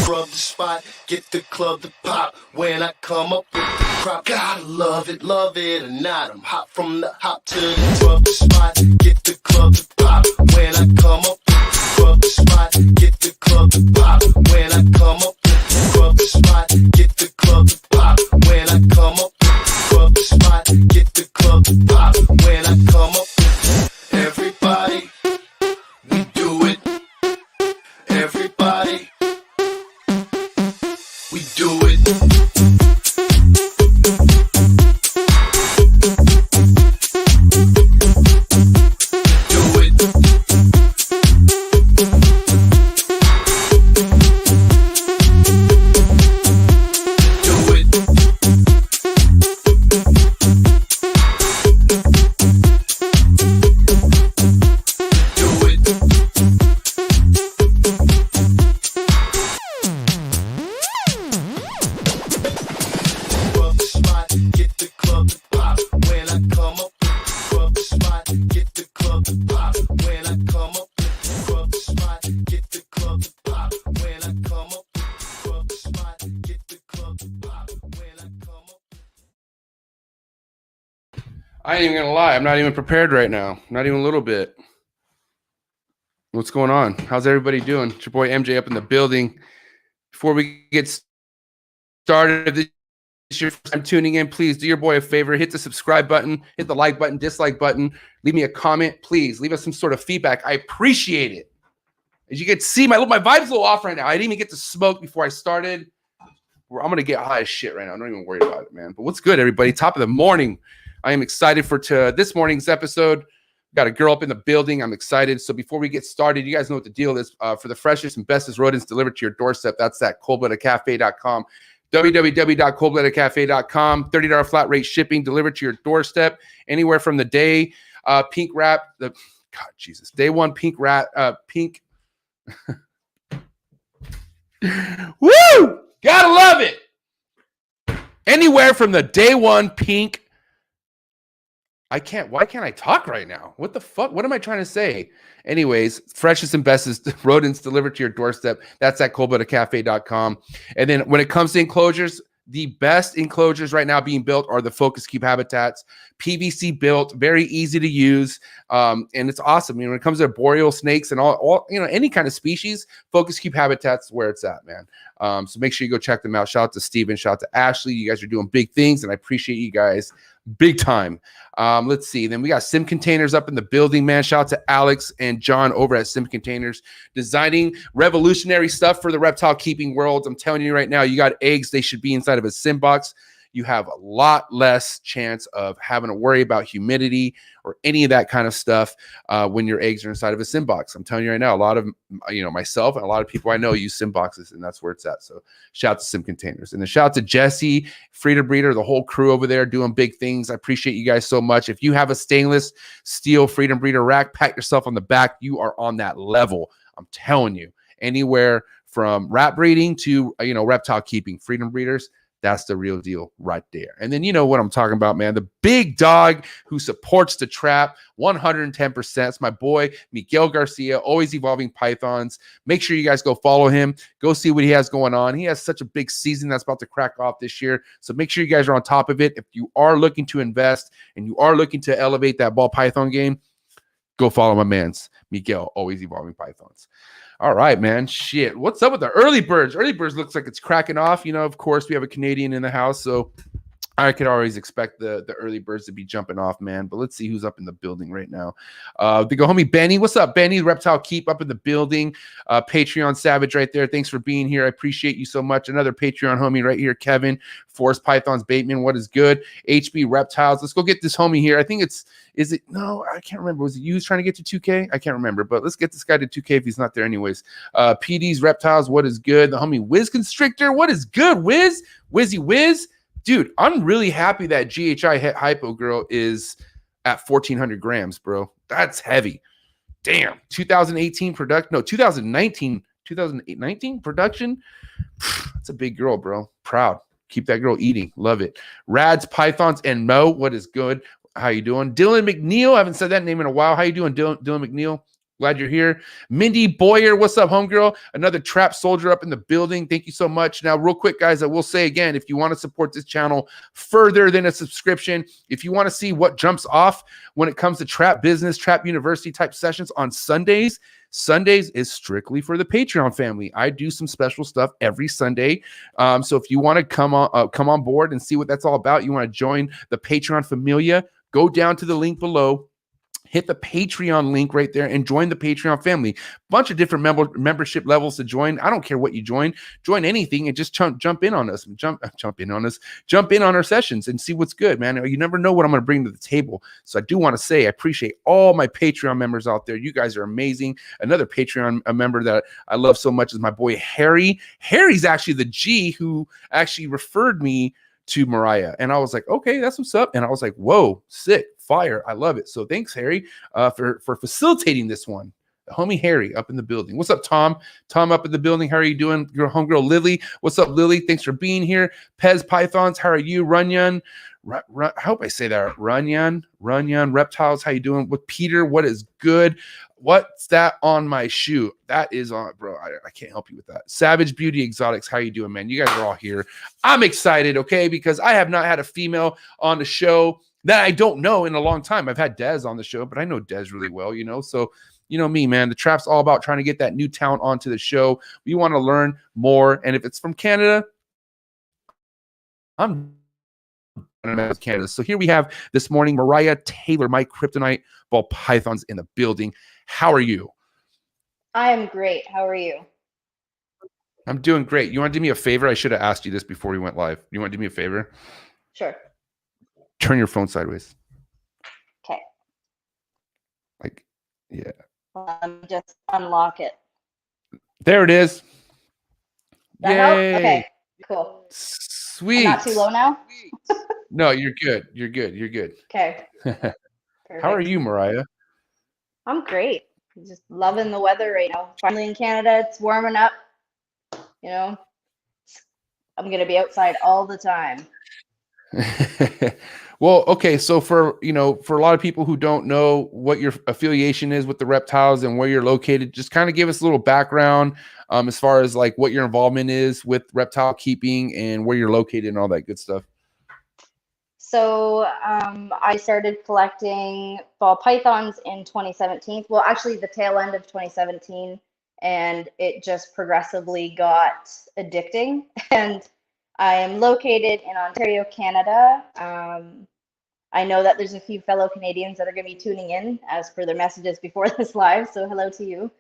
scrub the spot, get the club to pop. When I come up with the crop, gotta love it or not. I'm hot from the hop to the scrub the spot, get the club to pop. When I come up with the scrub the spot, get the club to pop. When I come up with the scrub the spot, get the club to pop. When I come up with the scrub the spot, get the club to pop. When I come up with everybody, we do it. Everybody, we do it. I ain't even gonna lie. I'm not even prepared right now. Not even a little bit. What's going on? How's everybody doing? It's your boy MJ up in the building. Before we get started, if this is your first time tuning in, please do your boy a favor. Hit the subscribe button, hit the like button, dislike button. Leave me a comment, please. Leave us some sort of feedback. I appreciate it. As you can see, my vibe's a little off right now. I didn't even get to smoke before I started. I'm gonna get high as shit right now. I'm not even worried about it, man. But what's good, everybody? Top of the morning. I am excited for this morning's episode. Got a girl up in the building. I'm excited. So before we get started, you guys know what the deal is. For the freshest and bestest rodents delivered to your doorstep, that's at coldbloodedcafe.com. www.coldbloodedcafe.com. $30 flat rate shipping delivered to your doorstep anywhere from the day pink wrap. God, Jesus. Day one pink wrap. Pink. Woo! Gotta love it. Anywhere from the day one pink. Why can't I talk right now? What the fuck? What am I trying to say? Anyways, freshest and bestest rodents delivered to your doorstep. That's at coldbloodedcafe.com. And then when it comes to enclosures, the best enclosures right now being built are the Focus Cube habitats. PVC built, very easy to use. And it's awesome. When it comes to boreal snakes and all any kind of species, Focus Cube habitats is where it's at, man. So make sure you go check them out. Shout out to Steven, shout out to Ashley. You guys are doing big things, and I appreciate you guys big time. Let's see. Then we got Sim Containers up in the building, man. Shout out to Alex and John over at Sim Containers, designing revolutionary stuff for the reptile keeping world. I'm telling you right now, you got eggs. They should be inside of a sim box. You have a lot less chance of having to worry about humidity or any of that kind of stuff when your eggs are inside of a sim box. I'm telling you right now, a lot of, myself and a lot of people I know use sim boxes, and that's where it's at. So shout out to Sim Containers. And then shout out to Jesse, Freedom Breeder, the whole crew over there doing big things. I appreciate you guys so much. If you have a stainless steel Freedom Breeder rack, pat yourself on the back. You are on that level. I'm telling you, anywhere from rat breeding to, reptile keeping, Freedom Breeders. That's the real deal right there. And then you know what I'm talking about, man. The big dog who supports the trap 110%. It's my boy, Miguel Garcia, always evolving pythons. Make sure you guys go follow him. Go see what he has going on. He has such a big season that's about to crack off this year. So make sure you guys are on top of it. If you are looking to invest and you are looking to elevate that ball python game, go follow my man's Miguel, always evolving pythons. All right, man. Shit. What's up with the early birds? Early birds looks like it's cracking off. Of course, we have a Canadian in the house, so I could always expect the early birds to be jumping off, man. But let's see who's up in the building right now. They go, homie Benny. What's up, Benny? Reptile Keep up in the building. Patreon Savage right there. Thanks for being here. I appreciate you so much. Another Patreon homie right here, Kevin. Forest Pythons Bateman. What is good? HB Reptiles. Let's go get this homie here. I think no, I can't remember. Was it you trying to get to 2K? I can't remember, but let's get this guy to 2K if he's not there anyways. PD's Reptiles. What is good? The homie Wiz Constrictor. What is good, Wiz? Wizzy Wiz. Dude, I'm really happy that GHI Hypo Girl is at 1,400 grams, bro. That's heavy. Damn. 2019 production. That's a big girl, bro. Proud. Keep that girl eating. Love it. Rads, Pythons, and Mo. What is good? How you doing? Dylan McNeil. I haven't said that name in a while. How you doing, Dylan McNeil? Glad you're here. Mindy Boyer, what's up, homegirl? Another trap soldier up in the building. Thank you so much. Now, real quick, guys, I will say again, if you want to support this channel further than a subscription, if you want to see what jumps off when it comes to trap business, trap university type sessions on Sundays, Sundays is strictly for the Patreon family. I do some special stuff every Sunday. So if you want to come on board and see what that's all about, you want to join the Patreon familia, go down to the link below. Hit the Patreon link right there and join the Patreon family. Bunch of different membership levels to join. I don't care what you join anything and just jump in on us, jump in on our sessions and see what's good, man. You never know what I'm going to bring to the table. So I do want to say I appreciate all my Patreon members out there. You guys are amazing. Another Patreon member that I love so much is my boy Harry. Harry's actually the G who actually referred me to Mereyehia, and I was like, okay, that's what's up. And I was like, whoa, sick, fire, I love it. So thanks, Harry, for facilitating this one. The homie Harry up in the building. What's up, Tom? Tom up in the building. How are you doing? Your homegirl Lily. What's up, Lily? Thanks for being here. Pez Pythons, how are you? Runyon. I hope I say that. Runyon. Reptiles, how you doing? With Peter, what is good? What's that on my shoe? That is on, bro. I can't help you with that. Savage Beauty Exotics, how you doing, man? You guys are all here. I'm excited, okay, because I have not had a female on the show that I don't know in a long time. I've had Dez on the show, but I know Dez really well, you know. So, you know me, man. The trap's all about trying to get that new talent onto the show. We want to learn more, and if it's from Canada, I'm Canada. So here we have this morning Mereyehia Taylor, my Kryptonite ball pythons in the building. How are you? I am great. How are you? I'm doing great. You want to do me a favor? I should have asked you this before we went live. You want to do me a favor? Sure. Turn your phone sideways. Okay. Like, yeah. Just unlock it. There it is. That help? Okay. Cool. Sweet. I'm not too low now? No, you're good. You're good. You're good. Okay. How are you, Mereyehia? I'm great. Just loving the weather right now. Finally in Canada, it's warming up. You know, I'm going to be outside all the time. Well, okay. So for a lot of people who don't know what your affiliation is with the reptiles and where you're located, just kind of give us a little background as far as like what your involvement is with reptile keeping and where you're located and all that good stuff. So I started collecting ball pythons in 2017. Well, actually the tail end of 2017, and it just progressively got addicting. And I am located in Ontario, Canada. I know that there's a few fellow Canadians that are going to be tuning in as per their messages before this live, so hello to you.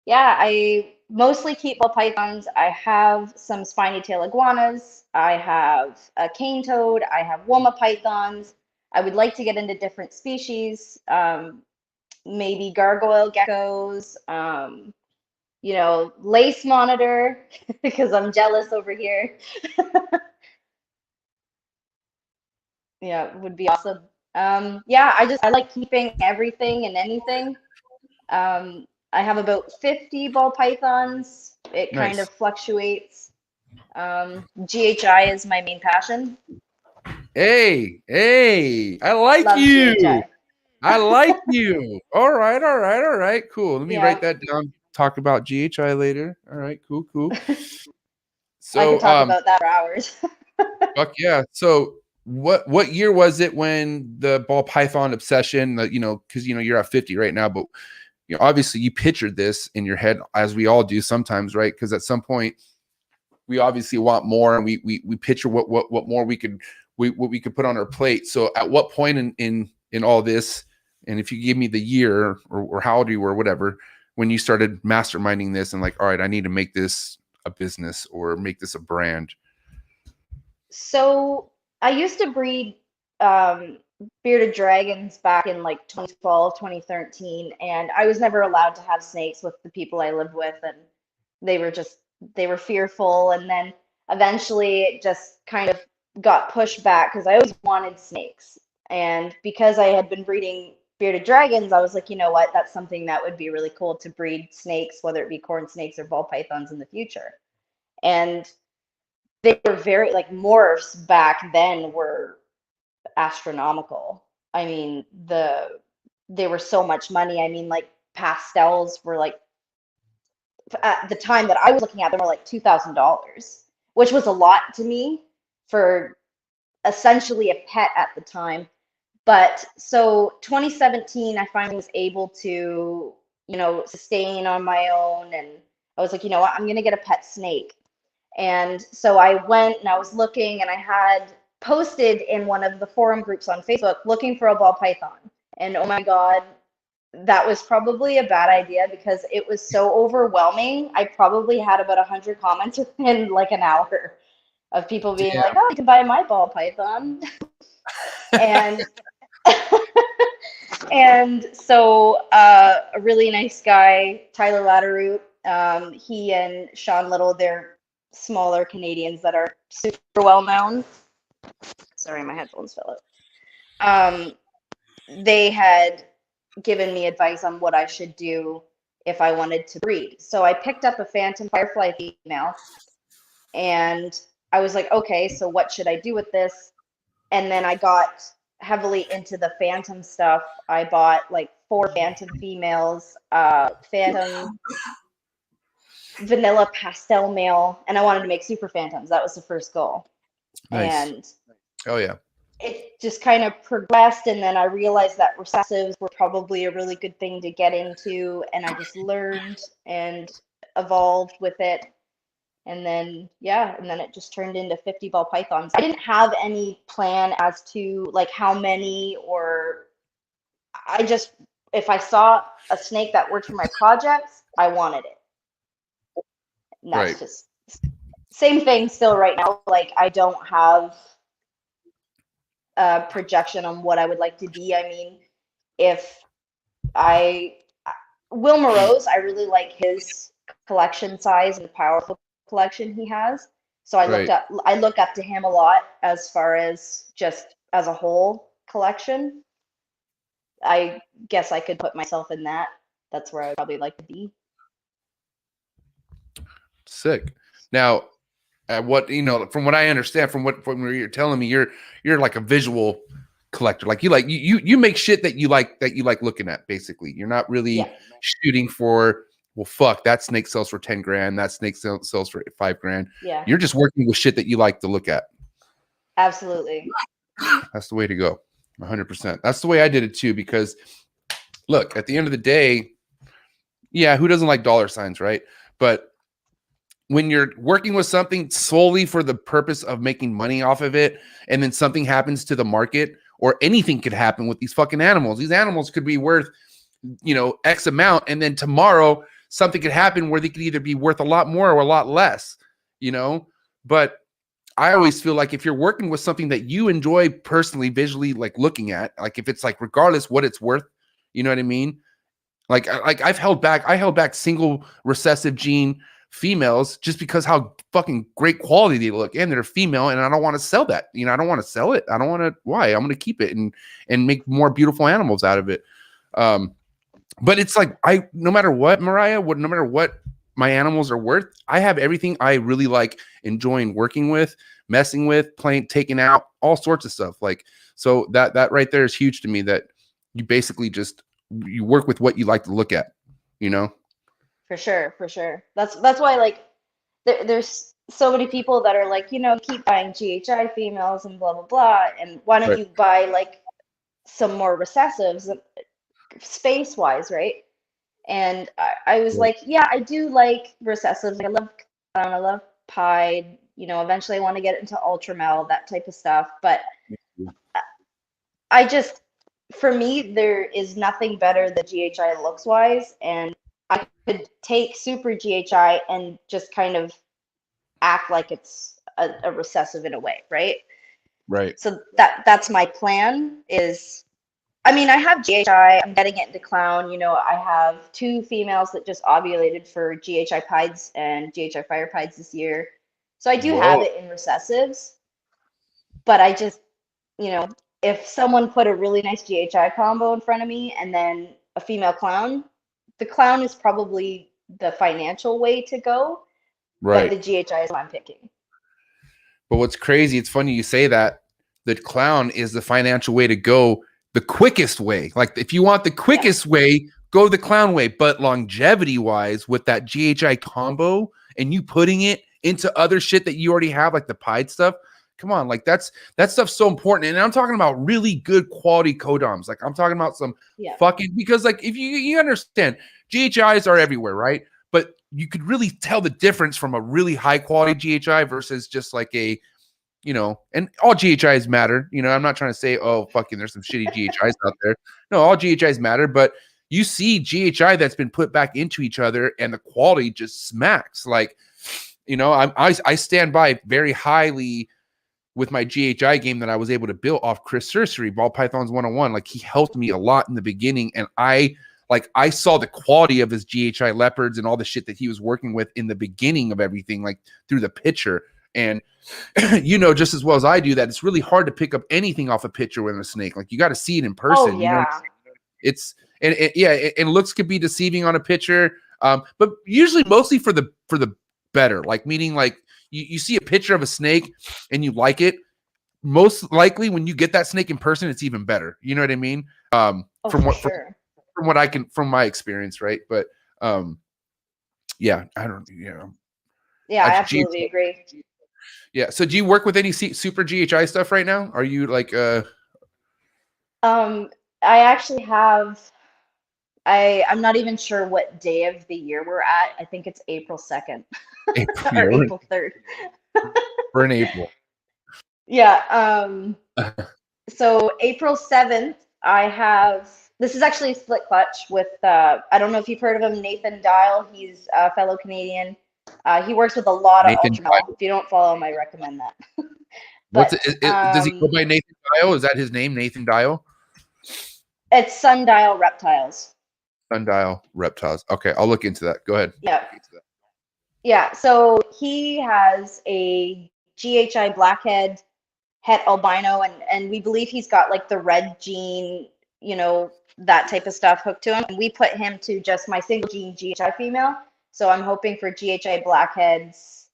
Yeah, I mostly keep ball pythons. I have some spiny tail iguanas. I have a cane toad. I have woma pythons. I would like to get into different species, maybe gargoyle geckos, lace monitor, because I'm jealous over here. Yeah, would be awesome. Yeah, I like keeping everything and anything. I have about 50 ball pythons. It kind of fluctuates. GHI is my main passion. Hey, I like Love you. GHI. I like you. All right. Cool. Let me write that down. Talk about GHI later. All right, cool. So I could talk about that for hours. Fuck yeah. So what year was it when the ball python obsession, because you're at 50 right now, but obviously you pictured this in your head, as we all do sometimes, right? Because at some point we obviously want more, and we picture what more we could put on our plate. So at what point in all this, and if you give me the year or how old you were, whatever, when you started masterminding this and like, all right, I need to make this a business or make this a brand? So I used to breed bearded dragons back in like 2012, 2013, and I was never allowed to have snakes with the people I lived with, and they were fearful. And then eventually it just kind of got pushed back because I always wanted snakes. And because I had been breeding bearded dragons, I was like, you know what, that's something that would be really cool to breed snakes, whether it be corn snakes or ball pythons in the future. And they were very, like, morphs back then were astronomical. I mean, the they were so much money. I mean, like pastels were like at the time that I was looking at them were like $2,000, which was a lot to me for essentially a pet at the time. But so 2017, I finally was able to, sustain on my own. And I was like, you know what, I'm going to get a pet snake. And so I went and I was looking, and I had posted in one of the forum groups on Facebook looking for a ball python. And oh my God, that was probably a bad idea because it was so overwhelming. I probably had about 100 comments within like an hour of people being like, oh, you can buy my ball python. And and so a really nice guy, Tyler Latteroot, he and Sean Little, they're smaller Canadians that are super well known. Sorry, my headphones fell out. They had given me advice on what I should do if I wanted to breed. So I picked up a phantom firefly female, and I was like, okay, so what should I do with this? And then I got heavily into the phantom stuff. I bought like 4 phantom females, phantom vanilla pastel male, and I wanted to make super phantoms. That was the first goal. Nice. And oh yeah, it just kind of progressed, and then I realized that recessives were probably a really good thing to get into, and I just learned and evolved with it. And then it just turned into 50 ball pythons. I didn't have any plan as to like how many, or I just, if I saw a snake that worked for my projects, I wanted it. And that's just same thing still right now. Like I don't have a projection on what I would like to be. I mean, Will Moreau's, I really like his collection size and powerful collection he has. So I look up to him a lot as far as just as a whole collection. I guess I could put myself in that. That's where I would probably like to be. Sick. Now, what from what I understand, from what you're telling me, you're like a visual collector. Like you make shit that you like looking at. Basically, you're not really shooting for. Well, fuck, that snake sells for 10 grand. That snake sells for 5 grand. Yeah. You're just working with shit that you like to look at. Absolutely. That's the way to go. 100%. That's the way I did it too, because look, at the end of the day, yeah, who doesn't like dollar signs, right? But when you're working with something solely for the purpose of making money off of it, and then something happens to the market, or anything could happen with these fucking animals. These animals could be worth, X amount, and then tomorrow something could happen where they could either be worth a lot more or a lot less, But I always feel like if you're working with something that you enjoy personally, visually, like looking at, like if it's like regardless what it's worth, you know what I mean? Like I held back single recessive gene females just because how fucking great quality they look, and they're female, and I don't want to sell that. I don't want to sell it. I don't want to. Why? I'm going to keep it and make more beautiful animals out of it. But it's like no matter what, Mereyehia, no matter what my animals are worth, I have everything I really like enjoying working with, messing with, playing, taking out, all sorts of stuff. Like, so that right there is huge to me, that you basically just, you work with what you like to look at, For sure. That's why like there's so many people that are like, keep buying GHI females and blah blah blah, and why don't you buy like some more recessives space wise, right? And I was like, yeah, I do like recessives. I love clown, I love pied. Eventually I want to get into ultramel, that type of stuff. But for me, there is nothing better than GHI looks wise, and I could take super GHI and just kind of act like it's a recessive in a way, right? Right. So that's my plan is, I mean, I have GHI, I'm getting it into clown. I have 2 females that just ovulated for GHI pieds and GHI fire pieds this year. So I do have it in recessives, but I just, if someone put a really nice GHI combo in front of me and then a female clown, the clown is probably the financial way to go, right? But the GHI is what I'm picking. But what's crazy, it's funny you say that. The clown is the financial way to go the quickest way. Like if you want the quickest way, go the clown way. But longevity wise, with that GHI combo and you putting it into other shit that you already have, like the pied stuff, come on, like that stuff's so important. And I'm talking about really good quality codoms. Like I'm talking about some fucking, because like if you understand, GHIs are everywhere, right? But you could really tell the difference from a really high quality GHI versus just like a, you know, and all GHIs matter. You know, I'm not trying to say, oh, fucking, there's some shitty GHIs out there. No, all GHIs matter, but you see GHI that's been put back into each other and the quality just smacks. Like, you know, I stand by very highly with my GHI game that I was able to build off Chris Cercery, Ball Pythons 101. Like he helped me a lot in the beginning, and I saw the quality of his GHI leopards and all the shit that he was working with in the beginning of everything, like through the picture. And you know, just as well as I do, that it's really hard to pick up anything off a picture with a snake. Like you got to see it in person. You know, it's and looks could be deceiving on a picture, but usually mostly for the better. Like meaning like you see a picture of a snake and you like it. Most likely when you get that snake in person, it's even better. You know what I mean? From what I can, from my experience, right? But yeah, I don't, you know. Yeah, I absolutely agree. Yeah. So do you work with any super GHI stuff right now? Are you like I actually have, I'm not even sure what day of the year we're at. I think it's April 2nd or April 3rd. We're in April. Yeah. So April 7th, I have, this is actually a split clutch with, I don't know if you've heard of him, Nathan Dial. He's a fellow Canadian. He works with a lot of Ultramel. If you don't follow him, I recommend that. But, does he go by Nathan Dial? Is that his name, Nathan Dial? It's Sundial Reptiles. Sundial Reptiles. Okay, I'll look into that. Go ahead. Yeah. Yeah, so he has a GHI blackhead, het albino, and we believe he's got like the red gene, you know, that type of stuff hooked to him. And we put him to just my single gene GHI female. So I'm hoping for GHI blackheads.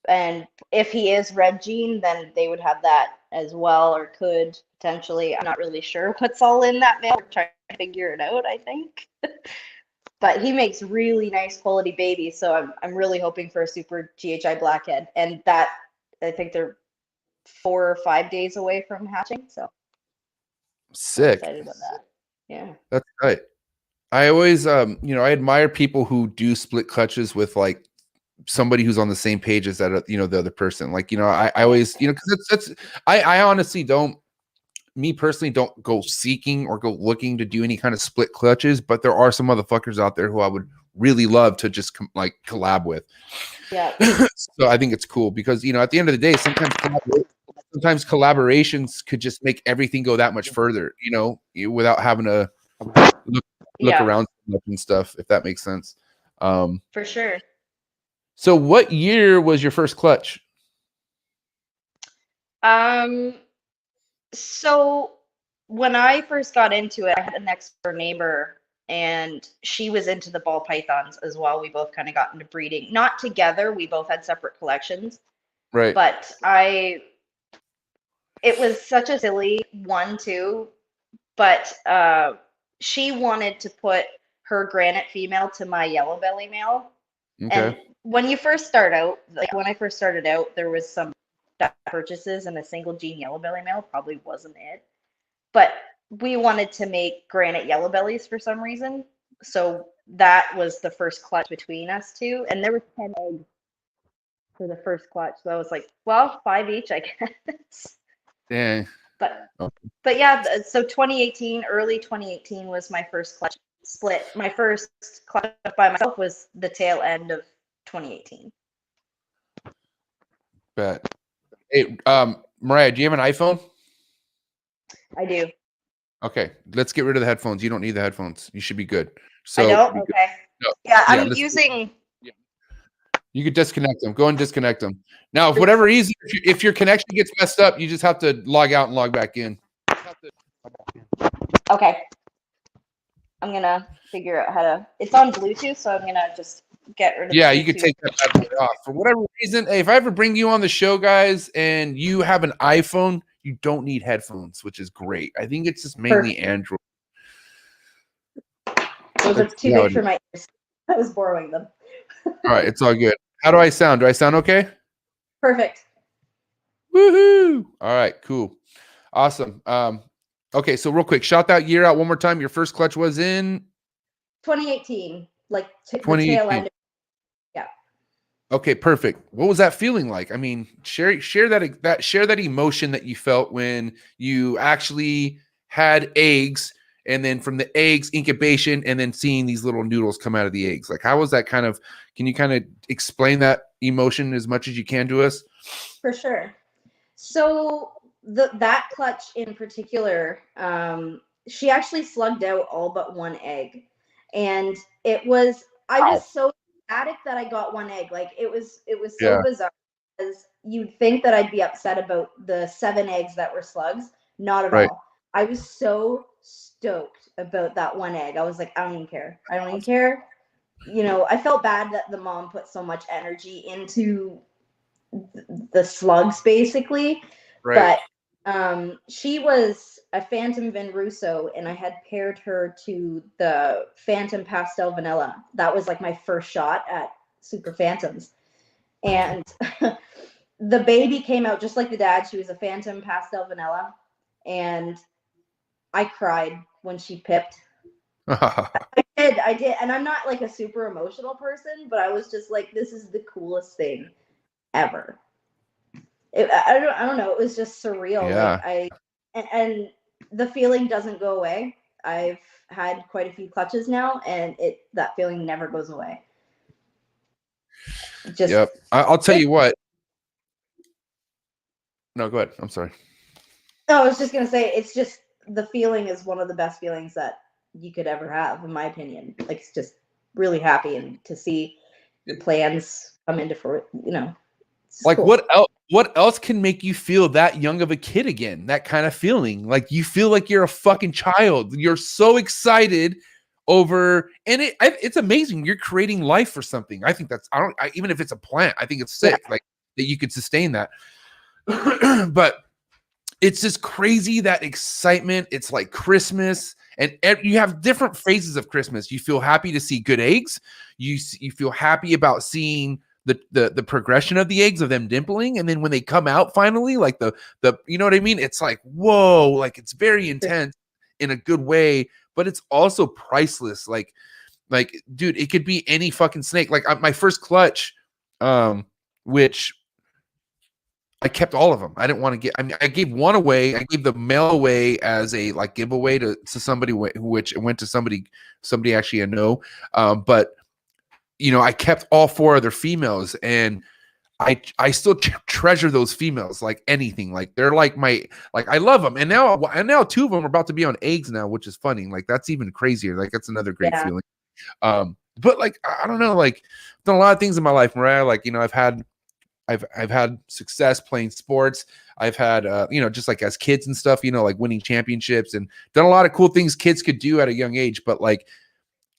And if he is red gene, then they would have that as well, or could potentially. I'm not really sure what's all in that male. We're trying to figure it out, I think. But he makes really nice quality babies. So I'm really hoping for a super GHI blackhead. And that, I think they're 4 or 5 days away from hatching. So sick. I'm excited about that. Yeah. That's right. I always, you know, I admire people who do split clutches with like somebody who's on the same page as that, you know, the other person. Like, you know, I always, you know, because I honestly don't, me personally, don't go seeking or go looking to do any kind of split clutches, but there are some motherfuckers out there who I would really love to just like collab with. Yeah. So I think it's cool because, you know, at the end of the day, sometimes collaborations could just make everything go that much further, you know, without having to look around and stuff, if that makes sense. For sure. So what year was your first clutch? So when I first got into it, I had a next door neighbor and she was into the ball pythons as well. We both kind of got into breeding, not together. We both had separate collections. Right. But it was such a silly one too. But she wanted to put her granite female to my yellow belly male. Okay. And when you first start out, like when I first started out, there was some purchases and a single gene yellow belly male probably wasn't it. But we wanted to make granite yellow bellies for some reason. So that was the first clutch between us two. And there were 10 eggs for the first clutch. So I was like, well, 5 each, I guess. Yeah. But yeah, so 2018, early 2018 was my first clutch split. My first clutch by myself was the tail end of 2018. Bet. Hey, Mereyehia, do you have an iPhone? I do. Okay, let's get rid of the headphones. You don't need the headphones. You should be good. So I don't? Okay. No. Yeah, I'm using... You could disconnect them. Go and disconnect them. Now, for whatever reason, if your connection gets messed up, you just have to log out and log back in. Okay. I'm going to figure out how to... It's on Bluetooth, so I'm going to just get rid of Yeah, you could take that off. For whatever reason, hey, if I ever bring you on the show, guys, and you have an iPhone, you don't need headphones, which is great. I think it's just mainly Android. Those are too big for my ears. I was borrowing them. All right, it's all good. How do I sound? Do I sound okay? Perfect. Woohoo! All right, cool. Awesome. Okay, so real quick, shout that year out one more time. Your first clutch was in 2018, like the 2018. tail end. Yeah. Okay, perfect. What was that feeling like? I mean, share that emotion that you felt when you actually had eggs, and then from the eggs incubation, and then seeing these little noodles come out of the eggs. Like, how was that kind of? Can you kind of explain that emotion as much as you can to us? For sure. So that clutch in particular, she actually slugged out all but one egg, and I was so ecstatic that I got one egg. Like it was so bizarre, because you'd think that I'd be upset about the 7 eggs that were slugs. Not at all. I was so stoked about that one egg. I was like, I don't even care. I don't even care. I felt bad that the mom put so much energy into the slugs, basically. But she was a Phantom Vin Russo, and I had paired her to the Phantom Pastel Vanilla. That was like my first shot at Super Phantoms. And the baby came out just like the dad. She was a Phantom Pastel Vanilla. And I cried when she pipped. I did. And I'm not like a super emotional person, but I was just like, this is the coolest thing ever. I don't know. It was just surreal. Yeah. Like and the feeling doesn't go away. I've had quite a few clutches now, and that feeling never goes away. Yep. I'll tell you what. No, go ahead. I'm sorry. No, I was just gonna say, it's just the feeling is one of the best feelings that you could ever have, in my opinion. Like, it's just really happy, and to see the plans come into fruition. Like, cool. what else can make you feel that young of a kid again? That kind of feeling, like you feel like you're a fucking child. You're so excited over, and it's amazing. You're creating life for something. I think that's even if it's a plant, I think it's sick. Like that you could sustain that. But it's just crazy, that excitement. It's like Christmas, and you have different phases of Christmas. You feel happy to see good eggs. You feel happy about seeing the progression of the eggs, of them dimpling, and then when they come out finally, like the you know what I mean? It's like, whoa, like it's very intense in a good way, but it's also priceless. Like dude, it could be any fucking snake. Like my first clutch, which I kept all of them. I didn't want to get. I mean, I gave one away. I gave the male away as a like giveaway to somebody, which went to somebody actually I know. But I kept all 4 other females, and I still treasure those females like anything. Like they're like I love them. And now 2 of them are about to be on eggs now, which is funny. Like that's even crazier. Like that's another great feeling. But like I don't know. Like I've done a lot of things in my life, Mereyehia. Like I've had success playing sports. I've had, just like as kids and stuff, like winning championships, and done a lot of cool things kids could do at a young age. But like,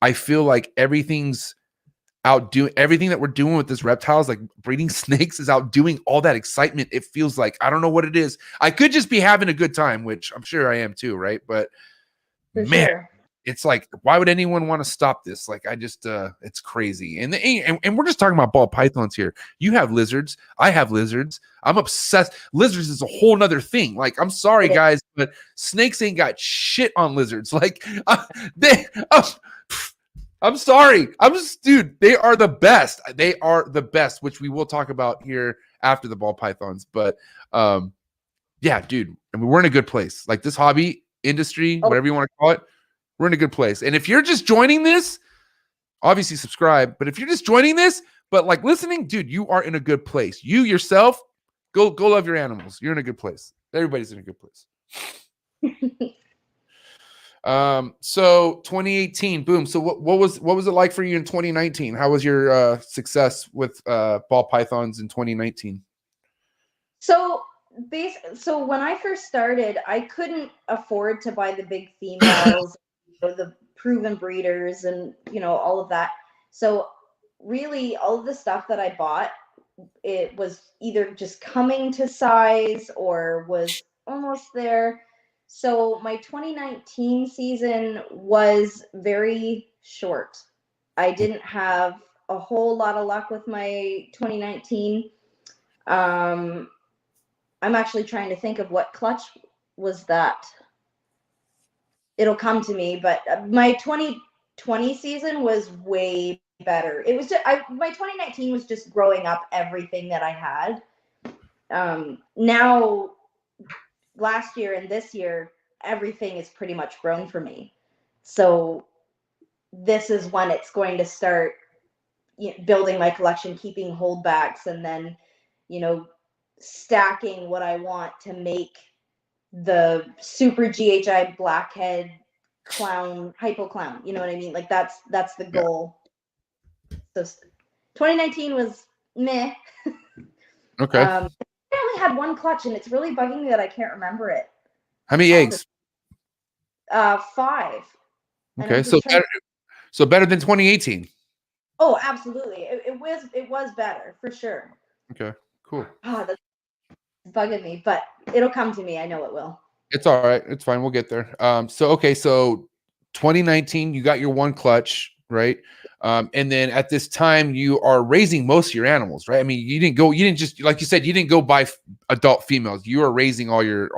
I feel like everything's outdoing everything that we're doing with this reptiles, like breeding snakes, is outdoing all that excitement. It feels like, I don't know what it is. I could just be having a good time, which I'm sure I am too. Right. But man, it's like, why would anyone want to stop this? Like, I just, it's crazy. And we're just talking about ball pythons here. You have lizards. I have lizards. I'm obsessed. Lizards is a whole nother thing. Like, I'm sorry, guys, but snakes ain't got shit on lizards. Like, I'm sorry. Dude, they are the best. They are the best, which we will talk about here after the ball pythons. But, yeah, dude, I mean, we're in a good place. Like, this hobby industry, whatever you want to call it, we're in a good place. And if you're just joining this, obviously subscribe. But if you're just joining this, but like listening, dude, you are in a good place. You yourself, go love your animals. You're in a good place. Everybody's in a good place. So 2018, boom. So what was it like for you in 2019? How was your success with ball pythons in 2019? So when I first started, I couldn't afford to buy the big females, the proven breeders, and all of that. So really, all of the stuff that I bought, it was either just coming to size or was almost there. So my 2019 season was very short. I didn't have a whole lot of luck with my 2019. I'm actually trying to think of what clutch was that. It'll come to me, but my 2020 season was way better. It was just my 2019 was just growing up everything that I had. Now, last year and this year, everything is pretty much grown for me. So this is when it's going to start, building my collection, keeping holdbacks, and then, stacking what I want to make the super GHI blackhead clown, hypo clown. You know what I mean? Like that's the goal. So 2019 was meh. Okay. I only had one clutch, and it's really bugging me that I can't remember it. How many eggs? 5. Okay, so better than 2018. Oh, absolutely. It was better for sure. Okay, cool. Oh, that's bugging me, but it'll come to me. I know it will. It's all right. It's fine. We'll get there. So 2019, you got your one clutch, right? And then at this time, you are raising most of your animals, right? I mean, you didn't just, like you said, you didn't go buy adult females. You are raising all your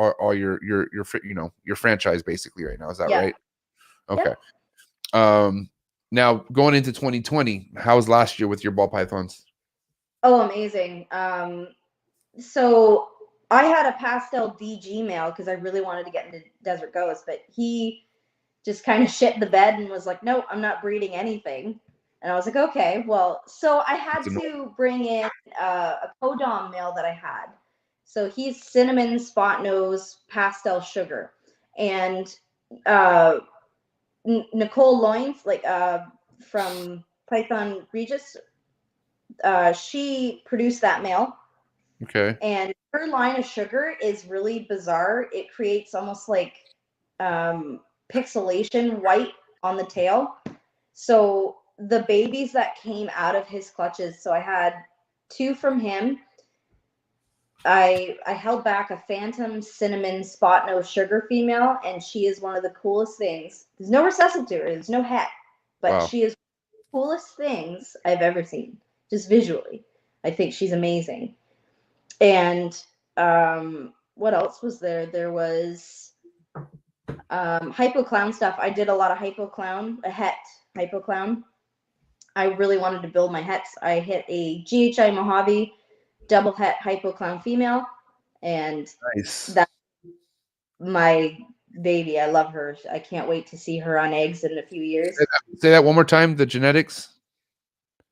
franchise basically right now. Is that right? Okay. Yep. Now going into 2020, how was last year with your ball pythons? Oh, amazing. So I had a pastel DG male because I really wanted to get into Desert Ghost, but he just kind of shit the bed and was like, "No, I'm not breeding anything." And I was like, "Okay, well." So I had to bring in a Codom male that I had. So he's cinnamon, spot nose, pastel sugar, and Nicole Loins, from Python Regis, she produced that male. Okay. And her line of sugar is really bizarre. It creates almost like pixelation white on the tail. So the babies that came out of his clutches, so I had 2 from him. I held back a phantom cinnamon spot nose sugar female, and she is one of the coolest things. There's no recessive to her. There's no het, but she is one of the coolest things I've ever seen, just visually. I think she's amazing. And what else was there? There was hypo clown stuff. I did a lot of hypo clown, a het hypo clown. I really wanted to build my hets. I hit a GHI Mojave double het hypo clown female, and that's my baby. I love her. I can't wait to see her on eggs in a few years. Say that one more time. The genetics.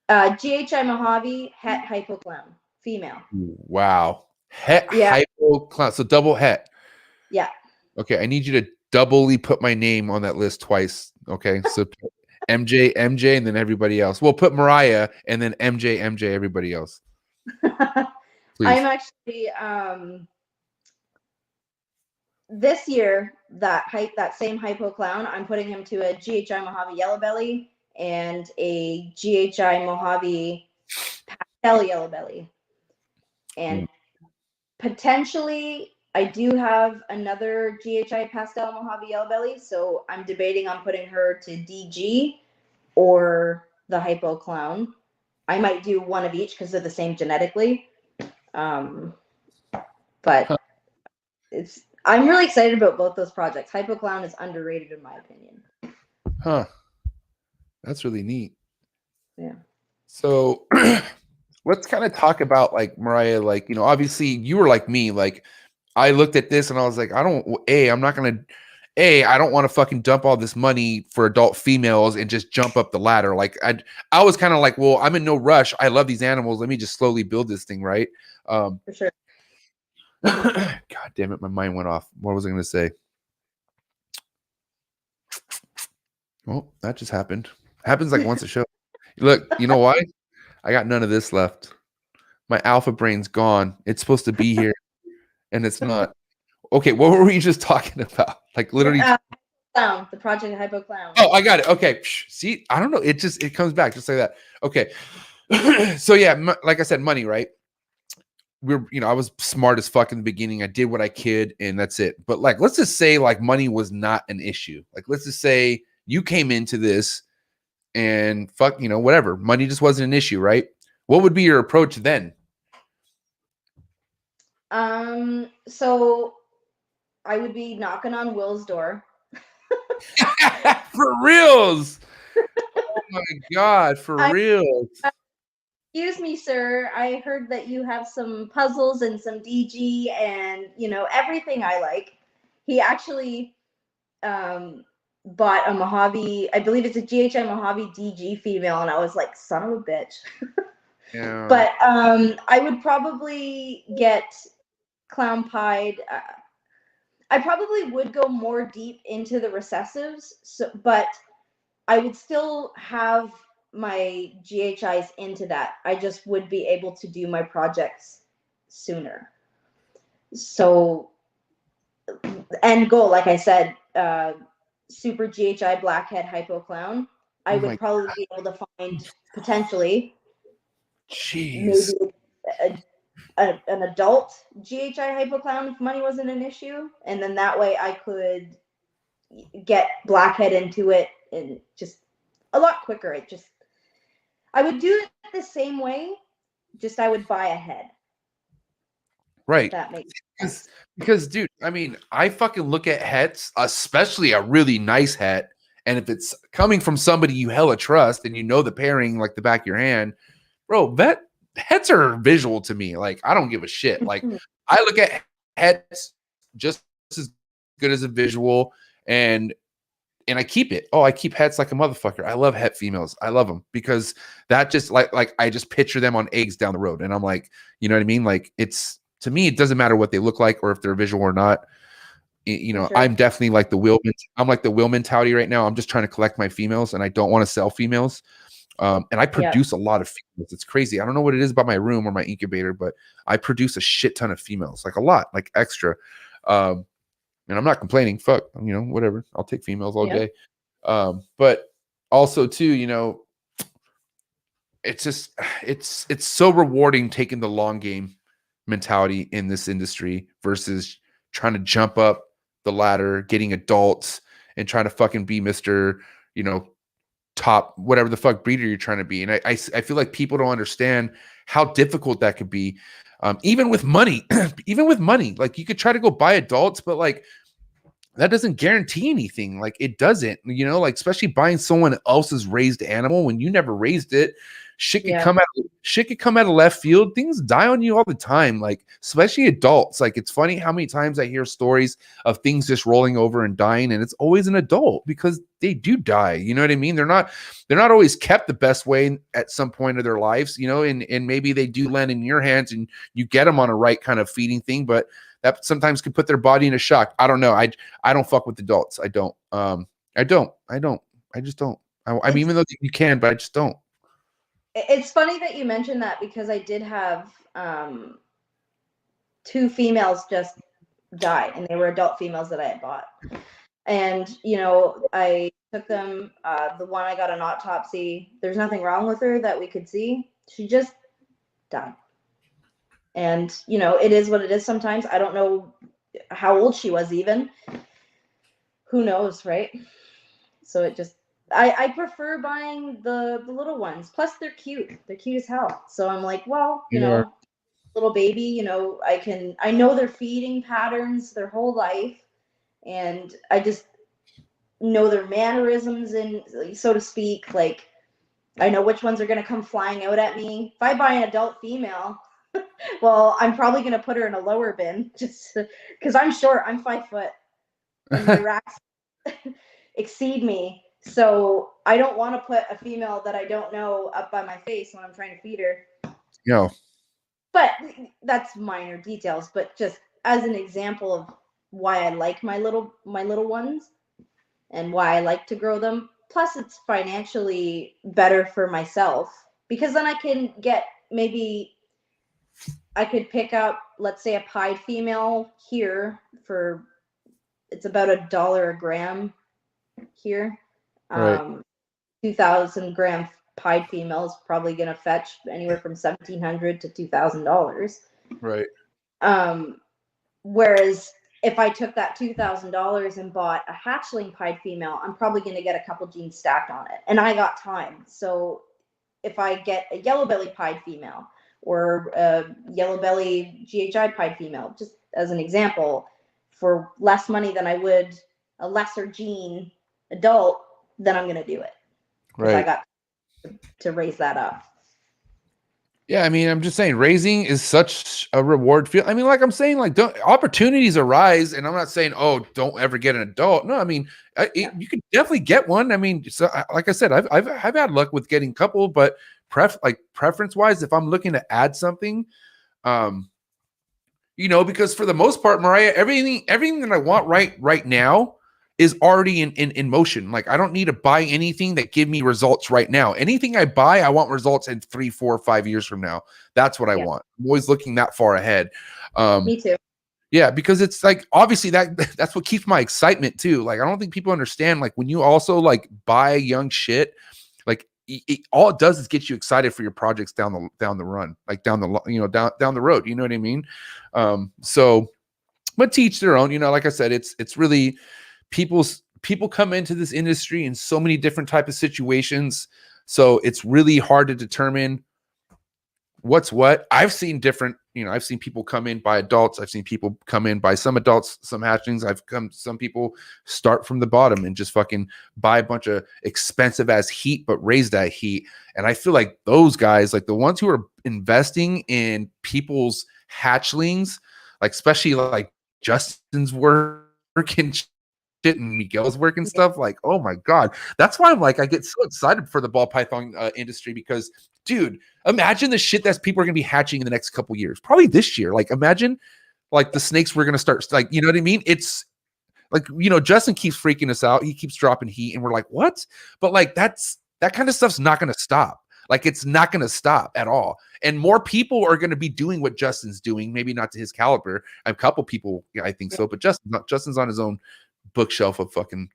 GHI Mojave het hypo clown female. Wow. Het hypo clown. So double het. Yeah. Okay, I need you to doubly put my name on that list twice. Okay, so MJ, and then everybody else. We'll put Mereyehia and then MJ, everybody else. I'm actually this year that same hypo clown, I'm putting him to a GHI Mojave yellow belly and a GHI Mojave pastel yellow belly. And potentially I do have another GHI pastel Mojave yellow belly, so I'm debating on putting her to DG or the hypo clown. I might do one of each because they're the same genetically. But I'm really excited about both those projects. Hypo clown is underrated in my opinion. Huh. That's really neat. Yeah. So let's kind of talk about like Mereyehia, like, obviously you were like me, like I looked at this and I was like, I don't want to fucking dump all this money for adult females and just jump up the ladder. Like I was kind of like, well, I'm in no rush. I love these animals. Let me just slowly build this thing. Right. For sure. God damn it. My mind went off. What was I going to say? Well, that just happened. Happens like once a show. Look, you know why? I got none of this left. My alpha brain's gone. It's supposed to be here and it's not. Okay, what were we just talking about? Like literally clown, the project hypo clown. Oh, I got it. Okay. See, I don't know. It comes back just like that. Okay. So yeah, like I said, money, right? I was smart as fuck in the beginning. I did what I could, and that's it. But like, let's just say like money was not an issue. Like, let's just say you came into this and fuck, whatever. Money just wasn't an issue, right? What would be your approach then? So I would be knocking on Will's door. For reals. Oh my God, for reals. Excuse me, sir. I heard that you have some puzzles and some DG and, everything I like. He actually bought a Mojave, I believe it's a GHI Mojave DG female, and I was like, son of a bitch. Yeah. But I would probably get clown pied. I probably would go more deep into the recessives, but I would still have my GHIs into that. I just would be able to do my projects sooner. So, end goal, like I said, super GHI blackhead hypo clown. I would probably be able to find potentially Jeez. maybe an adult GHI hypo clown if money wasn't an issue, and then that way I could get blackhead into it and just a lot quicker. I would do it the same way, just I would buy a head. Right. That makes sense. Because, dude, I mean, I fucking look at hats, especially a really nice hat, and if it's coming from somebody you hella trust and the pairing like the back of your hand, bro, hats are visual to me. Like, I don't give a shit. Like, I look at hats just as good as a visual, and I keep it. Oh, I keep hats like a motherfucker. I love het females. I love them because that just like I just picture them on eggs down the road, and I'm like, you know what I mean? Like, it's, to me, it doesn't matter what they look like or if they're visual or not. Sure. I'm definitely like the Will. I'm like the Will mentality right now. I'm just trying to collect my females, and I don't want to sell females. And I produce a lot of females. It's crazy. I don't know what it is about my room or my incubator, but I produce a shit ton of females, like a lot, like extra. And I'm not complaining. Fuck, whatever. I'll take females all day. But also too, it's just it's so rewarding taking the long game mentality in this industry versus trying to jump up the ladder, getting adults, and trying to fucking be Mr. Top whatever the fuck breeder you're trying to be. And I feel like people don't understand how difficult that could be. Even with money, like you could try to go buy adults, but like that doesn't guarantee anything. Like it doesn't, like especially buying someone else's raised animal when you never raised it. Shit could come out of left field. Things die on you all the time. Like especially adults. Like it's funny how many times I hear stories of things just rolling over and dying, and it's always an adult because they do die. You know what I mean? They're not always kept the best way at some point of their lives. And maybe they do land in your hands and you get them on a right kind of feeding thing, but that sometimes can put their body in a shock. I don't know. I don't fuck with adults. I don't. I just don't. I mean, even though you can, but I just don't. It's funny that you mentioned that because I did have 2 females just die, and they were adult females that I had bought. And, I took them. The one I got an autopsy. There's nothing wrong with her that we could see. She just died. And, it is what it is sometimes. I don't know how old she was even. Who knows, right? So it just, I prefer buying the little ones. Plus, they're cute. They're cute as hell. So I'm like, well, little baby, I know their feeding patterns their whole life. And I just know their mannerisms, and so to speak. Like, I know which ones are going to come flying out at me. If I buy an adult female, well, I'm probably going to put her in a lower bin just because I'm short. I'm 5 foot. And my racks exceed me. So I don't want to put a female that I don't know up by my face when I'm trying to feed her. Yeah. But that's minor details. But just as an example of why I like my little ones and why I like to grow them. Plus, it's financially better for myself because then I can get I could pick up, let's say, a pied female here for, it's about $1 a gram here. Right. 2,000 gram pied female is probably going to fetch anywhere from $1,700 to $2,000. Right. Whereas if I took that $2,000 and bought a hatchling pied female, I'm probably going to get a couple genes stacked on it, and I got time. So if I get a yellow belly pied female or a yellow belly GHI pied female, just as an example, for less money than I would a lesser gene adult, then I'm going to do it because I Right. got to raise that up. Yeah, I mean, I'm just saying, raising is such a reward field. I mean, like I'm saying, like opportunities arise, and I'm not saying, oh, don't ever get an adult. No, I mean, you could definitely get one. I mean, so like I said, I've had luck with getting a couple, but preference wise, if I'm looking to add something, because for the most part, Mereyehia, everything that I want right now is already in motion. Like I don't need to buy anything that give me results right now. Anything I buy, I want results in 3, 4, 5 years from now. That's what I want. I'm always looking that far ahead. Me too. Yeah, because it's like obviously that's what keeps my excitement too. Like I don't think people understand. Like when you also like buy young shit, like all it does is get you excited for your projects down the run, like down the road. You know what I mean? So, but teach their own. Like I said, it's really people come into this industry in so many different type of situations, so it's really hard to determine what's what. I've seen different, I've seen people come in by adults. I've seen people come in by some adults, some hatchlings. Some people start from the bottom and just fucking buy a bunch of expensive ass heat, but raise that heat. And I feel like those guys, like the ones who are investing in people's hatchlings, like especially like Justin's work and and Miguel's work and stuff, like, oh my god, that's why I'm like, I get so excited for the ball python industry, because dude, imagine the shit that people are gonna be hatching in the next couple years, probably this year. Like imagine like the snakes we're gonna start, like, you know what I mean? It's like, Justin keeps freaking us out, he keeps dropping heat and we're like, what? But like that kind of stuff's not gonna stop. Like it's not going to stop at all. And more people are going to be doing what Justin's doing, maybe not to his caliber. A couple people, I think so, but Justin's on his own bookshelf of fucking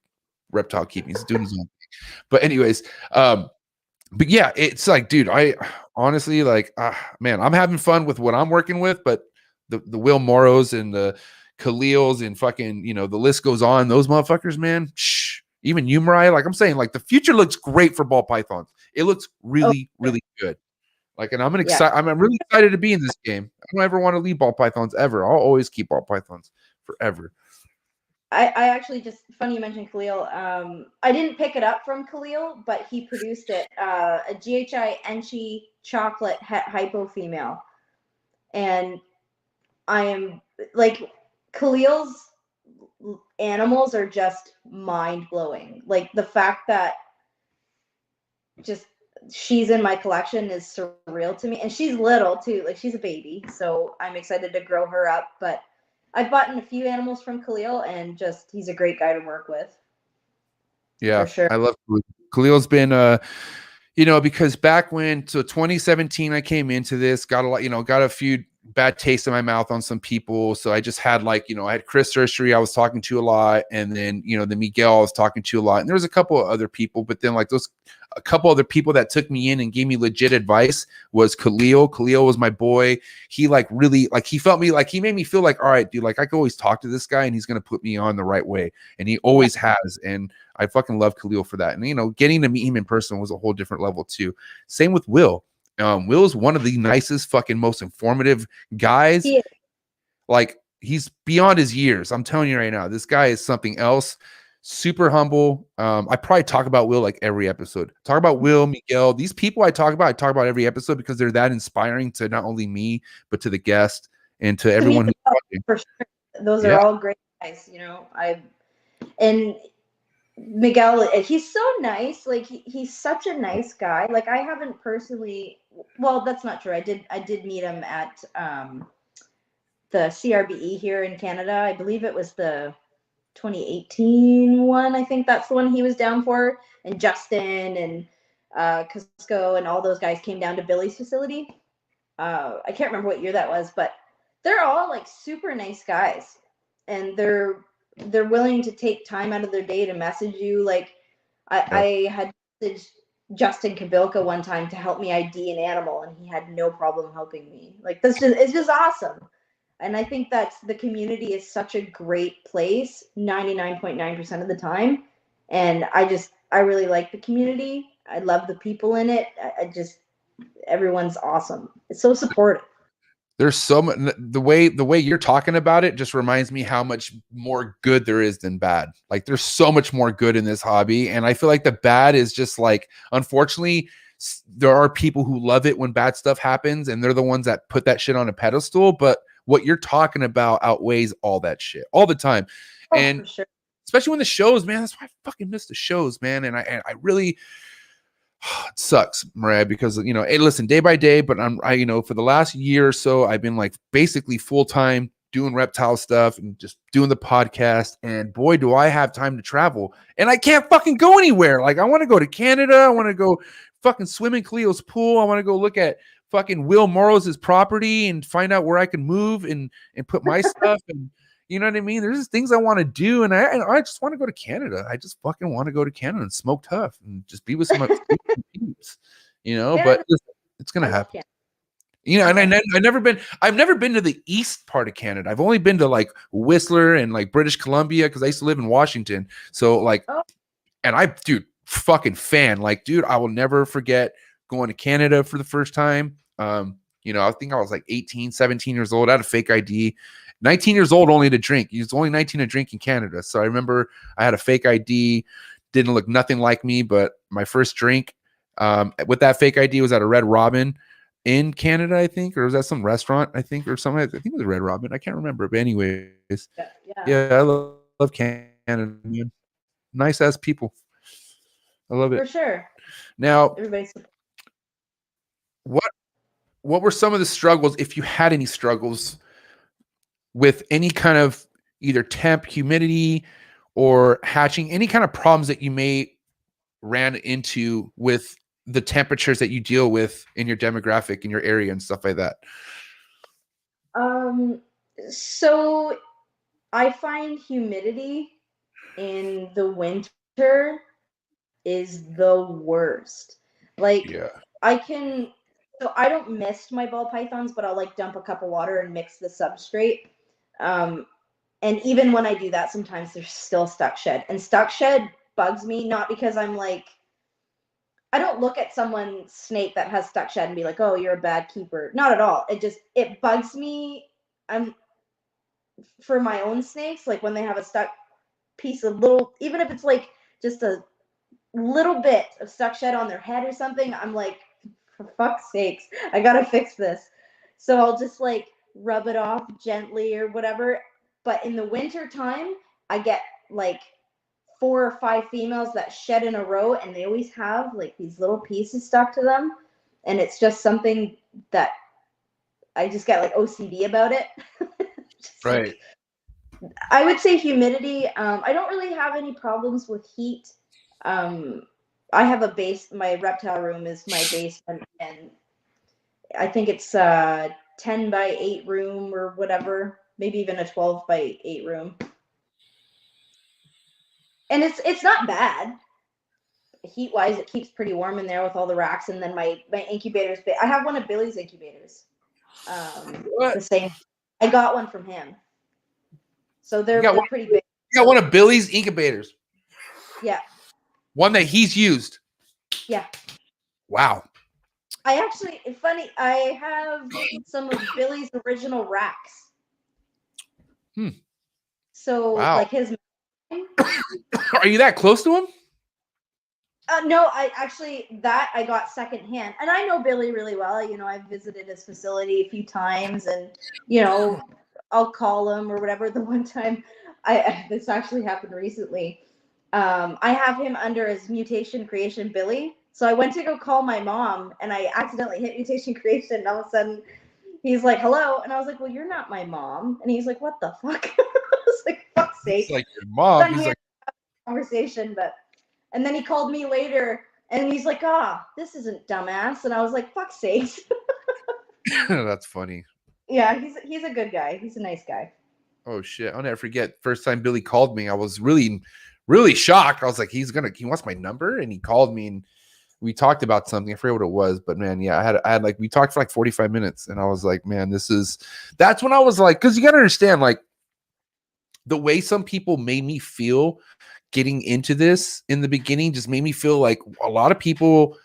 reptile keeping. He's doing his own thing. But anyways, but yeah, it's like, dude, I honestly like, man, I'm having fun with what I'm working with, but the Will Morrows and the Khalils and fucking, the list goes on. Those motherfuckers, man, even you, Mereyehia, like I'm saying, like the future looks great for ball pythons. It looks really, really good. Like, and I'm really excited to be in this game. I don't ever want to leave ball pythons ever. I'll always keep ball pythons forever. I actually, just funny you mentioned Khalil. I didn't pick it up from Khalil, but he produced it. A GHI Enchi chocolate hypo female, and I am like, Khalil's animals are just mind blowing. Like the fact that just she's in my collection is surreal to me, and she's little too. Like she's a baby, so I'm excited to grow her up. But I've bought a few animals from Khalil, and just he's a great guy to work with. Yeah, for sure. I love Khalil. Khalil's been because back when, so 2017, I came into this, got a few bad taste in my mouth on some people. So I just had I had Chris Ursery, I was talking to a lot. And then, the Miguel I was talking to a lot. And there was a couple of other people, but then a couple other people that took me in and gave me legit advice was Khalil. Khalil was my boy. He really, he felt me, he made me feel like, all right, dude, I can always talk to this guy and he's going to put me on the right way. And he always has. And I fucking love Khalil for that. And, getting to meet him in person was a whole different level too. Same with Will. Will's one of the nicest, fucking most informative guys. He's beyond his years. I'm telling you right now, this guy is something else. Super humble. I probably talk about Will every episode. Talk about Will, Miguel. These people I talk about every episode because they're that inspiring to not only me, but to the guest and to everyone who's watching. For sure. Those are all great guys, and Miguel, he's so nice. Like he's such a nice guy. Like I haven't personally, well, that's not true. I did meet him at the CRBE here in Canada. I believe it was the 2018 one. I think that's the one he was down for. And Justin and Cusco and all those guys came down to Billy's facility. I can't remember what year that was, but they're all super nice guys, and they're willing to take time out of their day to message you. I had messaged Justin Kabilka one time to help me ID an animal, and he had no problem helping me. Like, it's just awesome. And I think that the community is such a great place 99.9% of the time. And I really like the community. I love the people in it. Everyone's awesome. It's so supportive. There's so much. The way you're talking about it just reminds me how much more good there is than bad. Like, there's so much more good in this hobby, and I feel like the bad is just like, unfortunately, there are people who love it when bad stuff happens, and they're the ones that put that shit on a pedestal. But what you're talking about outweighs all that shit all the time. Oh, And for sure. especially when the shows, man, that's why I fucking miss the shows, man. And I really, it sucks, Mereyehia, because, you know, hey, listen, day by day, but you know, for the last year or so, I've been like basically full-time doing reptile stuff and just doing the podcast. And boy, do I have time to travel, and I can't fucking go anywhere. Like, I want to go to Canada. I want to go fucking swim in Cleo's pool. I want to go look at fucking Will Morrow's property and find out where I can move and put my stuff. And you know what I mean? There's just things I want to do, and I just want to go to Canada. I just fucking want to go to Canada and smoke tough and just be with some peeps, you know. Yeah, but it's gonna happen. You know, and I've never been to the east part of Canada. I've only been to like Whistler and like British Columbia because I used to live in Washington. So like, and dude, fucking fan. Like, dude, I will never forget going to Canada for the first time. You know, I think I was like 18, 17 years old. I had a fake ID. 19 years old only to drink. He was only 19 to drink in Canada. So I remember I had a fake ID, didn't look nothing like me, but my first drink with that fake ID was at a Red Robin in Canada, I think, or was that some restaurant, I think, or something. I think it was Red Robin. I can't remember. But anyways, yeah, I love Canada, man. Nice ass people. I love it. For sure. Now, what were some of the struggles, if you had any struggles, with any kind of either temp, humidity, or hatching, any kind of problems that you may ran into with the temperatures that you deal with in your demographic, in your area and stuff like that? So I find humidity in the winter is the worst. Like, yeah. So I don't mist my ball pythons, but I'll like dump a cup of water and mix the substrate. And even when I do that, sometimes there's still stuck shed. And stuck shed bugs me, not because I'm like, I don't look at someone's snake that has stuck shed and be like, oh, you're a bad keeper. Not at all. It bugs me. For my own snakes, like when they have a stuck piece of little, even if it's like just a little bit of stuck shed on their head or something, I'm like, for fuck's sakes, I gotta fix this. So I'll just like rub it off gently or whatever. But in the winter time, I get like 4 or 5 females that shed in a row, and they always have like these little pieces stuck to them. And it's just something that I just get like OCD about it. Right. Like, I would say humidity. I don't really have any problems with heat. I have my reptile room is my basement, and I think it's a 10 by 8 room or whatever, maybe even a 12 by 8 room. And it's not bad. Heat wise, it keeps pretty warm in there with all the racks. And then my incubators, I have one of Billy's incubators. The same. I got one from him. So they're pretty big. You got one of Billy's incubators? Yeah. One that he's used? Yeah. Wow. It's funny, I have some of Billy's original racks. So, wow. Like his... Are you that close to him? No, I got secondhand. And I know Billy really well. You know, I've visited his facility a few times, and, you know, I'll call him or whatever. The one time, this actually happened recently. I have him under as Mutation Creation Billy. So I went to go call my mom, and I accidentally hit Mutation Creation, and all of a sudden he's like, hello. And I was like, well, you're not my mom. And he's like, what the fuck? I was like, fuck's sake. It's like your mom. He's like, conversation, but... And then he called me later, and he's like, this isn't dumbass. And I was like, fuck's sake. That's funny. Yeah, he's a good guy. He's a nice guy. Oh, shit. I'll never forget. First time Billy called me, I was really, really shocked. I was like, he wants my number. And he called me, and we talked about something. I forget what it was, but man, yeah, I had like, we talked for like 45 minutes and I was like, man, that's when I was like, cause you got to understand, like the way some people made me feel getting into this in the beginning just made me feel like a lot of people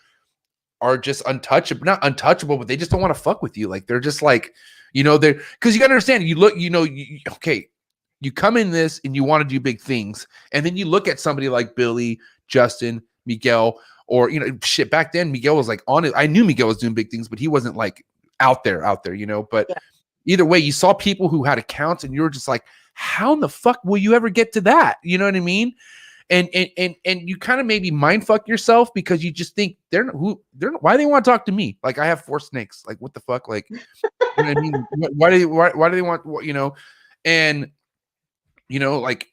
are just untouchable, not untouchable, but they just don't want to fuck with you. Like, they're just like, they're, cause you got to understand, you look, okay, you come in this and you want to do big things. And then you look at somebody like Billy, Justin, Miguel, or, shit, back then Miguel was like on it. I knew Miguel was doing big things, but he wasn't like out there, but Yeah. either way, you saw people who had accounts and you were just like, how in the fuck will you ever get to that? You know what I mean? And you kind of maybe mind fuck yourself because you just think why do they want to talk to me? Like, I have 4 snakes. Like, what the fuck? Like, you know what I mean? Why do they want, and like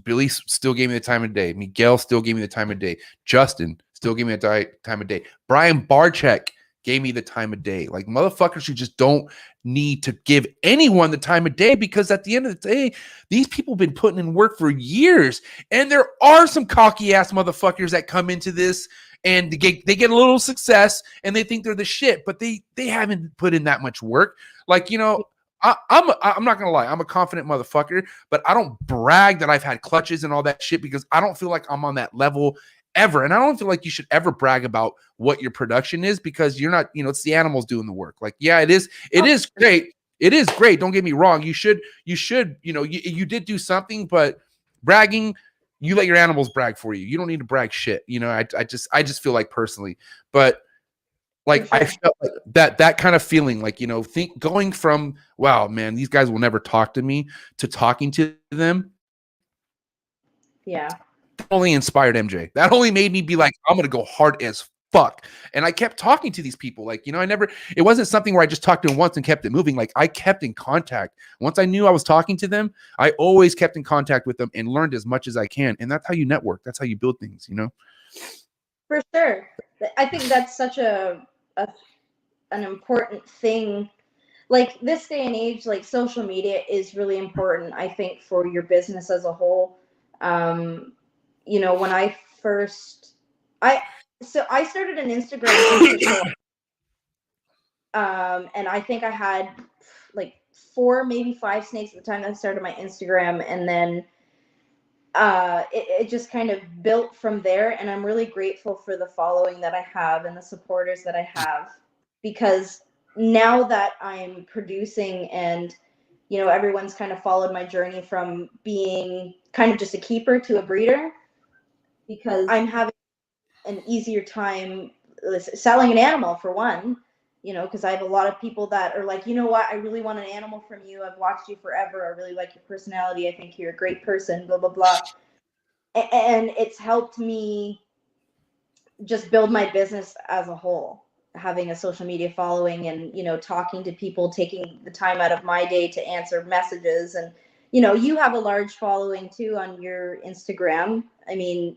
Billy still gave me the time of day. Miguel still gave me the time of day. Justin still gave me the time of day. Brian Barczyk gave me the time of day. Like, motherfuckers who just don't need to give anyone the time of day, because at the end of the day, these people have been putting in work for years. And there are some cocky ass motherfuckers that come into this and they get a little success and they think they're the shit, but they haven't put in that much work. Like, I'm not gonna lie, I'm a confident motherfucker, but I don't brag that I've had clutches and all that shit because I don't feel like I'm on that level ever. And I don't feel like you should ever brag about what your production is, because you're not, it's the animals doing the work. Like, yeah, it is great. It is great. Don't get me wrong. You should, you did do something, but bragging, you let your animals brag for you. You don't need to brag shit. I just feel like personally, but like, Sure. I felt like that kind of feeling, like, going from, wow, man, these guys will never talk to me, to talking to them. Yeah. That only inspired MJ. That only made me be like, I'm going to go hard as fuck. And I kept talking to these people. Like, it wasn't something where I just talked to them once and kept it moving. Like, I kept in contact. Once I knew I was talking to them, I always kept in contact with them and learned as much as I can. And that's how you network. That's how you build things, For sure. I think that's such an important thing. Like, this day and age, like, social media is really important, I think, for your business as a whole. When I first, I started an Instagram just and I think I had like 4, maybe 5 snakes at the time that I started my Instagram, and then it just kind of built from there. And I'm really grateful for the following that I have and the supporters that I have, because now that I'm producing and everyone's kind of followed my journey from being kind of just a keeper to a breeder, because I'm having an easier time selling an animal, for one, because I have a lot of people that are like, what, I really want an animal from you. I've watched you forever. I really like your personality. I think you're a great person, blah, blah, blah. And it's helped me just build my business as a whole, having a social media following and, talking to people, taking the time out of my day to answer messages. And, you have a large following too on your Instagram. I mean,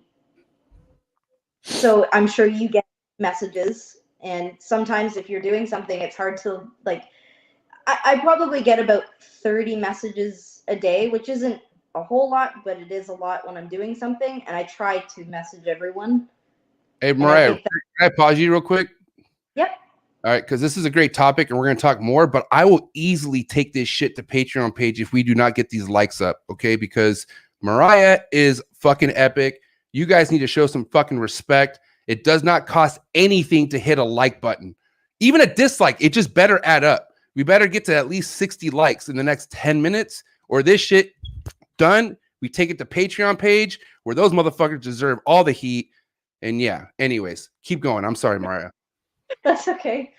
so I'm sure you get messages, and sometimes if you're doing something, it's hard to, like, I probably get about 30 messages a day, which isn't a whole lot, but it is a lot when I'm doing something, and I try to message everyone. Hey, And I Mereyehia, think that, can I pause you real quick? yep. All right, because this is a great topic and we're going to talk more, but I will easily take this shit to Patreon page if we do not get these likes up, okay? Because Mereyehia is fucking epic. You guys need to show some fucking respect. It does not cost anything to hit a like button. Even a dislike, it just better add up. We better get to at least 60 likes in the next 10 minutes, or this shit done. We take it to Patreon page where those motherfuckers deserve all the heat. And yeah, anyways, keep going. I'm sorry, Mereyehia. That's okay.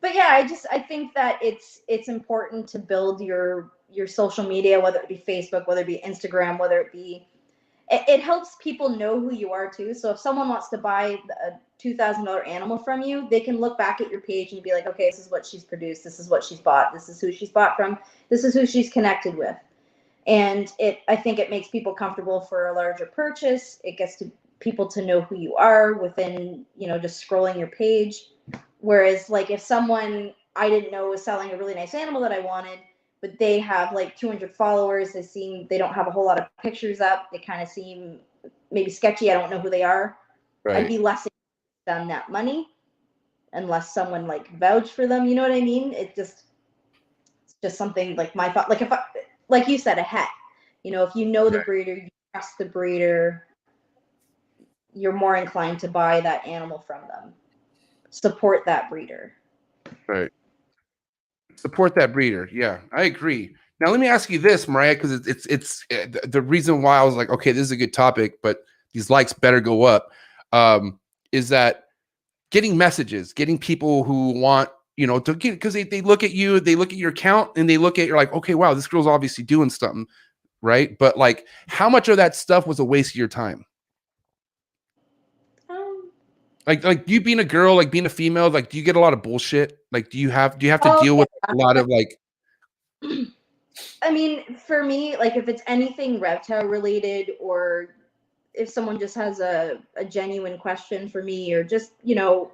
But yeah, I think that it's important to build your social media, whether it be Facebook, whether it be Instagram, whether it be, it helps people know who you are too. So if someone wants to buy a $2,000 animal from you, they can look back at your page and be like, okay, this is what she's produced, this is what she's bought, this is who she's bought from, this is who she's connected with. And I think it makes people comfortable for a larger purchase. It gets to people to know who you are within, just scrolling your page. Whereas, like, if someone I didn't know was selling a really nice animal that I wanted, but they have like 200 followers, they don't have a whole lot of pictures up, they kind of seem maybe sketchy, I don't know who they are, Right. I'd be less spend that money unless someone like vouch for them. You know what I mean? It's just something like my thought. Like if like you said, a het. You know, if you know the breeder, you trust the breeder, you're more inclined to buy that animal from them. Support that breeder. Right. Support that breeder. Yeah, I agree. Now let me ask you this, Mereyehia, because it's the reason why I was like, okay, this is a good topic, but these likes better go up. Is that getting messages, getting people who want, you know, to get, because they look at you, they look at your account, and they look at you're like, okay, wow, this girl's obviously doing something, right? But like, how much of that stuff was a waste of your time? Like you being a girl, like being a female, like do you get a lot of bullshit? Like do you have to deal with a lot of like? I mean, for me, like if it's anything reptile related, or if someone just has a genuine question for me, or just, you know,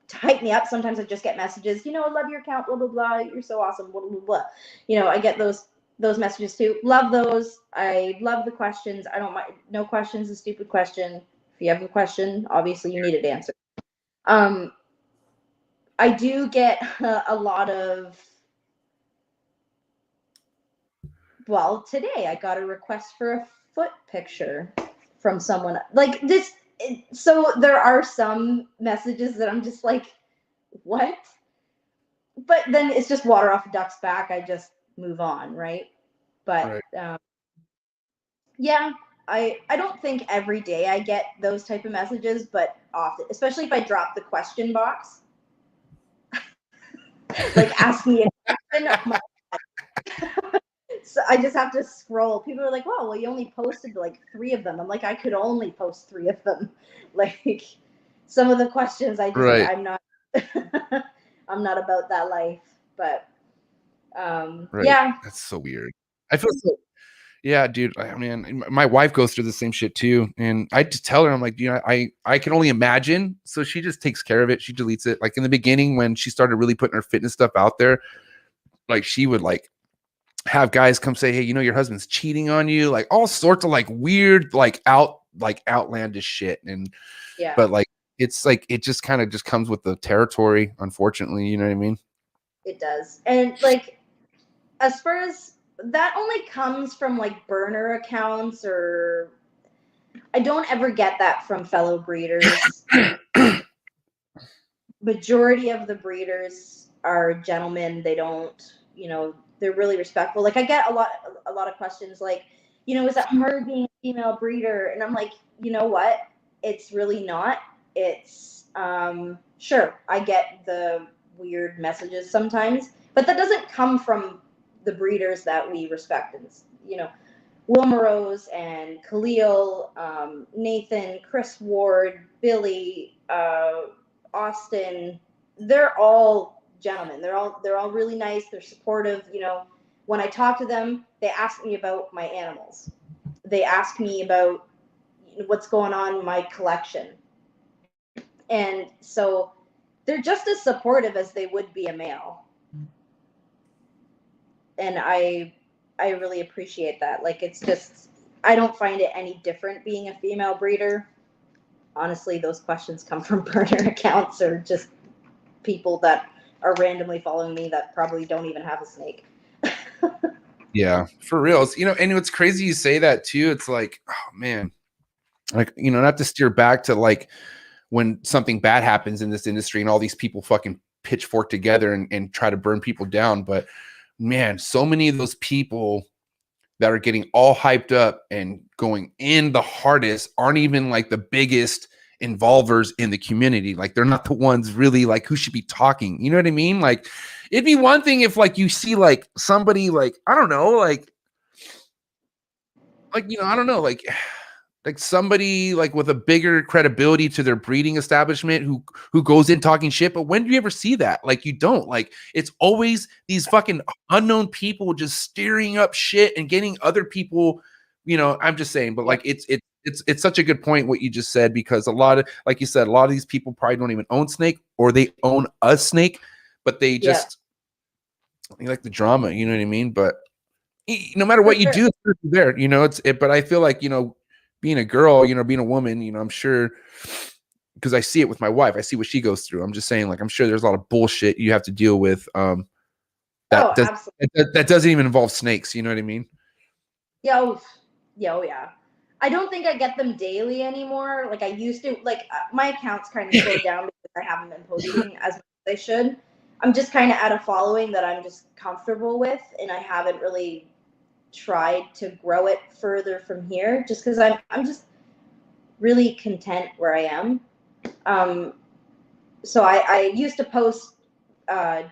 to hype me up, sometimes I just get messages, you know, I love your account, blah blah blah, you're so awesome, blah blah blah. You know, I get those messages too. Love those. I love the questions. I don't mind. No question's a stupid question. If you have a question, obviously you need it answered. I do get a lot of, well, today I got a request for a foot picture from someone like this. So there are some messages that I'm just like, what? But then it's just water off a duck's back. I just move on, right? But yeah, I don't think every day I get those type of messages, but often, especially if I drop the question box, like ask me a question. I'm like, so I just have to scroll. People are like, "Wow, well, you only posted like 3 of them." I'm like, I could only post 3 of them. Like some of the questions, I just I'm not, I'm not about that life. But yeah, That's so weird. I feel so. Yeah, dude. I mean, my wife goes through the same shit too, and I just tell her, I'm like, you know, I can only imagine. So she just takes care of it. She deletes it. Like in the beginning, when she started really putting her fitness stuff out there, like she would like have guys come say, hey, you know, your husband's cheating on you, like all sorts of like weird, like outlandish shit. And yeah, but like it's like it just kind of just comes with the territory, unfortunately. You know what I mean? it does. And like as far as that only comes from like burner accounts, or I don't ever get that from fellow breeders. Majority of the breeders are gentlemen. They don't, you know, they're really respectful. Like I get a lot of questions like, you know, is it hard being a female breeder? And I'm like, you know what? It's really not. It's sure, I get the weird messages sometimes, but that doesn't come from the breeders that we respect. And, you know, Wilma Rose and Khalil, Nathan, Chris Ward, Billy, Austin, they're all gentlemen. They're all really nice. They're supportive. You know, when I talk to them, they ask me about my animals. They ask me about what's going on in my collection. And so they're just as supportive as they would be a male. And I really appreciate that. Like it's just, I don't find it any different being a female breeder. Honestly, those questions come from burner accounts or just people that are randomly following me that probably don't even have a snake. Yeah, for real. You know, and it's crazy you say that too. It's like, oh man, like, you know, not to steer back to like when something bad happens in this industry and all these people fucking pitchfork together and try to burn people down. But man, so many of those people that are getting all hyped up and going in the hardest aren't even like the biggest involvers in the community. Like they're not the ones really like who should be talking. You know what I mean? Like it'd be one thing if like you see like somebody like, I don't know, like, you know, I don't know, like somebody like with a bigger credibility to their breeding establishment who goes in talking shit. But when do you ever see that? Like you don't. Like it's always these fucking unknown people just stirring up shit and getting other people, you know, I'm just saying, but like it's such a good point what you just said, because a lot of, like you said, a lot of these people probably don't even own snake, or they own a snake, but they just they like the drama, you know what I mean? But no matter what you do, it's there, you know, but I feel like, you know, being a girl, you know, being a woman, you know, I'm sure because I see it with my wife. I see what she goes through. I'm just saying, like, I'm sure there's a lot of bullshit you have to deal with. That doesn't even involve snakes. You know what I mean? Yeah. Yeah. I don't think I get them daily anymore. Like I used to. Like my account's kind of slowed down because I haven't been posting as much as I should. I'm just kind of at a following that I'm just comfortable with, and I haven't really tried to grow it further from here. Just because I'm just really content where I am. So I used to post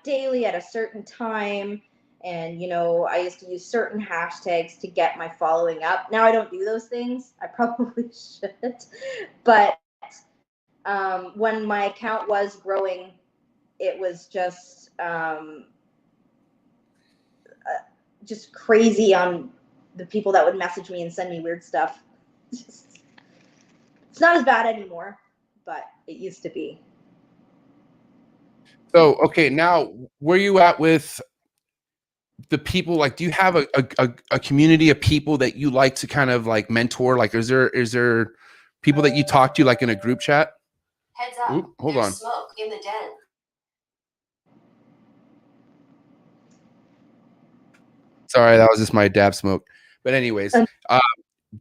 daily at a certain time. And, I used to use certain hashtags to get my following up. Now I don't do those things. I probably should. But when my account was growing, it was just crazy on the people that would message me and send me weird stuff. It's not as bad anymore, but it used to be. So, okay, now where you at with the people? Like, do you have a community of people that you like to kind of like mentor? Like, is there people that you talk to like in a group chat? Heads up. Ooh, hold on. Smoke in the den. Sorry, that was just my dab smoke. But anyways,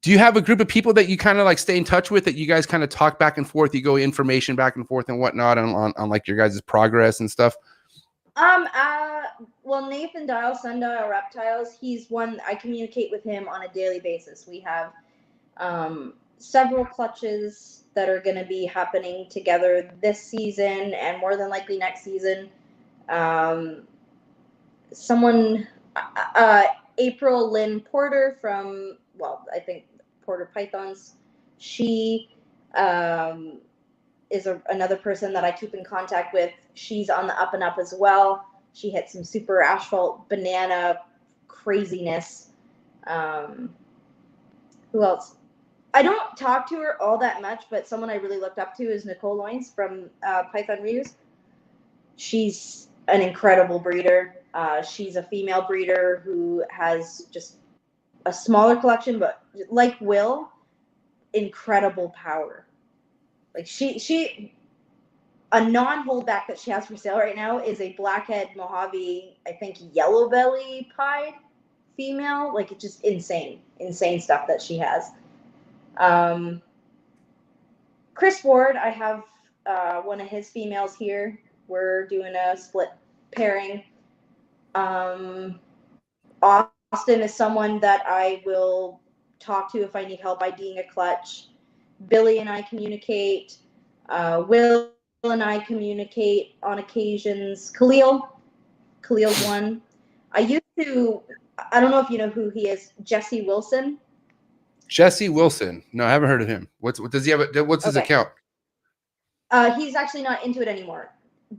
do you have a group of people that you kind of like stay in touch with, that you guys kind of talk back and forth? You go information back and forth and whatnot on like your guys' progress and stuff? Well, Nathan Dial, Sundial Reptiles, he's one, I communicate with him on a daily basis. We have several clutches that are going to be happening together this season and more than likely next season. April Lynn Porter from, I think Porter Pythons, she is another person that I keep in contact with. She's on the up and up as well. She hit some super asphalt banana craziness. Who else? I don't talk to her all that much, but someone I really looked up to is Nicole Loins from Python Reviews. She's an incredible breeder. She's a female breeder who has just a smaller collection, but like Will, incredible power. Like she a non-holdback that she has for sale right now is a blackhead Mojave, I think yellow belly pied female. Like it's just insane stuff that she has. Chris Ward, I have one of his females here. We're doing a split pairing. Austin is someone that I will talk to if I need help IDing a clutch. Billy and I communicate. Will and I communicate on occasions. Khalil's one. I don't know if you know who he is, Jesse Wilson. Jesse Wilson. No, I haven't heard of him. What does he have? What's his account? He's actually not into it anymore.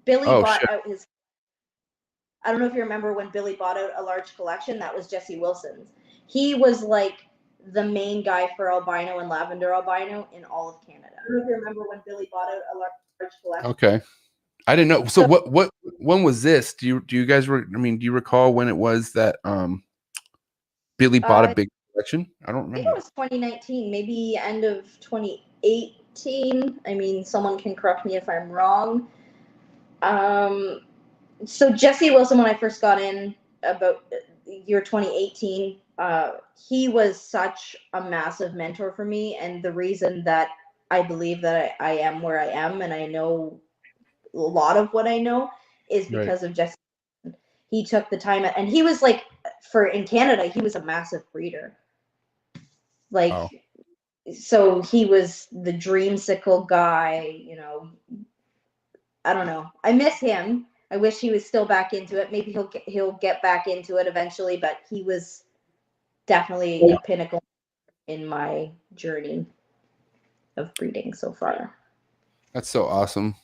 Billy bought out his. I don't know if you remember when Billy bought out a large collection. That was Jesse Wilson's. He was like the main guy for albino and lavender albino in all of Canada. I don't know if you remember when Billy bought out a large collection. Okay, I didn't know. So when was this? Do you guys do you recall when it was that Billy bought a big collection? I don't remember. I think it was 2019, maybe end of 2018. I mean, someone can correct me if I'm wrong. So Jesse Wilson, when I first got in about year 2018, he was such a massive mentor for me, and the reason that I believe that I am where I am and I know a lot of what I know is because of Jesse. He took the time, and he was like, in Canada, he was a massive breeder. So he was the dreamsicle guy, I don't know. I miss him. I wish he was still back into it. Maybe he'll get back into it eventually, but he was definitely a pinnacle in my journey of breeding so far. That's so awesome.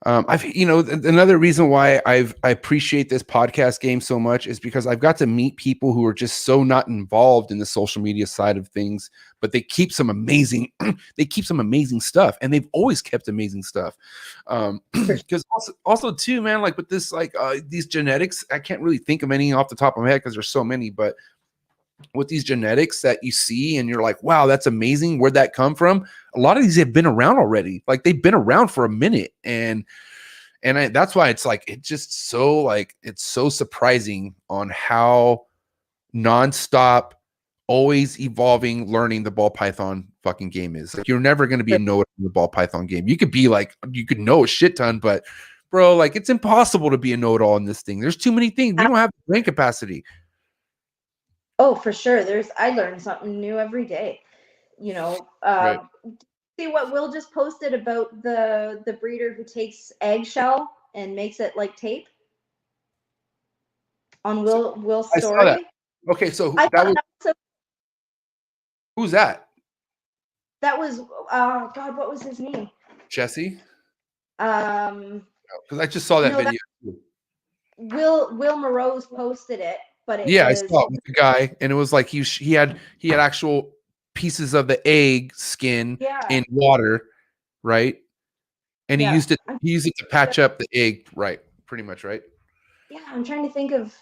Another reason why I appreciate this podcast game so much is because I've got to meet people who are just so not involved in the social media side of things, but they keep some amazing stuff, and they've always kept amazing stuff. Because also too, man, like with this, like these genetics, I can't really think of any off the top of my head because there's so many, but with these genetics that you see and you're like, wow, that's amazing. Where'd that come from? A lot of these have been around already. Like they've been around for a minute. That's why it's like, it's just so like, it's so surprising on how nonstop, always evolving, learning the ball python fucking game is. Like, you're never going to be a know-it in the ball python game. You could be like, you could know a shit ton, but bro, like it's impossible to be a know-it-all in this thing. There's too many things. We don't have brain capacity. Oh, for sure. I learn something new every day. You know, Right. see what Will just posted about the breeder who takes eggshell and makes it like tape on Will's I saw story. that. Okay, so I thought who's that? that was God, what was his name? Jesse? Um, Because I just saw that video. Will Morose posted it, but it Yeah, was, I saw it with the guy, and it was like he had actual pieces of the egg skin in water, right? And he used it to patch up the egg, right? Pretty much, right? Yeah, I'm trying to think of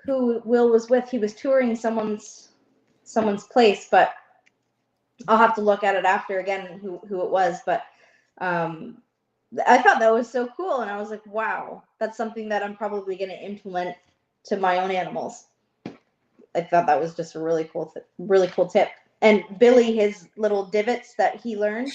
who Will was with. He was touring someone's place, but I'll have to look at it after again who it was. But I thought that was so cool, and I was like, wow, that's something that I'm probably going to implement to my own animals. I thought that was just a really cool tip. And Billy, his little divots that he learned,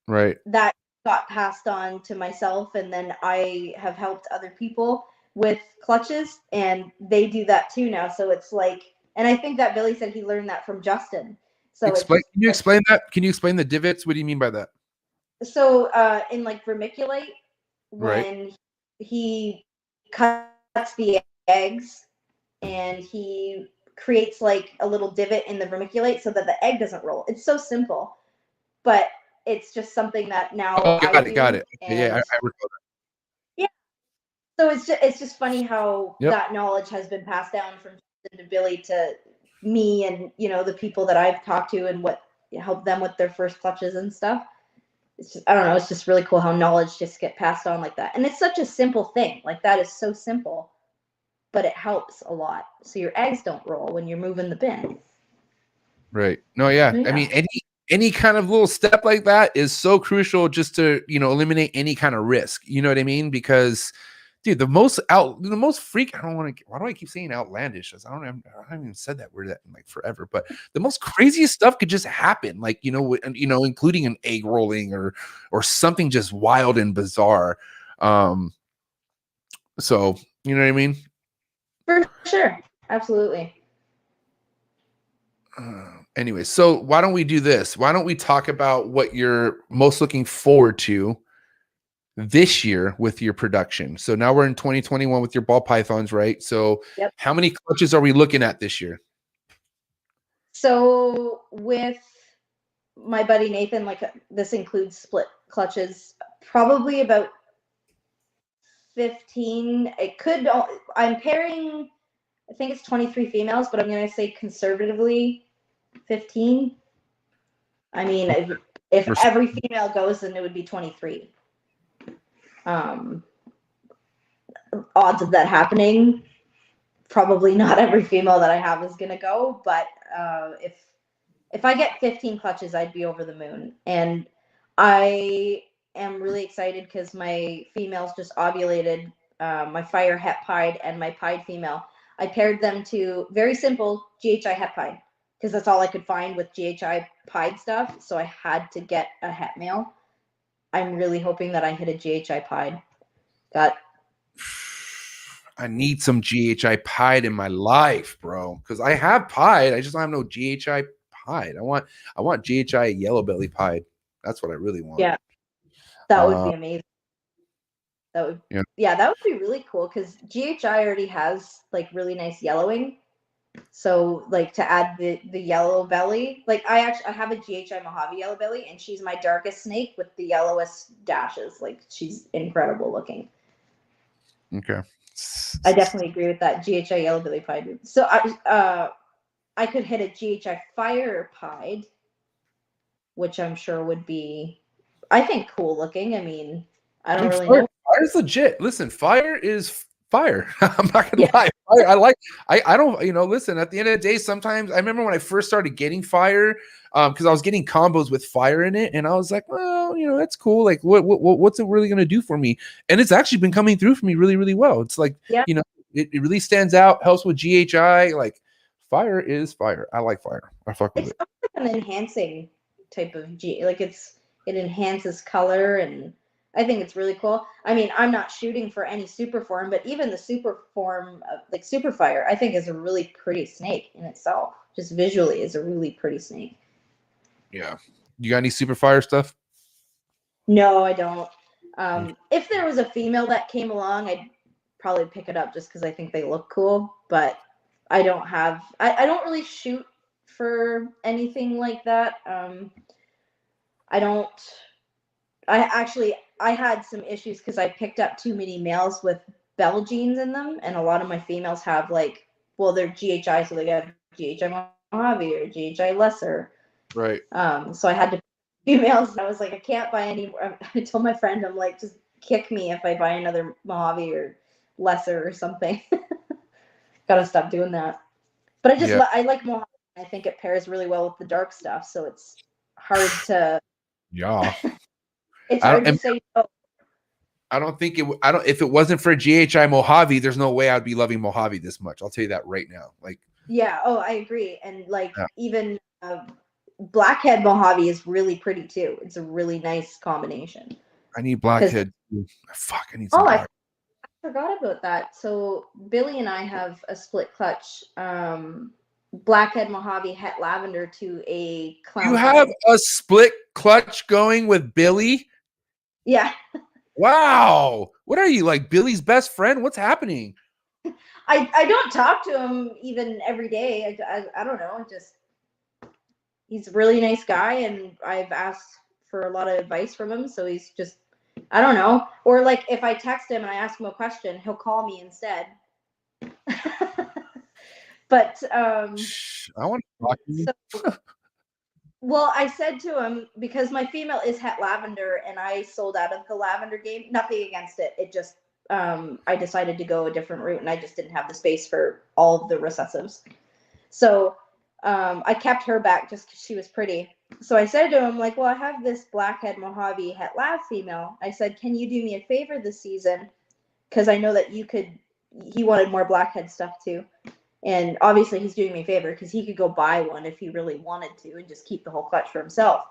right, that got passed on to myself, and then I have helped other people with clutches, and they do that too now. So it's like, and I think that Billy said he learned that from Justin. So can you explain that? Can you explain the divots? What do you mean by that? So in like vermiculite, when he cuts the eggs and he creates like a little divot in the vermiculite so that the egg doesn't roll. It's so simple, but it's just something that now got it. Yeah, I recall that. Yeah. So it's just funny how that knowledge has been passed down from Justin to Billy to me, and the people that I've talked to and what helped them with their first clutches and stuff. It's just, I don't know, it's just really cool how knowledge just get passed on like that. And it's such a simple thing. Like, that is so simple, but it helps a lot. So your eggs don't roll when you're moving the bin. Right. No, yeah. I mean, any kind of little step like that is so crucial just to, eliminate any kind of risk. You know what I mean? Because dude, the most freak, why do I keep saying outlandish? I haven't even said that word in like forever, but the most craziest stuff could just happen. Like, including an egg rolling or something just wild and bizarre. So, you know what I mean? For sure. Absolutely. Anyway, so why don't we do this? Why don't we talk about what you're most looking forward to this year with your production? So now we're in 2021 with your ball pythons, right? So how many clutches are we looking at this year? So with my buddy Nathan, like, this includes split clutches, probably about 15. I'm pairing, I think it's 23 females, but I'm going to say conservatively 15. I mean, if every female goes, then it would be 23. Odds of that happening, probably not every female that I have is going to go, but if I get 15 clutches, I'd be over the moon. And I am really excited because my females just ovulated, my fire het pied and my pied female. I paired them to very simple GHI het pied because that's all I could find with GHI pied stuff. So I had to get a het male. I'm really hoping that I hit a GHI pied. I need some GHI pied in my life, bro. Because I have pied. I just don't have no GHI pied. I want GHI yellow belly pied. That's what I really want. Yeah. That would be amazing. That would that would be really cool because GHI already has like really nice yellowing. So like to add the yellow belly, like I have a GHI Mojave yellow belly, and she's my darkest snake with the yellowest dashes. Like, she's incredible looking. Okay. I definitely agree with that GHI yellow belly pied. So I could hit a GHI fire pied, which I'm sure would be, I think, cool looking. I mean, I don't really know. Fire is legit. Listen, fire is fire. I'm not gonna lie. I don't, listen, at the end of the day, sometimes I remember when I first started getting fire, because I was getting combos with fire in it, and I was like, well, that's cool. Like, what's it really gonna do for me? And it's actually been coming through for me really, really well. It's like, Yeah. It really stands out, helps with GHI. Like, fire is fire. I like fire. I fuck with It's it. an enhancing type of like it enhances color, and I think it's really cool. I mean, I'm not shooting for any super form, but even the super form of like super fire, I think is a really pretty snake in itself. Just visually is a really pretty snake. Yeah. You got any super fire stuff? No, I don't. If there was a female that came along, I'd probably pick it up just because I think they look cool. But I don't have. I don't really shoot for anything like that. I don't. I had some issues because I picked up too many males with bell genes in them, and a lot of my females have they're GHI, so they got GHI Mojave or GHI lesser. Right. So I had to females, and I was like, I can't buy any more. I told my friend, I'm like, just kick me if I buy another Mojave or lesser or something. Gotta stop doing that. But I like Mojave. I think it pairs really well with the dark stuff, so it's hard to. Yeah. It's hard to say no. I don't think if it wasn't for GHI Mojave, there's no way I'd be loving Mojave this much. I'll tell you that right now. Like, yeah. Oh, I agree. And even Blackhead Mojave is really pretty too. It's a really nice combination. I need Blackhead. Fuck, I need some. I forgot about that. So Billy and I have a split clutch, Blackhead Mojave Het Lavender to a clown. You have a split clutch going with Billy? Yeah. Wow. What are you, like Billy's best friend? What's happening? I don't talk to him even every day. I don't know. He's a really nice guy, and I've asked for a lot of advice from him. So he's just, I don't know. Or like if I text him and I ask him a question, he'll call me instead. But I want to talk to you. Well, I said to him, because my female is Het Lavender and I sold out of the lavender game, nothing against it. It just, I decided to go a different route and I just didn't have the space for all of the recessives. So I kept her back just because she was pretty. So I said to him, like, well, I have this Blackhead Mojave Het Lav female. I said, can you do me a favor this season? Because I know that he wanted more Blackhead stuff too. And obviously he's doing me a favor because he could go buy one if he really wanted to and just keep the whole clutch for himself.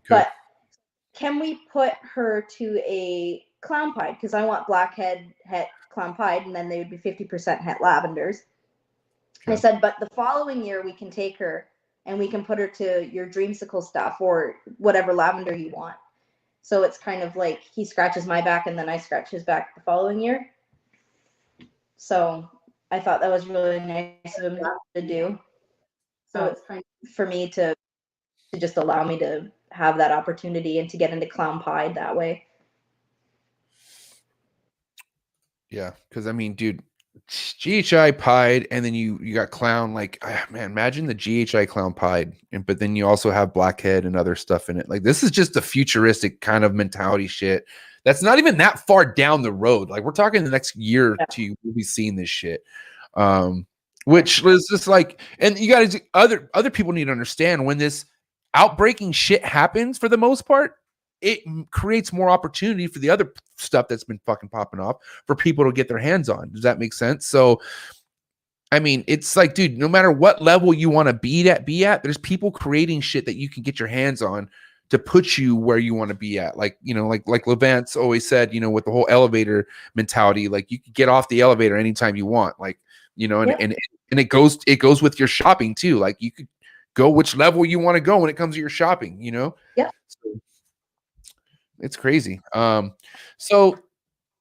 But can we put her to a clown pied? Because I want Blackhead Het clown pied, and then they would be 50% Het Lavenders. Okay. I said, but the following year we can take her and we can put her to your dreamsicle stuff or whatever lavender you want. So it's kind of like he scratches my back and then I scratch his back the following year. So I thought that was really nice of him to do. So it's kind of for me to just allow me to have that opportunity and to get into clown pied that way. Yeah, because I mean, dude, GHI pied, and then you got clown. Like, man, imagine the GHI clown pied, but then you also have Blackhead and other stuff in it. Like, this is just a futuristic kind of mentality shit. That's not even that far down the road. Like, we're talking the next year or two, we'll be seeing this shit. Which was just like, and you guys, other people need to understand when this outbreaking shit happens, for the most part, it creates more opportunity for the other stuff that's been fucking popping off for people to get their hands on. Does that make sense? So, I mean, it's like, dude, no matter what level you want to be at, there's people creating shit that you can get your hands on to put you where you want to be at. Like, like Levant's always said, with the whole elevator mentality, like you can get off the elevator anytime you want. Like, and it goes with your shopping too. Like you could go which level you want to go when it comes to your shopping, Yeah. So, it's crazy. So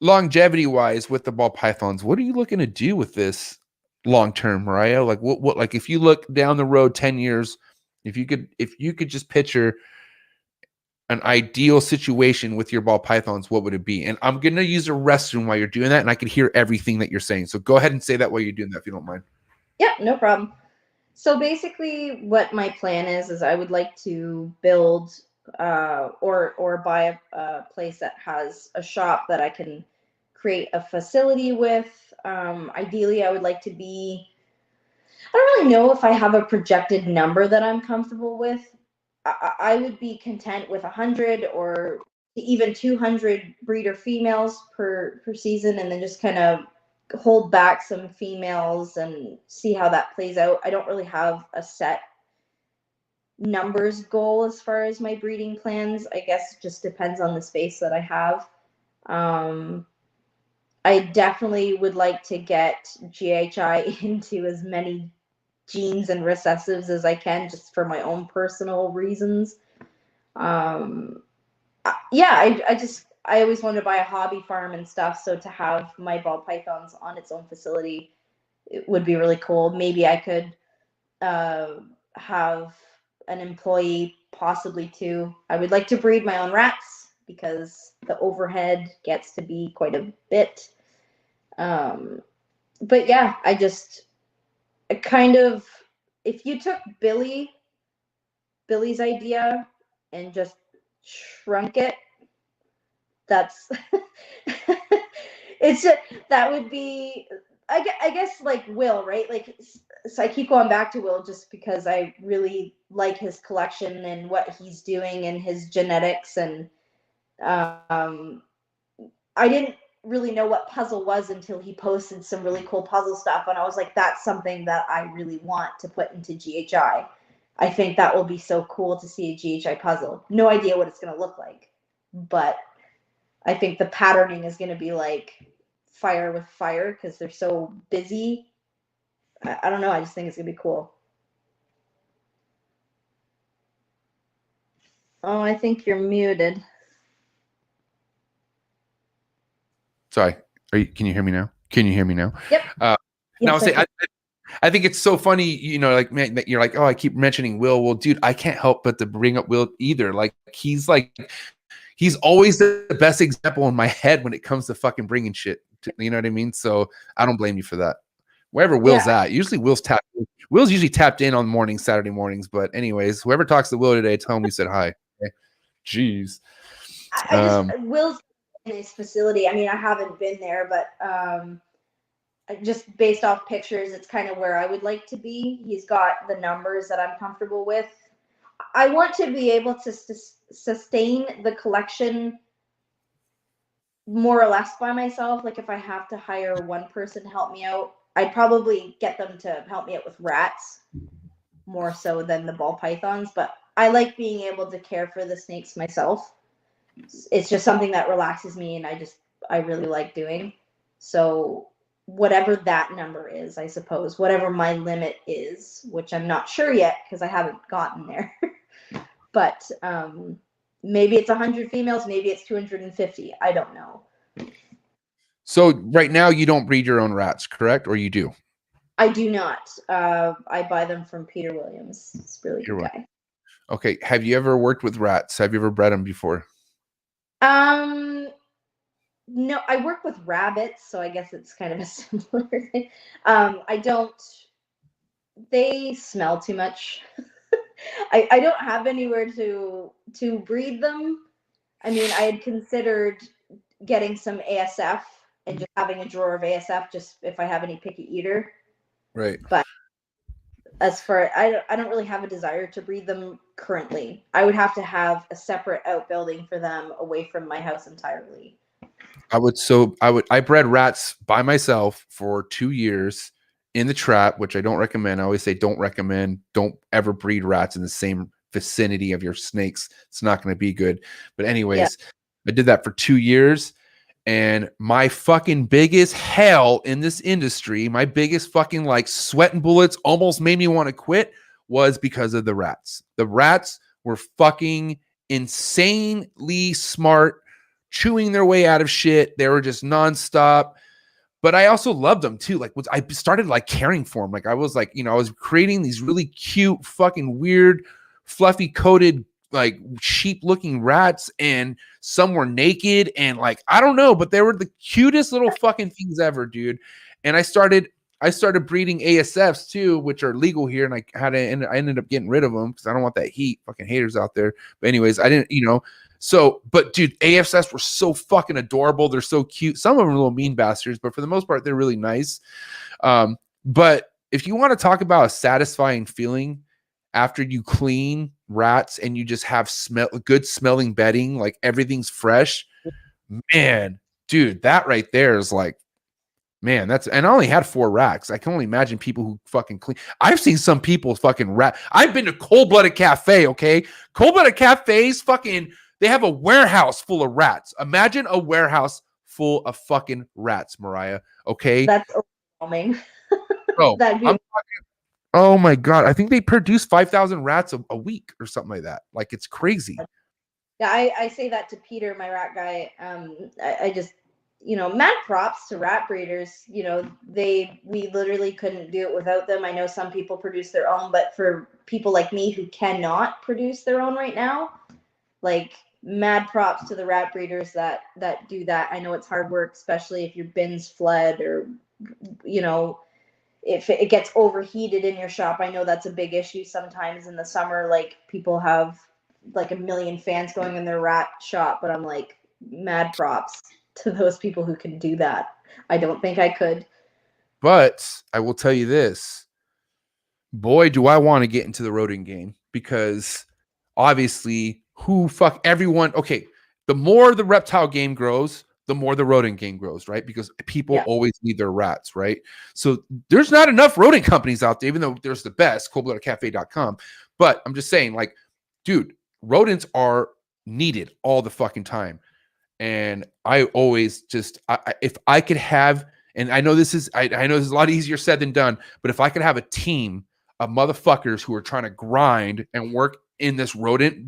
longevity wise with the ball pythons, what are you looking to do with this long term, Mereyehia? Like what like if you look down the road 10 years, if you could just picture an ideal situation with your ball pythons, what would it be? And I'm gonna use a restroom while you're doing that, and I can hear everything that you're saying. So go ahead and say that while you're doing that, if you don't mind. Yeah, no problem. So basically what my plan is I would like to build or buy a place that has a shop that I can create a facility with, Ideally, I would like to be, I don't really know if I have a projected number that I'm comfortable with. I would be content with 100 or even 200 breeder females per season, and then just kind of hold back some females and see how that plays out. I don't really have a set numbers goal as far as my breeding plans. I guess it just depends on the space that I have. I definitely would like to get GHI into as many genes and recessives as I can, just for my own personal reasons. Yeah, I always wanted to buy a hobby farm and stuff, so to have my ball pythons on its own facility, it would be really cool. Maybe I could have an employee, possibly two. I would like to breed my own rats because the overhead gets to be quite a bit. But yeah, I kind of, if you took Billy's idea and just shrunk it, that's it's just, that would be, I guess like Will, right? Like, so I keep going back to Will just because I really like his collection and what he's doing and his genetics. And I didn't really know what puzzle was until he posted some really cool puzzle stuff, and I was like, that's something that I really want to put into GHI. I think that will be so cool to see a GHI puzzle. No idea what it's going to look like, but I think the patterning is going to be like fire with fire because they're so busy. I don't know. I just think it's going to be cool. Oh, I think you're muted. Sorry. Can you hear me now? Can you hear me now? Yep. Now I'll Yes, say I think it's so funny, you know, like, man, that you're like, oh, I keep mentioning Will. Well, dude, I can't help but to bring up Will either. Like, he's always the best example in my head when it comes to fucking bringing shit. You know what I mean? So I don't blame you for that. Wherever Will's at, usually Will's usually tapped in on mornings, Saturday mornings. But anyways, whoever talks to Will today, tell him we said hi. Okay? Jeez. I just, Will's in his facility. I mean, I haven't been there, but just based off pictures, it's kind of where I would like to be. He's got the numbers that I'm comfortable with. I want to be able to sustain the collection more or less by myself. Like, if I have to hire one person to help me out, I'd probably get them to help me out with rats more so than the ball pythons. But I like being able to care for the snakes myself. It's just something that relaxes me, and I really like doing. So whatever that number is, I suppose, whatever my limit is, which I'm not sure yet because I haven't gotten there. But maybe it's 100 females, maybe it's 250. I don't know. So right now you don't breed your own rats, correct? Or you do? I do not. I buy them from Peter Williams. It's a really good guy. Okay. Have you ever worked with rats? Have you ever bred them before? No, I work with rabbits, so I guess it's kind of a similar thing. They smell too much. I don't have anywhere to breed them. I mean, I had considered getting some ASF and just having a drawer of ASF just if I have any picky eater. Right. But as for, I don't really have a desire to breed them currently. I would have to have a separate outbuilding for them away from my house entirely. I bred rats by myself for 2 years in the trap, which I don't recommend. I always say don't recommend. Don't ever breed rats in the same vicinity of your snakes. It's not going to be good. But anyways, I did that for 2 years. And my fucking biggest hell in this industry, my biggest fucking like sweating bullets almost made me want to quit was because of the rats. The rats were fucking insanely smart, chewing their way out of shit. They were just nonstop. But I also loved them too. Like, I started like caring for them. Like, I was like, you know, I was creating these really cute, fucking weird, fluffy coated, like sheep looking rats, and some were naked, and like, I don't know, but they were the cutest little fucking things ever, dude. And I started breeding ASFs too, which are legal here, and I ended up getting rid of them because I don't want that heat. Fucking haters out there. But anyways, I didn't, you know, So, but dude, AFS were so fucking adorable. They're so cute. Some of them are little mean bastards, but for the most part, they're really nice. But if you want to talk about a satisfying feeling after you clean rats and you just have good smelling bedding, like everything's fresh, man, dude, that right there is like, man, and I only had 4 racks. I can only imagine people who fucking clean. I've seen some people fucking I've been to Cold-Blooded Cafe, okay? Cold-Blooded Cafes fucking, they have a warehouse full of rats. Imagine a warehouse full of fucking rats, Mariah, okay? That's overwhelming. Bro, That'd be oh my God. I think they produce 5,000 rats a week or something like that. Like, it's crazy. Yeah, I say that to Peter, my rat guy. I just, mad props to rat breeders. We literally couldn't do it without them. I know some people produce their own, but for people like me who cannot produce their own right now, like, mad props to the rat breeders that do that. I know it's hard work, especially if your bin's fled or, if it gets overheated in your shop. I know that's a big issue sometimes in the summer. Like, people have like a million fans going in their rat shop, but I'm like, mad props to those people who can do that. I don't think I could. But I will tell you this, boy, do I want to get into the rodent game, because obviously everyone. Okay, the more the reptile game grows, the more the rodent game grows, right? Because people always need their rats, right? So there's not enough rodent companies out there, even though there's the best, coldbloodedcafe.com. But I'm just saying, like, dude, rodents are needed all the fucking time. And I always just, if I could have, and I know this is, I know this is a lot easier said than done, but if I could have a team of motherfuckers who are trying to grind and work in this rodent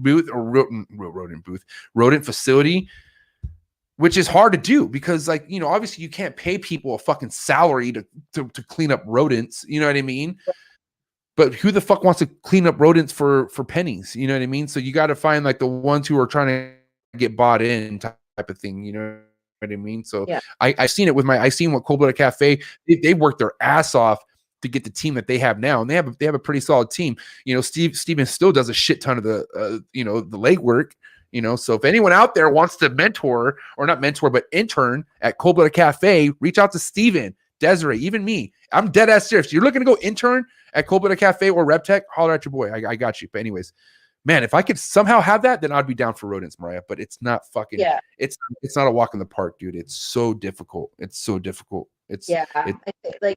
facility, which is hard to do because, like, obviously you can't pay people a fucking salary to clean up rodents. You know what I mean? But who the fuck wants to clean up rodents for pennies? You know what I mean? So you got to find like the ones who are trying to get bought in type of thing. You know what I mean? So I've seen it with I seen what Cold-Blooded Cafe, they worked their ass off to get the team that they have now, and they have a pretty solid team. Steven still does a shit ton of the the legwork. So if anyone out there wants to mentor, or not mentor, but intern at Cold-Blooded Cafe, reach out to Steven, Desiree, even me. I'm dead ass serious. You're looking to go intern at Cold-Blooded Cafe or RepTech, holler at your boy. I got you. But anyways, man, if I could somehow have that, then I'd be down for rodents, Mariah. But it's not fucking. Yeah. It's not a walk in the park, dude. It's so difficult. Like,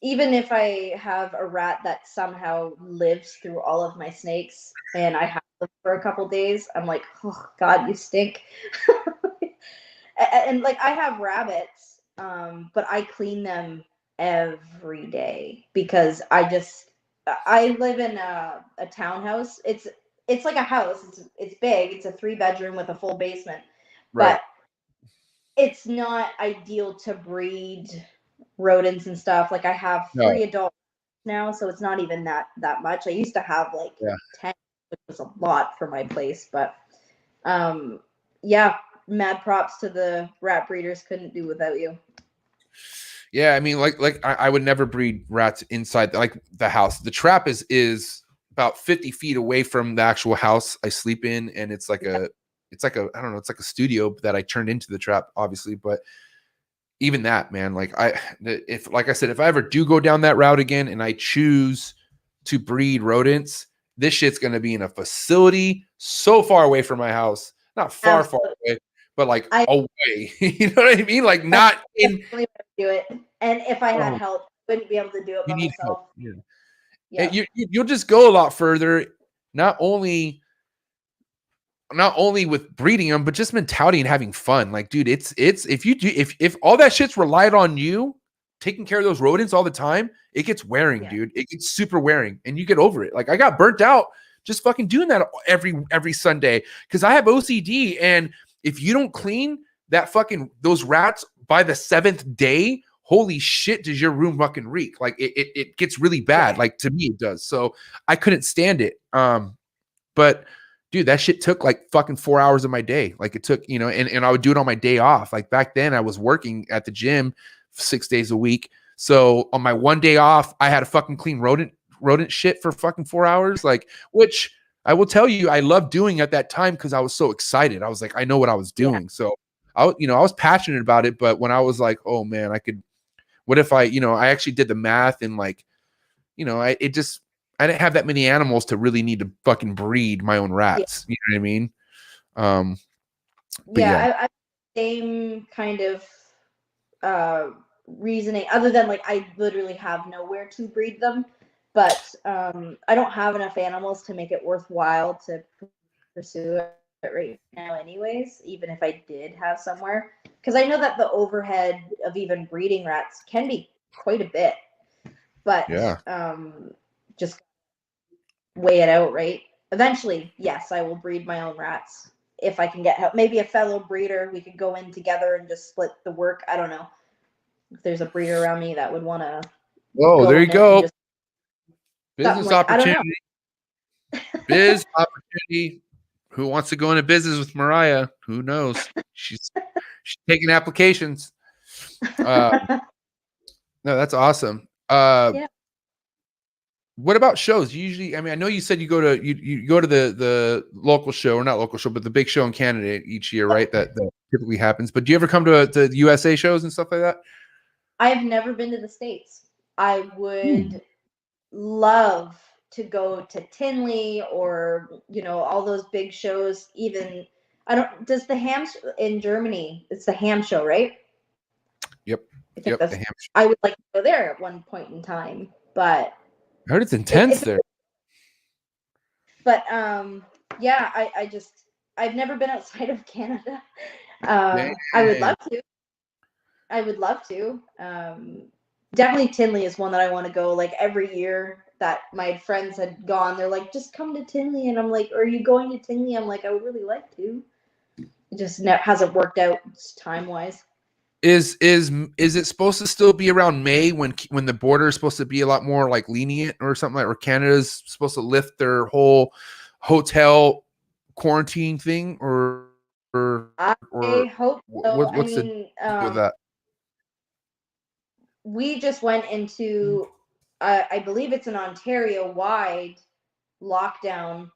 even if I have a rat that somehow lives through all of my snakes and I have them for a couple days, I'm like, oh God, you stink. and like, I have rabbits, but I clean them every day because I live in a townhouse. It's like a house. It's big. It's a 3-bedroom with a full basement, right. But it's not ideal to breed rodents and stuff. Like, I have 3 adults now, so it's not even that much. I used to have like 10, which was a lot for my place, but mad props to the rat breeders. Couldn't do without you. Yeah, I mean, like I would never breed rats inside like the house. The trap is about 50 feet away from the actual house I sleep in, and it's like a I don't know, it's like a studio that I turned into the trap, obviously. But even that, man, like like I said, if I ever do go down that route again and I choose to breed rodents, this shit's gonna be in a facility so far away from my house, not far away, but like away. You know what I mean? Like, not in. Do it, and if I had help, I wouldn't be able to do it by myself. Help. Yeah. You'll just go a lot further. Not only with breeding them, but just mentality and having fun. Like, dude, it's if all that shit's relied on you taking care of those rodents all the time, it gets wearing, dude. It gets super wearing, and you get over it. Like, I got burnt out just fucking doing that every Sunday because I have OCD, and if you don't clean those rats by the 7th day, holy shit, does your room fucking reek? Like, it gets really bad. Like, to me, it does. So I couldn't stand it. But dude, that shit took like fucking 4 hours of my day. Like, it took, and I would do it on my day off. Like, back then I was working at the gym 6 days a week. So on my one day off, I had to fucking clean rodent shit for fucking 4 hours. Like, which I will tell you, I loved doing at that time because I was so excited. I was like, I know what I was doing. So I was passionate about it. But when I was like, oh man, what if I actually did the math and like, I didn't have that many animals to really need to fucking breed my own rats. You know what I mean? But I same kind of reasoning, other than like I literally have nowhere to breed them, but I don't have enough animals to make it worthwhile to pursue it right now anyways, even if I did have somewhere, because I know that the overhead of even breeding rats can be quite a bit, but just weigh it out, right? Eventually, yes, I will breed my own rats if I can get help. Maybe a fellow breeder, we could go in together and just split the work. I don't know if there's a breeder around me that would want to. Oh, there you go. Business opportunity. Biz opportunity. Who wants to go into business with Mereyehia? Who knows? She's taking applications. No, that's awesome. What about shows? Usually, I mean, I know you said you go to the local show, or not local show, but the big show in Canada each year, right? That typically happens. But do you ever come to the USA shows and stuff like that? I've never been to the States. I would love to go to Tinley or all those big shows. Even does the ham in Germany? It's the ham show, right? Yep. I would like to go there at one point in time, but I heard it's intense there. But I've never been outside of Canada. I would love to. Definitely Tinley is one that I want to go. Like every year that my friends had gone, they're like, just come to Tinley. And I'm like, are you going to Tinley? I'm like, I would really like to. It just hasn't worked out time-wise. Is it supposed to still be around May when the border is supposed to be a lot more like lenient or something like, or Canada's supposed to lift their whole hotel quarantine thing, or I hope so. What's the deal with that? We just went into I believe it's an Ontario-wide lockdown,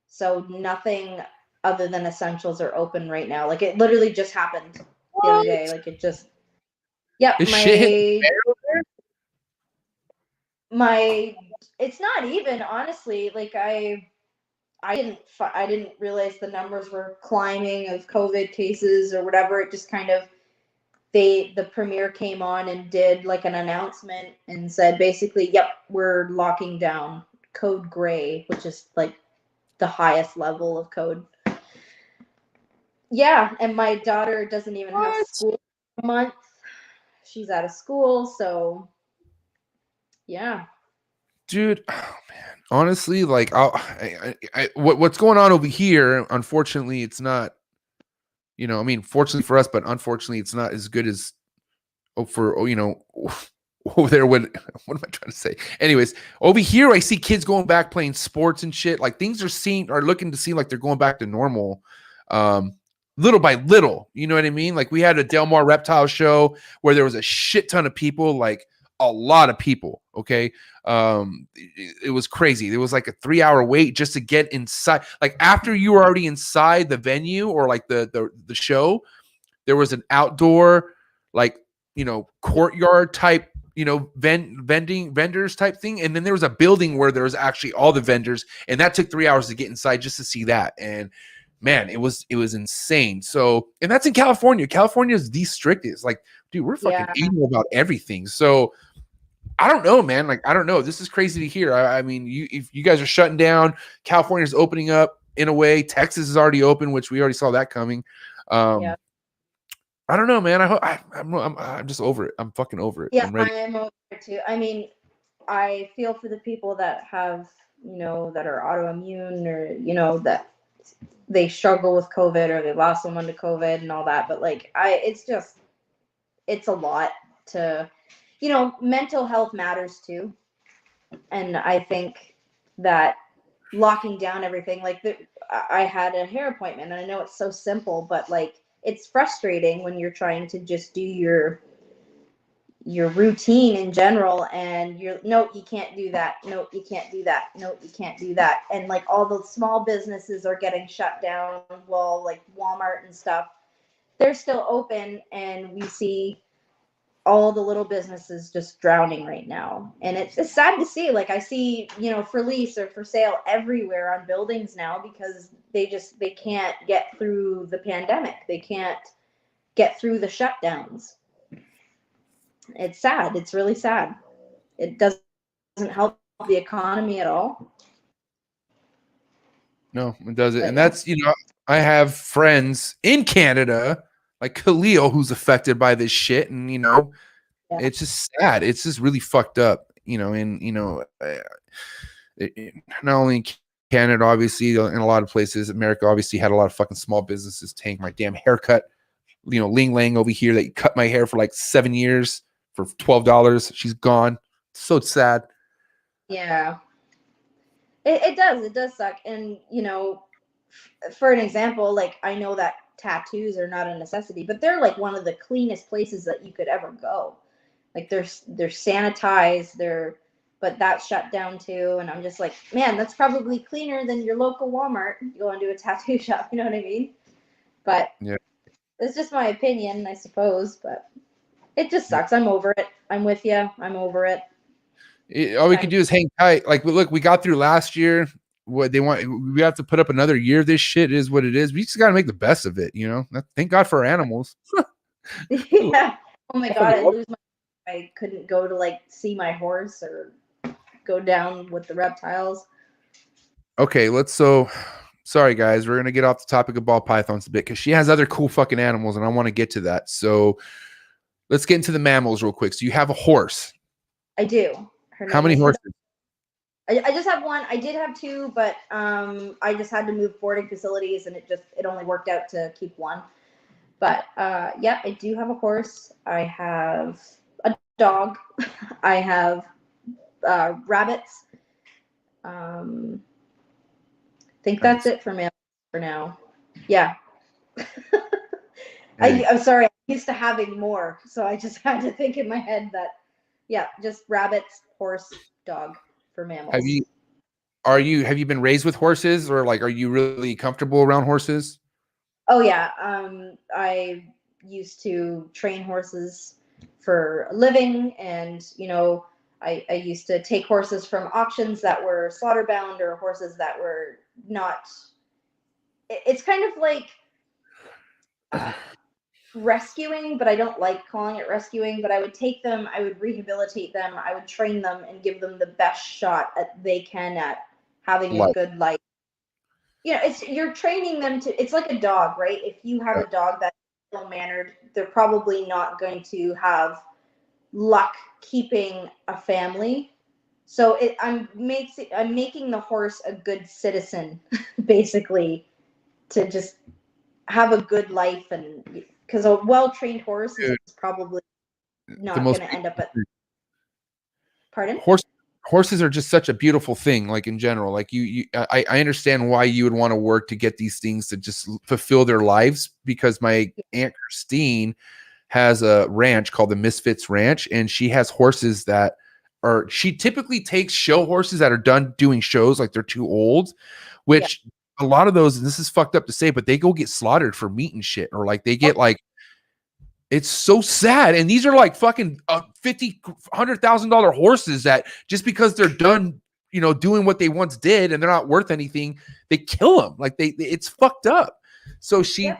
so nothing other than essentials are open right now. Like it literally just happened the other day. Like it just, it's not even, honestly, like I didn't realize the numbers were climbing of COVID cases or whatever. It just kind of, the premier came on and did like an announcement and said basically, yep, we're locking down code gray, which is like the highest level of code. Yeah, and my daughter doesn't even have school for a month. She's out of school, so yeah. Dude, oh man, honestly, like what's going on over here, unfortunately, it's not, I mean, fortunately for us, but unfortunately it's not as good as over there. What am I trying to say? Anyways, over here I see kids going back playing sports and shit. Like things are looking to seem like they're going back to normal. Little by little, you know what I mean? Like we had a Del Mar Reptile show where there was a shit ton of people, like a lot of people. Okay. It was crazy. There was like a 3-hour wait just to get inside. Like after you were already inside the venue or like the show, there was an outdoor, like, courtyard type, vendors type thing. And then there was a building where there was actually all the vendors. And that took 3 hours to get inside just to see that. And man, it was insane. So, and that's in California. California is the strictest. Like, dude, we're fucking anal about everything. So I don't know, man. Like, I don't know. This is crazy to hear. I mean, if you guys are shutting down, California's opening up in a way. Texas is already open, which we already saw that coming. I don't know, man. I'm just over it. I'm fucking over it. Yeah, I'm ready. I am over it too. I mean, I feel for the people that have, that are autoimmune or, that they struggle with COVID or they lost someone to COVID and all that. But like, it's a lot to, mental health matters too. And I think that locking down everything, like I had a hair appointment and I know it's so simple, but like, it's frustrating when you're trying to just do your routine in general, and you're, no, you can't do that, no, you can't do that, no, you can't do that, and like all the small businesses are getting shut down, well, like Walmart and stuff, they're still open, and we see all the little businesses just drowning right now, and it's sad to see. Like I see, you know, for lease or for sale everywhere on buildings now, because they can't get through the pandemic, they can't get through the shutdowns. It's sad. It's really sad. It doesn't help the economy at all. No, it doesn't. But And yeah. that's, you know, I have friends in Canada, like Khalil, who's affected by this shit. And, you know, Yeah. it's just sad. It's just really fucked up, you know, and, you know, not only in Canada, obviously, in a lot of places, America obviously had a lot of fucking small businesses tank. My damn haircut, you know, Ling Lang over here that cut my hair for like 7 years for $12. She's gone. So sad. Yeah. It does suck. And, you know, for an example, like I know that tattoos are not a necessity, but they're like one of the cleanest places that you could ever go. Like they're sanitized, but that's shut down too. And I'm just like, man, that's probably cleaner than your local Walmart. You go into a tattoo shop, you know what I mean? But Yeah. it's just my opinion, I suppose. But it just sucks. I'm over it. I'm with you. I'm over it. All we can do is hang tight. Like, look, we got through last year. What they want, we have to put up another year. This shit is what it is. We just got to make the best of it, you know. Thank God for animals. Yeah. Oh my God, I couldn't go to like see my horse or go down with the reptiles. Okay, sorry guys, we're gonna get off the topic of ball pythons a bit because she has other cool fucking animals, and I want to get to that. So let's get into the mammals real quick. So you have a horse. I do. How many horses? I just have one. I did have two, but I just had to move boarding facilities, and it only worked out to keep one. But yeah, I do have a horse. I have a dog. I have rabbits. I think that's it for me for now. Yeah. I'm sorry. I'm used to having more, so I just had to think in my head that, yeah, just rabbits, horse, dog for mammals. Have you been raised with horses, or like are you really comfortable around horses? Oh yeah. I used to train horses for a living, and you know, I used to take horses from auctions that were slaughter bound or horses that were not. It's kind of like rescuing, but I don't like calling it rescuing. But I would take them, I would rehabilitate them, I would train them and give them the best shot at they can at having a good life. You know, you're training them to. It's like a dog, right? If you have a dog that's well mannered, they're probably not going to have luck keeping a family. So I'm making the horse a good citizen, basically, to just have a good life, and because a well-trained horse is probably not going to end up at. Pardon? Horses are just such a beautiful thing, like in general. Like I understand why you would want to work to get these things to just fulfill their lives, because my Aunt Christine has a ranch called the Misfits Ranch, and she has horses that she typically takes show horses that are done doing shows, like they're too old, which a lot of those, and this is fucked up to say, but they go get slaughtered for meat and shit, or like they get like, it's so sad. And these are like fucking $100,000 horses that just because they're done, you know, doing what they once did and they're not worth anything, they kill them. Like it's fucked up. So she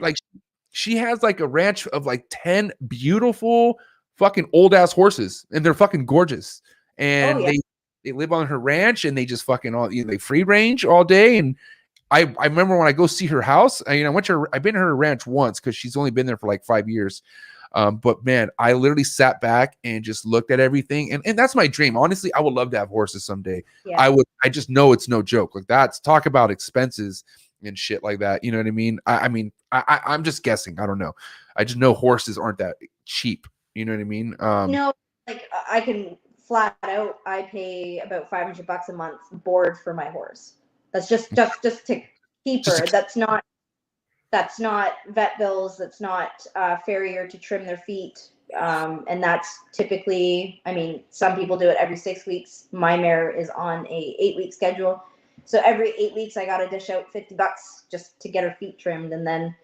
has like a ranch of like 10 beautiful fucking old ass horses, and they're fucking gorgeous. And they live on her ranch, and they just fucking they free range all day. And I remember when I go see her house, I've been to her ranch once because she's only been there for like 5 years. But man, I literally sat back and just looked at everything. And that's my dream. Honestly, I would love to have horses someday. Yeah. I just know it's no joke. Like talk about expenses and shit like that. You know what I mean? I'm just guessing. I don't know. I just know horses aren't that cheap. You know what I mean? Like I can flat out, I pay about $500 a month board for my horse. That's just to keep her. That's not vet bills. That's not farrier to trim their feet. And that's typically, I mean, some people do it every 6 weeks. My mare is on a 8-week schedule. So every 8 weeks, I got to dish out $50 just to get her feet trimmed. And then,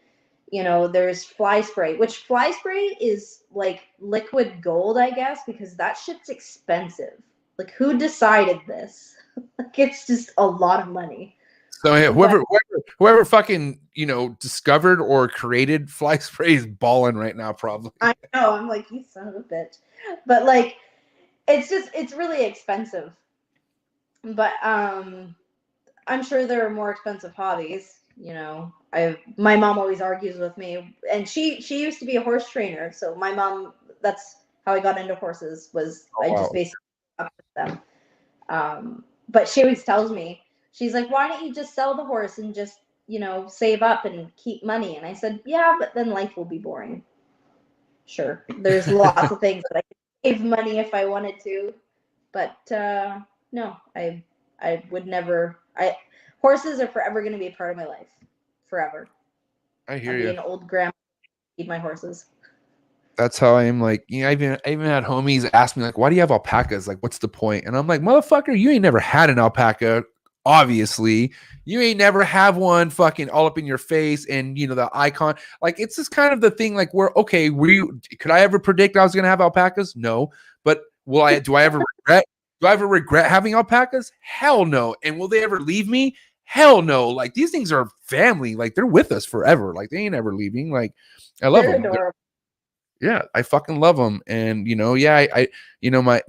you know, there's fly spray, which fly spray is like liquid gold, I guess, because that shit's expensive. Like, who decided this? Like, it's just a lot of money. So yeah, whoever fucking, you know, discovered or created fly spray is balling right now, probably. I know. I'm like, you son of a bitch. But like, it's really expensive. But I'm sure there are more expensive hobbies. You know, my mom always argues with me, and she used to be a horse trainer. So my mom, that's how I got into horses. Was I just basically up with them. But she always tells me, she's like, why don't you just sell the horse and just, you know, save up and keep money? And I said, yeah, but then life will be boring. Sure, there's lots of things that I could save money if I wanted to, but no, I would never. Horses are forever going to be a part of my life, forever. I hear I'll you. be an old grandma, feed my horses. That's how I am. Like, you know, I even had homies ask me, like, why do you have alpacas? Like, what's the point? And I'm like, motherfucker, you ain't never had an alpaca. Obviously, you ain't never have one fucking all up in your face, and you know the icon. Like, it's just kind of the thing. Like, okay. Could I ever predict I was gonna have alpacas? No. But will I? Do I ever regret? Do I ever regret having alpacas? Hell no. And will they ever leave me? Hell no. Like, these things are family. Like, they're with us forever. Like, they ain't ever leaving. Like, I love them. Adorable. Yeah, I fucking love them. And you know, yeah, I you know, my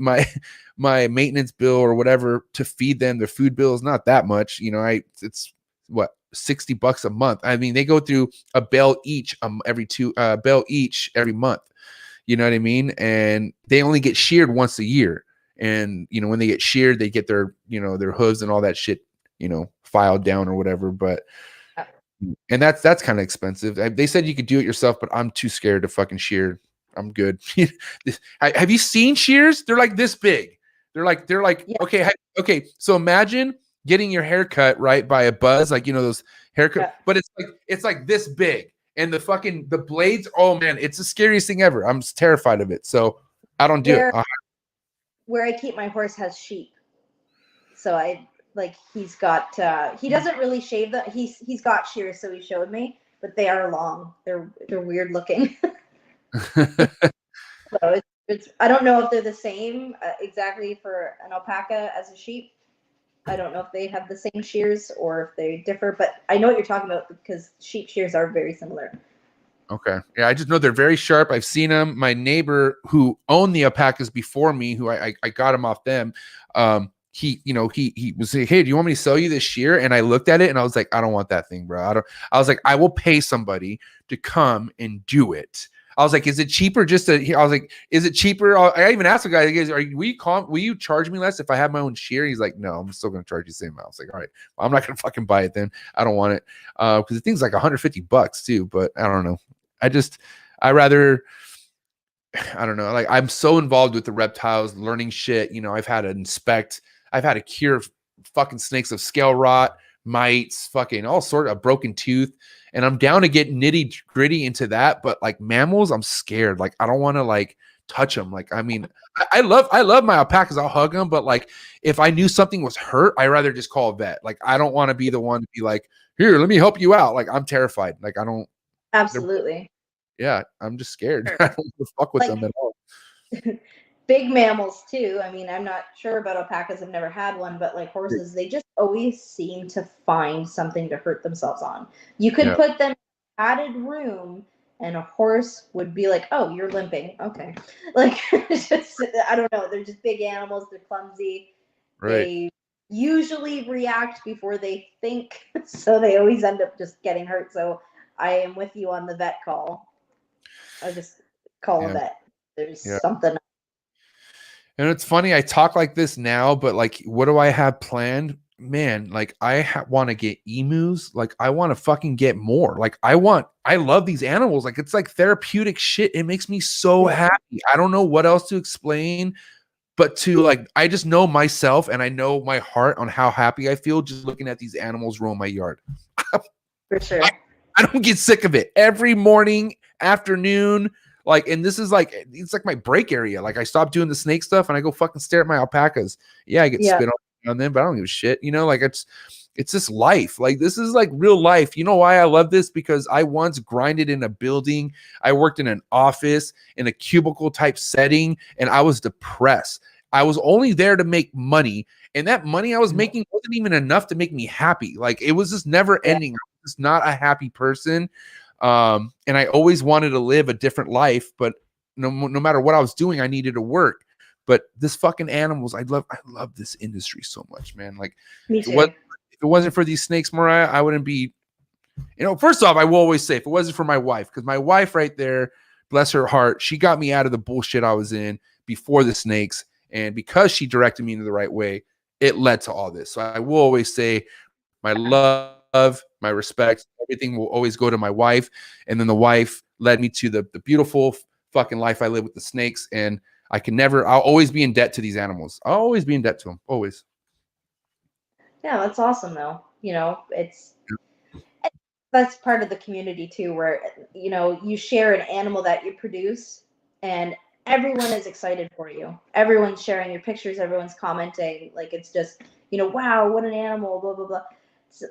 my maintenance bill or whatever to feed them, their food bill is not that much. You know, it's what, $60 a month. I mean, they go through a bale each every month. You know what I mean? And they only get sheared once a year. And you know, when they get sheared, they get their, you know, their hooves and all that shit, you know, filed down or whatever. But and that's kind of expensive. They said you could do it yourself, but I'm too scared to fucking shear. I'm good. Have you seen shears? They're like this big. They're like yeah. Okay. So imagine getting your hair cut right by a buzz, like, you know, those haircut, yeah. But it's like this big, and the blades. Oh man, it's the scariest thing ever. I'm just terrified of it. So I don't do it. Where I keep my horse has sheep, so he's got he doesn't really shave he's got shears, so he showed me, but they are long. They're weird looking. So it's I don't know if they're the same exactly for an alpaca as a sheep. I don't know if they have the same shears or if they differ, but I know what you're talking about because sheep shears are very similar. Okay. Yeah, I just know they're very sharp. I've seen them. My neighbor who owned the alpacas before me, who I got him off them, he was like, hey, do you want me to sell you this shear? And I looked at it and I was like, I don't want that thing, bro. I was like, I will pay somebody to come and do it. I was like, is it cheaper is it cheaper? I even asked the guy, will you charge me less if I have my own shear? He's like, no, I'm still going to charge you the same amount. I was like, all right, well, I'm not going to fucking buy it then. I don't want it. Cause the thing's like $150 too, but I don't know. I don't know. Like, I'm so involved with the reptiles, learning shit. You know, I've had to cure fucking snakes of scale rot, mites, fucking all sort of broken tooth. And I'm down to get nitty gritty into that. But like mammals, I'm scared. Like, I don't want to like touch them. Like, I mean, I love my alpacas. I'll hug them. But like, if I knew something was hurt, I'd rather just call a vet. Like, I don't want to be the one to be like, here, let me help you out. Like, I'm terrified. Like, I don't. Absolutely. Yeah, I'm just scared. I don't want to fuck with them at all. Big mammals too. I mean, I'm not sure about alpacas. I've never had one, but like horses, they just always seem to find something to hurt themselves on. You could put them in a padded room and a horse would be like, oh, you're limping. Okay. Like, just, I don't know. They're just big animals. They're clumsy. Right. They usually react before they think. So they always end up just getting hurt. So I am with you on the vet call. I just call a vet. There's something. And it's funny, I talk like this now, but like, what do I have planned? Man, like I want to get emus. Like, I want to fucking get more. Like, I love these animals. Like, it's like therapeutic shit. It makes me so happy. I don't know what else to explain, but I just know myself and I know my heart on how happy I feel just looking at these animals roam my yard. For sure. I don't get sick of it. Every morning, afternoon, Like, and this is like, it's like my break area. Like I stopped doing the snake stuff and I go fucking stare at my alpacas. Yeah, I get spit on them, but I don't give a shit. You know, like it's just life. Like this is like real life. You know why I love this? Because I once grinded in a building. I worked in an office in a cubicle type setting, and I was depressed. I was only there to make money, and that money I was making wasn't even enough to make me happy. Like it was just never ending. I was just not a happy person. And I always wanted to live a different life, but no matter what I was doing, I needed to work. But this fucking animals, I love this industry so much, man. Like Me if too. if it wasn't for these snakes, Mariah, I wouldn't be, you know, first off, I will always say if it wasn't for my wife, because my wife right there, bless her heart, she got me out of the bullshit I was in before the snakes. And because she directed me in the right way, it led to all this. So I will always say my love, my respect, everything will always go to my wife. And then the wife led me to the beautiful fucking life I live with the snakes. And I'll always be in debt to these animals. I'll always be in debt to them. Always. Yeah, that's awesome though. You know, that's part of the community too, where you know you share an animal that you produce, and everyone is excited for you. Everyone's sharing your pictures. Everyone's commenting. Like it's just wow, what an animal. Blah blah blah. So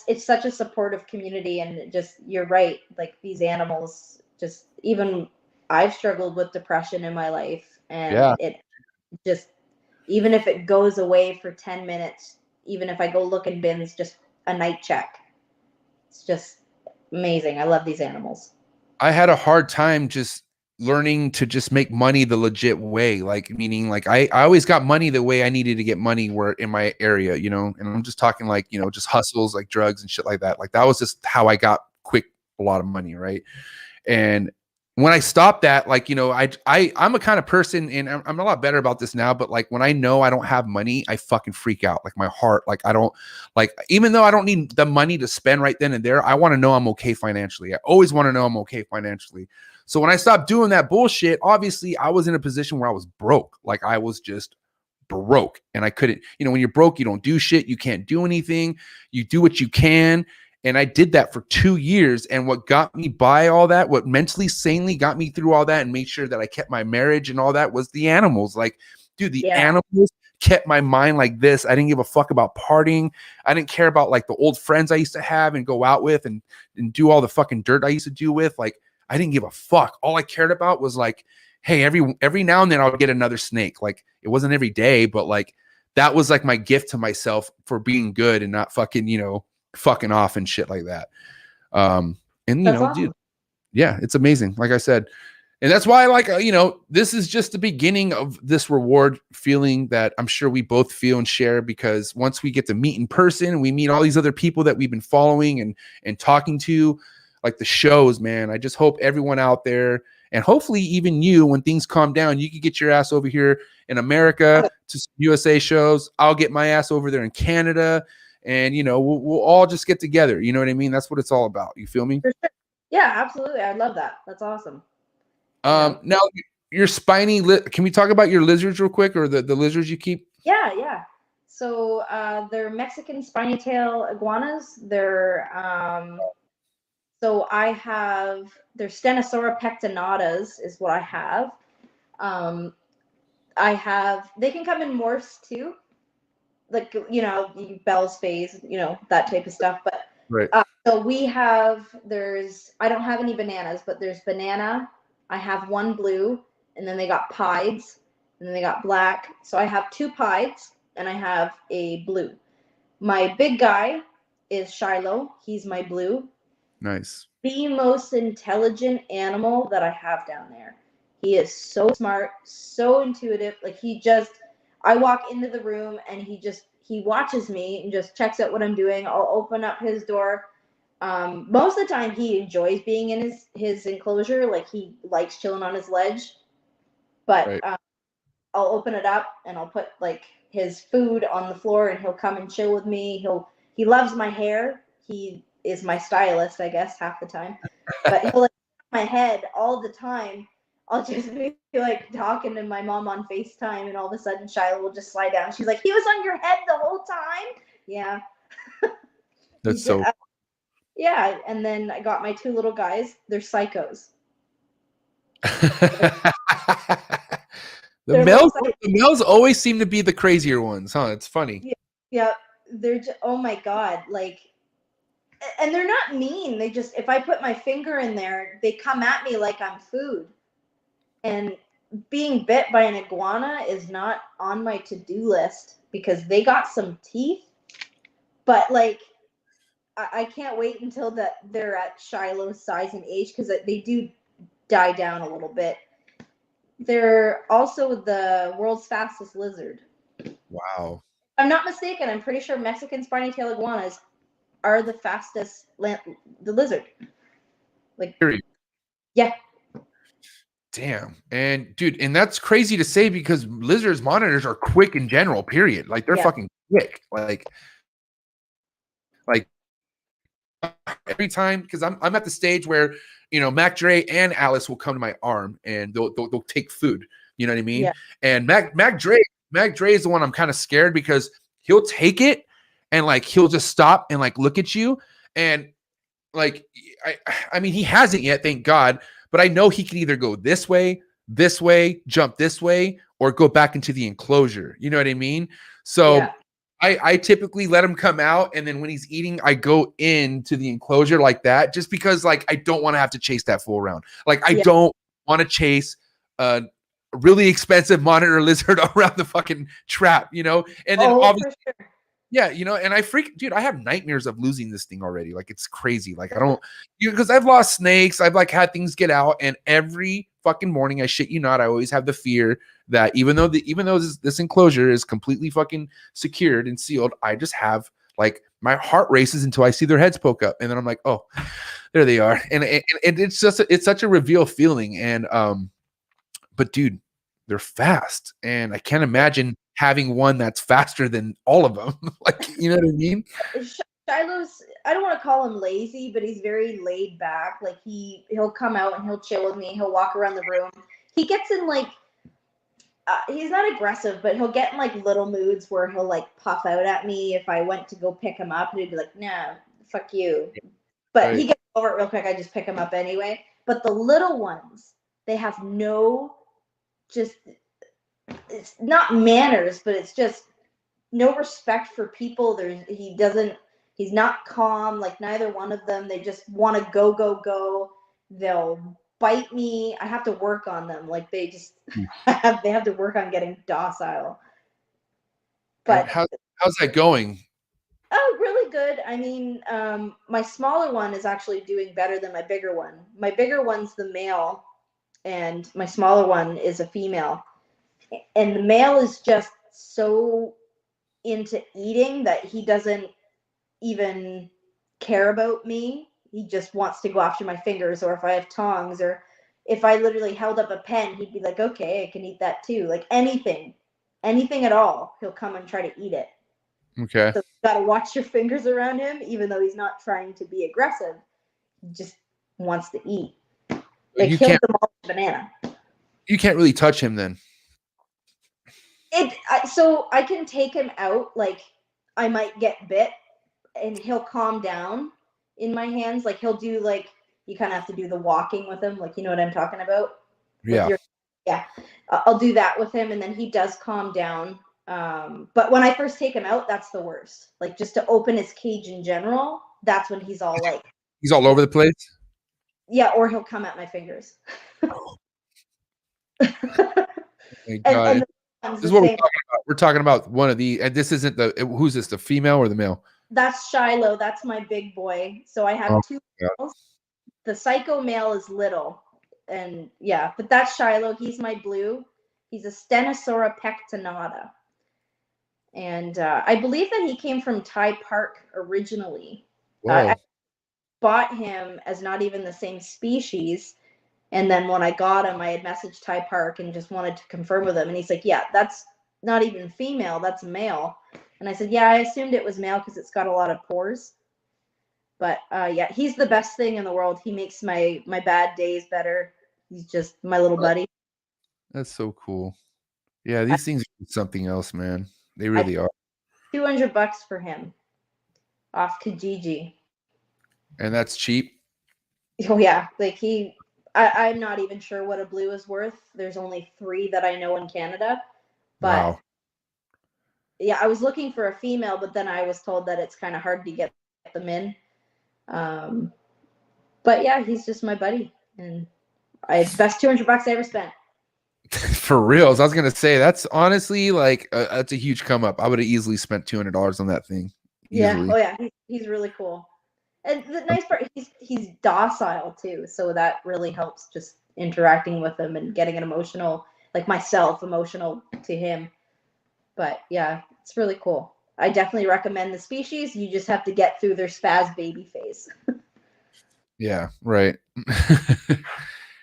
it's such a supportive community, and just you're right. Like these animals, just even I've struggled with depression in my life, and Yeah. it just even if it goes away for 10 minutes, even if I go look in bins, just a night check. It's just amazing. I love these animals. I had a hard time just learning to just make money the legit way. Like, meaning like I always got money the way I needed to get money where in my area, you know, and I'm just talking like, you know, just hustles like drugs and shit like that. Like that was just how I got a lot of money. Right. And when I stopped that, like, you know, I'm a kind of person, and I'm a lot better about this now, but like when I know I don't have money, I fucking freak out. Like my heart, like I don't, like, even though I don't need the money to spend right then and there, I want to know I'm okay financially. I always want to know I'm okay financially. So when I stopped doing that bullshit, obviously I was in a position where I was broke. Like I was just broke, and I couldn't, you know, when you're broke, you don't do shit. You can't do anything. You do what you can. And I did that for 2 years. And what got me by all that, what mentally sanely got me through all that and made sure that I kept my marriage and all that, was the animals. Like, dude, the animals kept my mind like this. I didn't give a fuck about partying. I didn't care about like the old friends I used to have and go out with and do all the fucking dirt I used to do with. Like, I didn't give a fuck. All I cared about was like, hey, every now and then I'll get another snake. Like, it wasn't every day, but like that was like my gift to myself for being good and not fucking, you know, fucking off and shit like that. And you That's know, awesome. dude, yeah, it's amazing. Like I said, and that's why, like, you know, this is just the beginning of this reward feeling that I'm sure we both feel and share, because once we get to meet in person, we meet all these other people that we've been following and talking to, like the shows, man. I just hope everyone out there, and hopefully even you, when things calm down, you can get your ass over here in America to some USA shows. I'll get my ass over there in Canada. And, you know, we'll all just get together. You know what I mean? That's what it's all about. You feel me? For sure. Yeah, absolutely. I love that. That's awesome. Now, your spiny, can we talk about your lizards real quick, or the lizards you keep? Yeah. So they're Mexican spiny tail iguanas. They're so I have they're Stenosauria pectinatas is what I have. They can come in morphs too, like Bell's phase, that type of stuff. But Right. so I don't have any bananas, but there's banana. I have one blue, and then they got pieds, and then they got black. So I have 2 pieds, and I have a blue. My big guy is Shiloh. He's my blue. Nice. The most intelligent animal that I have down there. He is so smart, so intuitive. Like I walk into the room and he watches me and just checks out what I'm doing. I'll open up his door. Most of the time he enjoys being in his enclosure. Like he likes chilling on his ledge, but Right. I'll open it up and I'll put like his food on the floor and he'll come and chill with me. He loves my hair. He is my stylist, I guess, half the time. But he'll like my head all the time. I'll just be like talking to my mom on FaceTime, and all of a sudden Shiloh will just slide down. She's like, "He was on your head the whole time?" Yeah. That's so. Yeah, and then I got my 2 little guys. They're psychos. The males always seem to be the crazier ones, huh? It's funny. Yeah, they're just, oh my God, like, and they're not mean. They just, if I put my finger in there, they come at me like I'm food. And being bit by an iguana is not on my to-do list because they got some teeth. But like, I can't wait until they're at Shiloh's size and age because they do die down a little bit. They're also the world's fastest lizard. Wow. I'm not mistaken. I'm pretty sure Mexican spiny-tailed iguanas are the fastest the lizard. Like, Period. yeah. Damn. And dude, and that's crazy to say because lizards monitors are quick in general, period. Like they're fucking quick. Like every time, because I'm at the stage where, you know, Mac Dre and Alice will come to my arm and they'll take food. You know what I mean? Yeah. And Mac Dre is the one I'm kind of scared because he'll take it and like he'll just stop and like look at you. And like I mean, he hasn't yet, thank God, but I know he can either go this way, jump this way, or go back into the enclosure. You know what I mean? So Yeah. I typically let him come out, and then when he's eating, I go into the enclosure like that, just because like I don't want to have to chase that fool around. Like I don't want to chase a really expensive monitor lizard around the fucking trap, you know? And then obviously, yeah, you know, and dude, I have nightmares of losing this thing already. Like it's crazy. Like I don't, because I've lost snakes. I've like had things get out, and every fucking morning, I shit you not, I always have the fear that even though this enclosure is completely fucking secured and sealed, I just have like my heart races until I see their heads poke up, and then I'm like, oh, there they are, and it's just it's such a reveal feeling, and but dude, they're fast, and I can't imagine having one that's faster than all of them. Like, you know what I mean? Shiloh's, I don't want to call him lazy, but he's very laid back. Like he'll come out and he'll chill with me. He'll walk around the room. He gets in like, he's not aggressive, but he'll get in like little moods where he'll like puff out at me if I went to go pick him up, and he'd be like, "Nah, fuck you." But he gets over it real quick. I just pick him up anyway. But the little ones, they have it's not manners, but it's just no respect for people. He's not calm. Like neither one of them. They just want to go. They'll bite me. I have to work on them. Like they have to work on getting docile. But how's that going? Oh, really good. I mean, my smaller one is actually doing better than my bigger one. My bigger one's the male, and my smaller one is a female. And the male is just so into eating that he doesn't even care about me. He just wants to go after my fingers, or if I have tongs, or if I literally held up a pen, he'd be like, okay, I can eat that too. Like anything at all, he'll come and try to eat it. Okay. So you gotta watch your fingers around him, even though he's not trying to be aggressive. He just wants to eat. Like he'll demolish a banana. You can't really touch him then. So I can take him out, like I might get bit and he'll calm down in my hands. Like he'll do like, you kind of have to do the walking with him. Like, you know what I'm talking about? Yeah. I'll do that with him, and then he does calm down. But when I first take him out, that's the worst. Like just to open his cage in general, that's when he's all like, he's all over the place. Yeah, or he'll come at my fingers. And this is what we're talking about. We're talking about one of the, and this isn't who's this, the female or the male? That's Shiloh. That's my big boy. So I have two males. The psycho male is little. And yeah, but that's Shiloh. He's my blue. He's a Stenosauria pectinata. And I believe that he came from Thai Park originally. I bought him as not even the same species. And then when I got him, I had messaged Thai Park and just wanted to confirm with him. And he's like, yeah, that's not even female. That's male. And I said, yeah, I assumed it was male because it's got a lot of pores. But yeah, he's the best thing in the world. He makes my bad days better. He's just my little buddy. That's so cool. Yeah, these things are something else, man. They really are. $200 for him off Kijiji. And that's cheap? Oh yeah, like I'm not even sure what a blue is worth. There's only 3 that I know in Canada. But Wow. yeah, I was looking for a female, but then I was told that it's kind of hard to get them in. But yeah, he's just my buddy, and best $200 I ever spent. For reals, I was gonna say that's honestly like that's a huge come up. I would have easily spent $200 on that thing. Easily. Yeah. Oh yeah, he's really cool. And the nice part, he's docile too, so that really helps just interacting with him and getting an emotional, like myself, emotional to him. But yeah, it's really cool. I definitely recommend the species. You just have to get through their spaz baby phase. Yeah, right.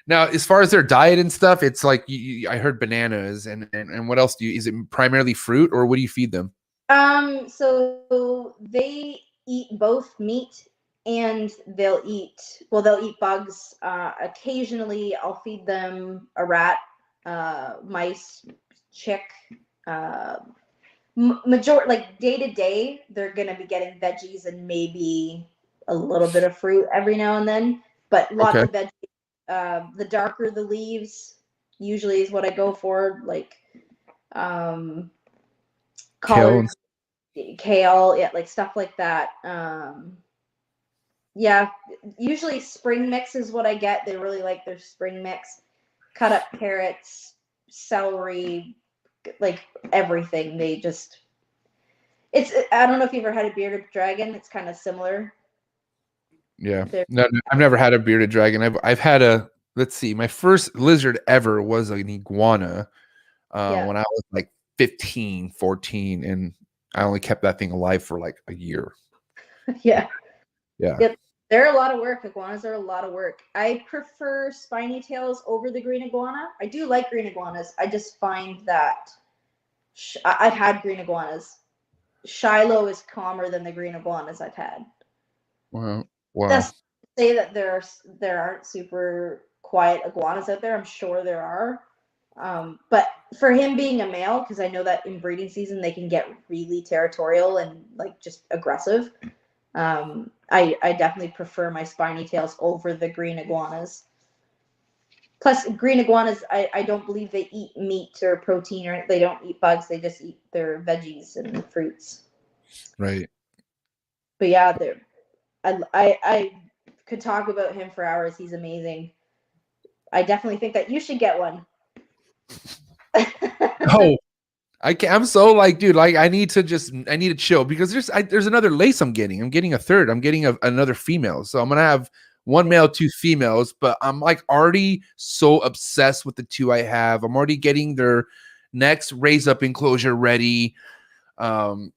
Now, as far as their diet and stuff, it's like I heard bananas and what else do you? Is it primarily fruit or what do you feed them? So they eat both meat and they'll eat bugs. Occasionally I'll feed them a rat, mice, chick. Majority, like day to day, they're gonna be getting veggies and maybe a little bit of fruit every now and then, but lots Okay. of veggies. The darker the leaves usually is what I go for, like Kale collard, and kale, yeah, like stuff like that. Yeah, usually spring mix is what I get. They really like their spring mix. Cut up carrots, celery, like everything. I don't know if you've ever had a bearded dragon. It's kind of similar. yeah. They're, No, I've never had a bearded dragon. I've had let's see, my first lizard ever was an iguana yeah, when I was like 15, 14, and I only kept that thing alive for like a year. yeah. Yeah. Yep. They're a lot of work. Iguanas are a lot of work. I prefer spiny tails over the green iguana. I do like green iguanas. I just find that I've had green iguanas. Shiloh is calmer than the green iguanas I've had. Wow. Wow. That's to say that there aren't super quiet iguanas out there. I'm sure there are. But for him being a male, because I know that in breeding season they can get really territorial and like just aggressive. I definitely prefer my spiny tails over the green iguanas. Plus, green iguanas, I don't believe they eat meat or protein, or they don't eat bugs. They just eat their veggies and fruits. Right. But yeah, I could talk about him for hours. He's amazing. I definitely think that you should get one. Oh, I'm so like, dude, like I need to chill because there's another lace I'm getting a third. I'm getting another female. So I'm going to have one male, 2 females, but I'm like already so obsessed with the 2 I have. I'm already getting their next raise up enclosure ready. And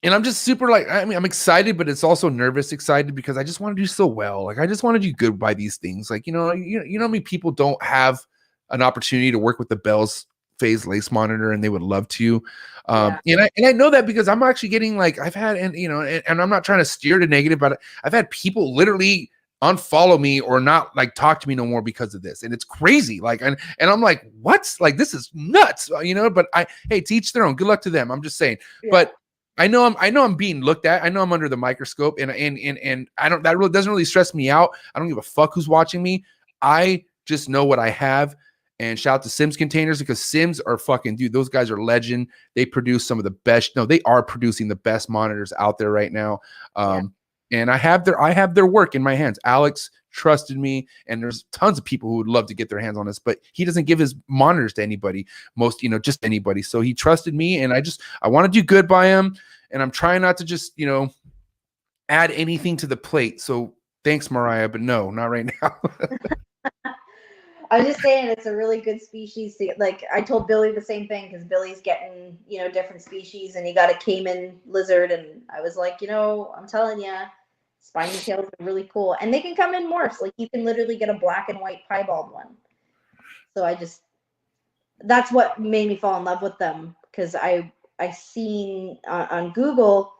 I'm just super like, I mean, I'm excited, but it's also nervous excited because I just want to do so well. Like I just want to do good by these things. Like, you know how many people don't have an opportunity to work with the Bell's phase lace monitor and they would love to. Yeah. And I know that because I'm actually getting like, I've had, and I'm not trying to steer to negative, but I've had people literally unfollow me or not like talk to me no more because of this. And it's crazy. Like, and I'm like, what? Like, this is nuts, but hey, to each their own. Good luck to them. I'm just saying, Yeah. but I know I'm being looked at. I know I'm under the microscope and I don't, that really doesn't really stress me out. I don't give a fuck who's watching me. I just know what I have. And shout out to Sims Containers because Sims are fucking, dude, those guys are legend. They produce some of the best. No, they are producing the best monitors out there right now. And I have their work in my hands. Alex trusted me, and there's tons of people who would love to get their hands on this, but he doesn't give his monitors to anybody, just anybody. So he trusted me, and I want to do good by him, and I'm trying not to just, add anything to the plate. So thanks, Mereyehia, but no, not right now. I'm just saying it's a really good species. Like I told Billy the same thing because Billy's getting, different species and he got a Cayman lizard. And I was like, I'm telling you, spiny tails are really cool. And they can come in morphs. Like you can literally get a black and white piebald one. So that's what made me fall in love with them because I seen on Google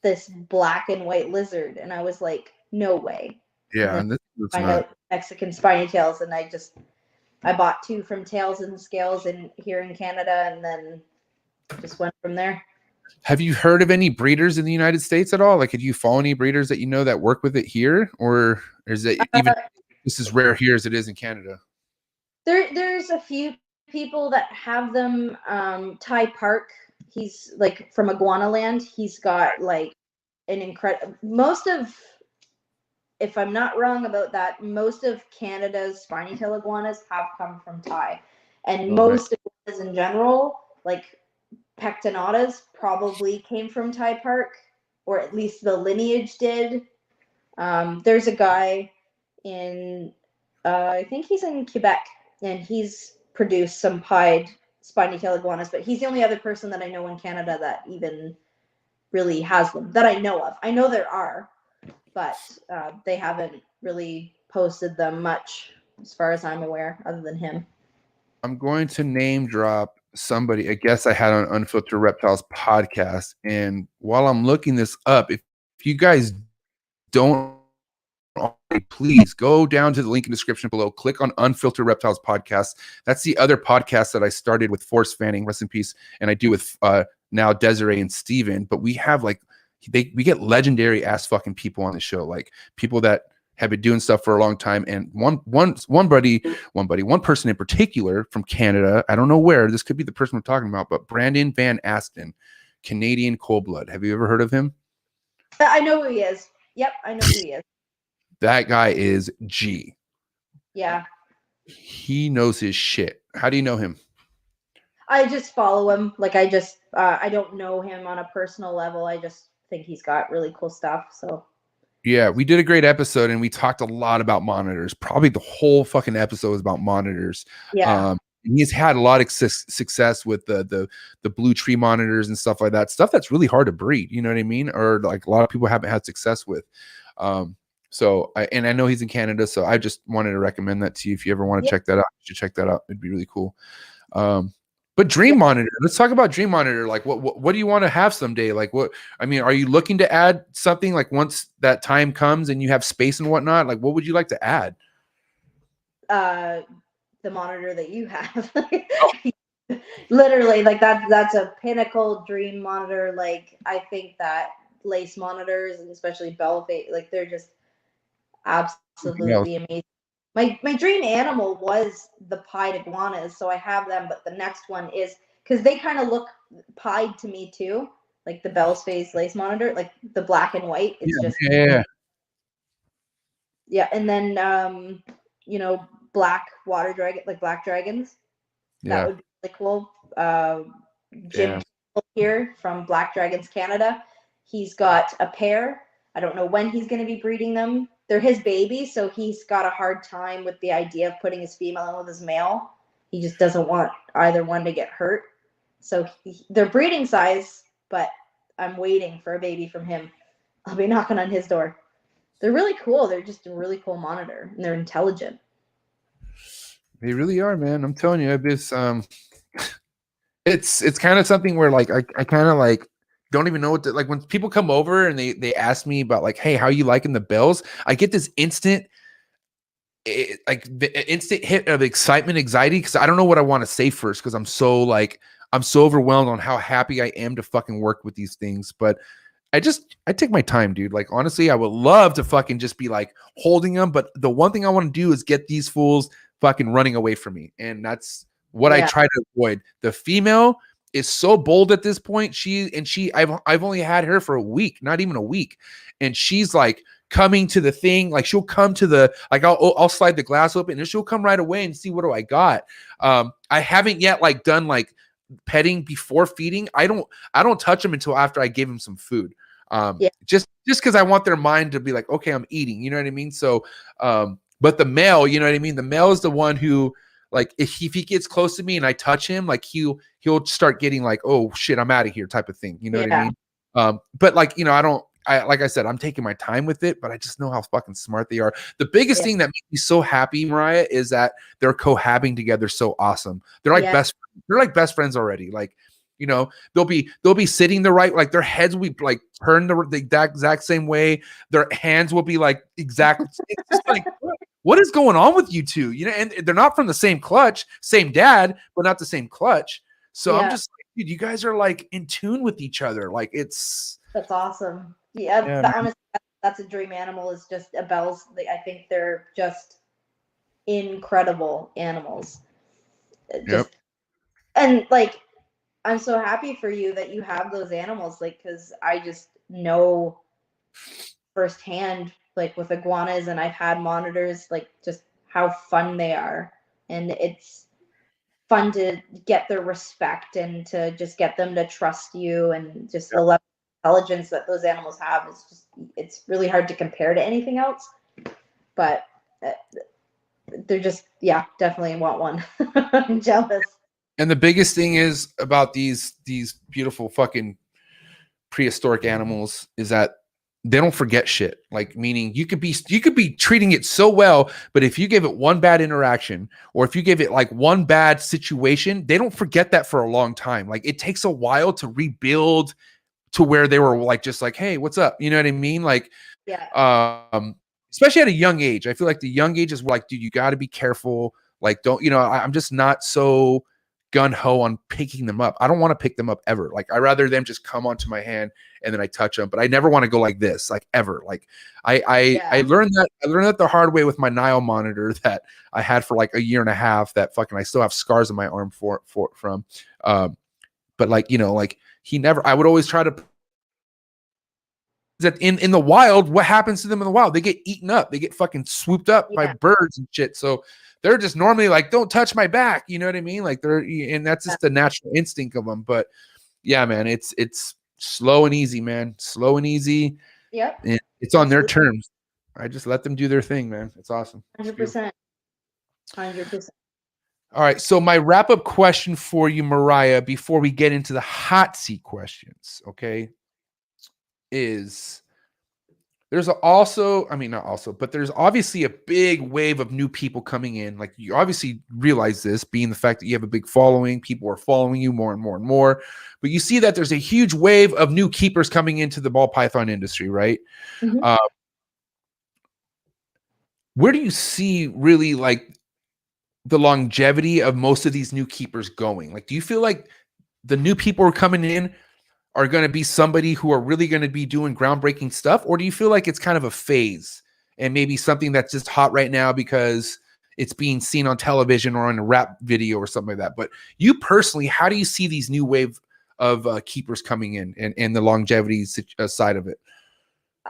this black and white lizard and I was like, no way. Yeah, and this is Find not. out Mexican spiny tails, and I bought 2 from Tails and Scales here in Canada, and then just went from there. Have you heard of any breeders in the United States at all? Like, do you follow any breeders that that work with it here, or is it even just as rare here as it is in Canada. There's a few people that have them. Ty Park, he's like from Iguana Land. He's got like an incredible. If I'm not wrong about that, most of Canada's spiny tail iguanas have come from Thai, and most iguanas in general, like pectinatas, probably came from Thai Park, or at least the lineage did. There's a guy in, I think he's in Quebec, and he's produced some pied spiny tail iguanas, but he's the only other person that I know in Canada that even really has them, that I know of. I know there are, but they haven't really posted them much as far as I'm aware, other than him. I'm going to name drop somebody, a guest I had on Unfiltered Reptiles podcast. And while I'm looking this up, if you guys don't already, please go down to the link in the description below, click on Unfiltered Reptiles podcast. That's the other podcast that I started with Force Fanning, rest in peace, and I do with now Desiree and Steven. But we have like, we get legendary ass fucking people on the show, like people that have been doing stuff for a long time. And one person in particular from Canada, I don't know where, this could be the person we're talking about, but Brandon Van Asten, Canadian cold blood. Have you ever heard of him? I know who he is. Yep, I know who he is. That guy is G. Yeah. He knows his shit. How do you know him? I just follow him. Like I don't know him on a personal level. I just think he's got really cool stuff. So yeah, we did a great episode and we talked a lot about monitors. Probably the whole fucking episode was about monitors. Yeah. He's had a lot of success with the blue tree monitors and stuff like that. Stuff that's really hard to breed, you know what I mean? Or like a lot of people haven't had success with. So I know he's in Canada, so I just wanted to recommend that to you. If you ever want to check that out, you should check that out. It'd be really cool. But Dream Monitor, let's talk about Dream Monitor. Like what do you want to have someday? Like are you looking to add something like once that time comes and you have space and whatnot? Like what would you like to add? The monitor that you have. Literally, like that's a pinnacle dream monitor. Like I think that lace monitors, and especially bellface, like they're just absolutely amazing. My dream animal was the pied iguanas, so I have them, but the next one is, because they kind of look pied to me too, like the Bell's Face lace monitor, like the black and white. It's and then black water dragon, like black dragons. That would be really cool. Jim here from Black Dragons Canada, he's got a pair. I don't know when he's going to be breeding them. They're his babies, so he's got a hard time with the idea of putting his female in with his male. He just doesn't want either one to get hurt. So they're breeding size, but I'm waiting for a baby from him. I'll be knocking on his door. They're really cool. They're just a really cool monitor, and they're intelligent. They really are, man. I'm telling you, it's kind of something where like I kind of like don't even know what to, like when people come over and they ask me about like, hey, how you liking the bells? I get this instant hit of excitement, anxiety, because I don't know what I want to say first, because I'm so overwhelmed on how happy I am to fucking work with these things. But I take my time, dude. Like honestly, I would love to fucking just be like holding them, but the one thing I want to do is get these fools fucking running away from me, and that's what I try to avoid. The female is so bold at this point. I've only had her for a week, not even a week, and she's like coming to the thing. Like she'll come to the, like I'll slide the glass open and she'll come right away and see what do I got. I haven't yet like done like petting before feeding. I don't touch them until after I give them some food. Just because I want their mind to be like, okay, I'm eating. You know what I mean? So, but the male, you know what I mean? The male is the one who, like, if he gets close to me and I touch him, like he'll start getting like, oh shit, I'm out of here type of thing. You know what I mean? But like, like I said, I'm taking my time with it, but I just know how fucking smart they are. The biggest thing that makes me so happy, Mereyehia, is that they're cohabiting together so awesome. They're like best friends already. Like, they'll be sitting the right, like their heads will be like turned the exact same way. Their hands will be like exactly. It's just like, what is going on with you two? And they're not from the same clutch, same dad, but not the same clutch. So I'm just like, dude, you guys are like in tune with each other. Like that's awesome. Honestly, that's a dream animal, is just a Bell's. I think they're just incredible animals. Yep. Just, and like, I'm so happy for you that you have those animals, like, because I just know firsthand, like with iguanas, and I've had monitors, like just how fun they are. And it's fun to get their respect and to just get them to trust you, and just the level of intelligence that those animals have is just, it's really hard to compare to anything else. But they're just, yeah, definitely want one. I'm jealous. And the biggest thing is about these beautiful fucking prehistoric animals is that they don't forget shit. Like, meaning you could be treating it so well, but if you give it one bad interaction, or if you give it like one bad situation, they don't forget that for a long time. Like, it takes a while to rebuild to where they were like, just like, hey, what's up? You know what I mean? Like, Yeah. Especially at a young age. I feel like the young age is like, dude, you got to be careful. Like, don't, I'm just not so gun-ho on picking them up. I don't want to pick them up ever. Like, I rather them just come onto my hand and then I touch them, but I never want to go like this, like ever. Like I learned that the hard way with my Nile monitor that I had for like a year and a half, that fucking, I still have scars on my arm from, but like, like he never, I would always try to, that in the wild, what happens to them in the wild? They get eaten up. They get fucking swooped up by birds and shit. So they're just normally like, don't touch my back. You know what I mean? Like and that's just the natural instinct of them. But yeah, man, it's slow and easy, man. Slow and easy. Yep. And it's on their terms. I just let them do their thing, man. It's awesome. 100%. 100%. All right. So my wrap-up question for you, Mereyehia, before we get into the hot seat questions, okay, is there's there's obviously a big wave of new people coming in. Like, you obviously realize this, being the fact that you have a big following, people are following you more and more and more, but you see that there's a huge wave of new keepers coming into the ball python industry, right? Mm-hmm. Where do you see really like the longevity of most of these new keepers going? Like, do you feel like the new people who are coming in are going to be somebody who are really going to be doing groundbreaking stuff? Or do you feel like it's kind of a phase and maybe something that's just hot right now because it's being seen on television or on a rap video or something like that? But you personally, how do you see these new wave of keepers coming in and the longevity side of it?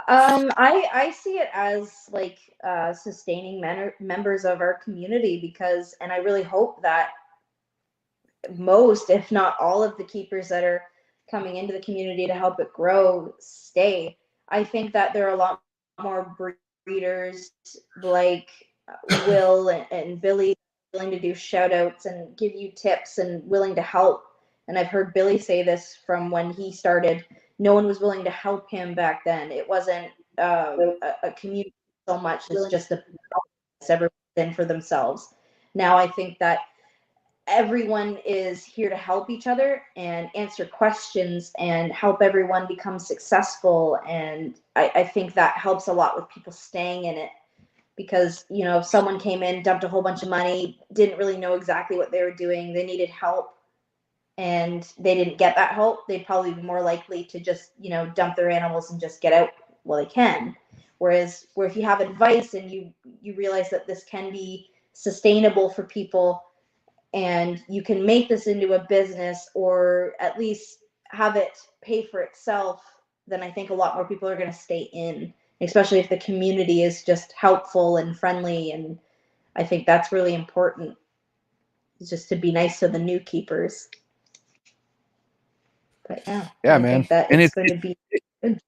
I see it as like sustaining members of our community, because, and I really hope that most, if not all, of the keepers that are coming into the community to help it grow stay. I think that there are a lot more breeders like Will and Billy willing to do shout outs and give you tips and willing to help. And I've heard Billy say this from when he started. No one was willing to help him back then. It wasn't a community so much as just the everyone in for themselves. Now I think that everyone is here to help each other and answer questions and help everyone become successful. And I think that helps a lot with people staying in it, because, if someone came in, dumped a whole bunch of money, didn't really know exactly what they were doing, they needed help, and they didn't get that help, they'd probably be more likely to just, dump their animals and just get out while they can. Whereas if you have advice and you realize that this can be sustainable for people, and you can make this into a business, or at least have it pay for itself, then I think a lot more people are going to stay in, especially if the community is just helpful and friendly. And I think that's really important, is just to be nice to the new keepers. But yeah, I man. think that it's going to be good.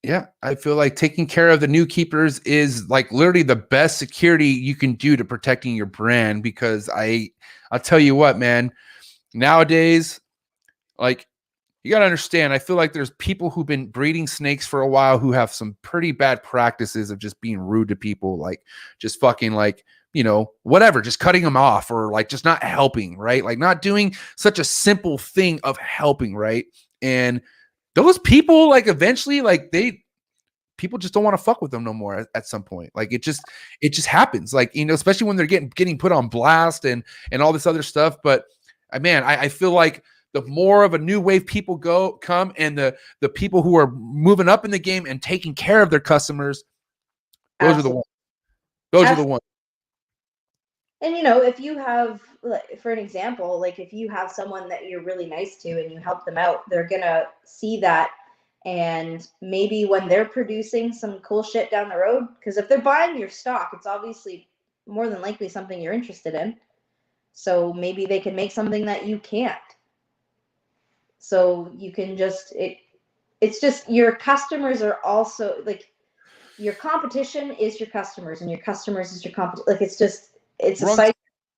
Yeah, I feel like taking care of the new keepers is like literally the best security you can do to protecting your brand, because I'll tell you what, man, nowadays, like, you got to understand, I feel like there's people who've been breeding snakes for a while who have some pretty bad practices of just being rude to people, like just fucking like, whatever, just cutting them off, or like just not helping, right? Like not doing such a simple thing of helping, right? And those people, like, eventually, like, people just don't want to fuck with them no more at some point. Like, it just happens, like, especially when they're getting put on blast and all this other stuff. But I feel like the more of a new wave people come, and the people who are moving up in the game and taking care of their customers, those are the ones. Those are the ones. And, you know, if you have, for an example, like if you have someone that you're really nice to and you help them out, they're going to see that. And maybe when they're producing some cool shit down the road, because if they're buying your stock, it's obviously more than likely something you're interested in. So maybe they can make something that you can't. So you can it's just your customers are also like your competition is your customers and your customers is your competition. Like it's a cycle.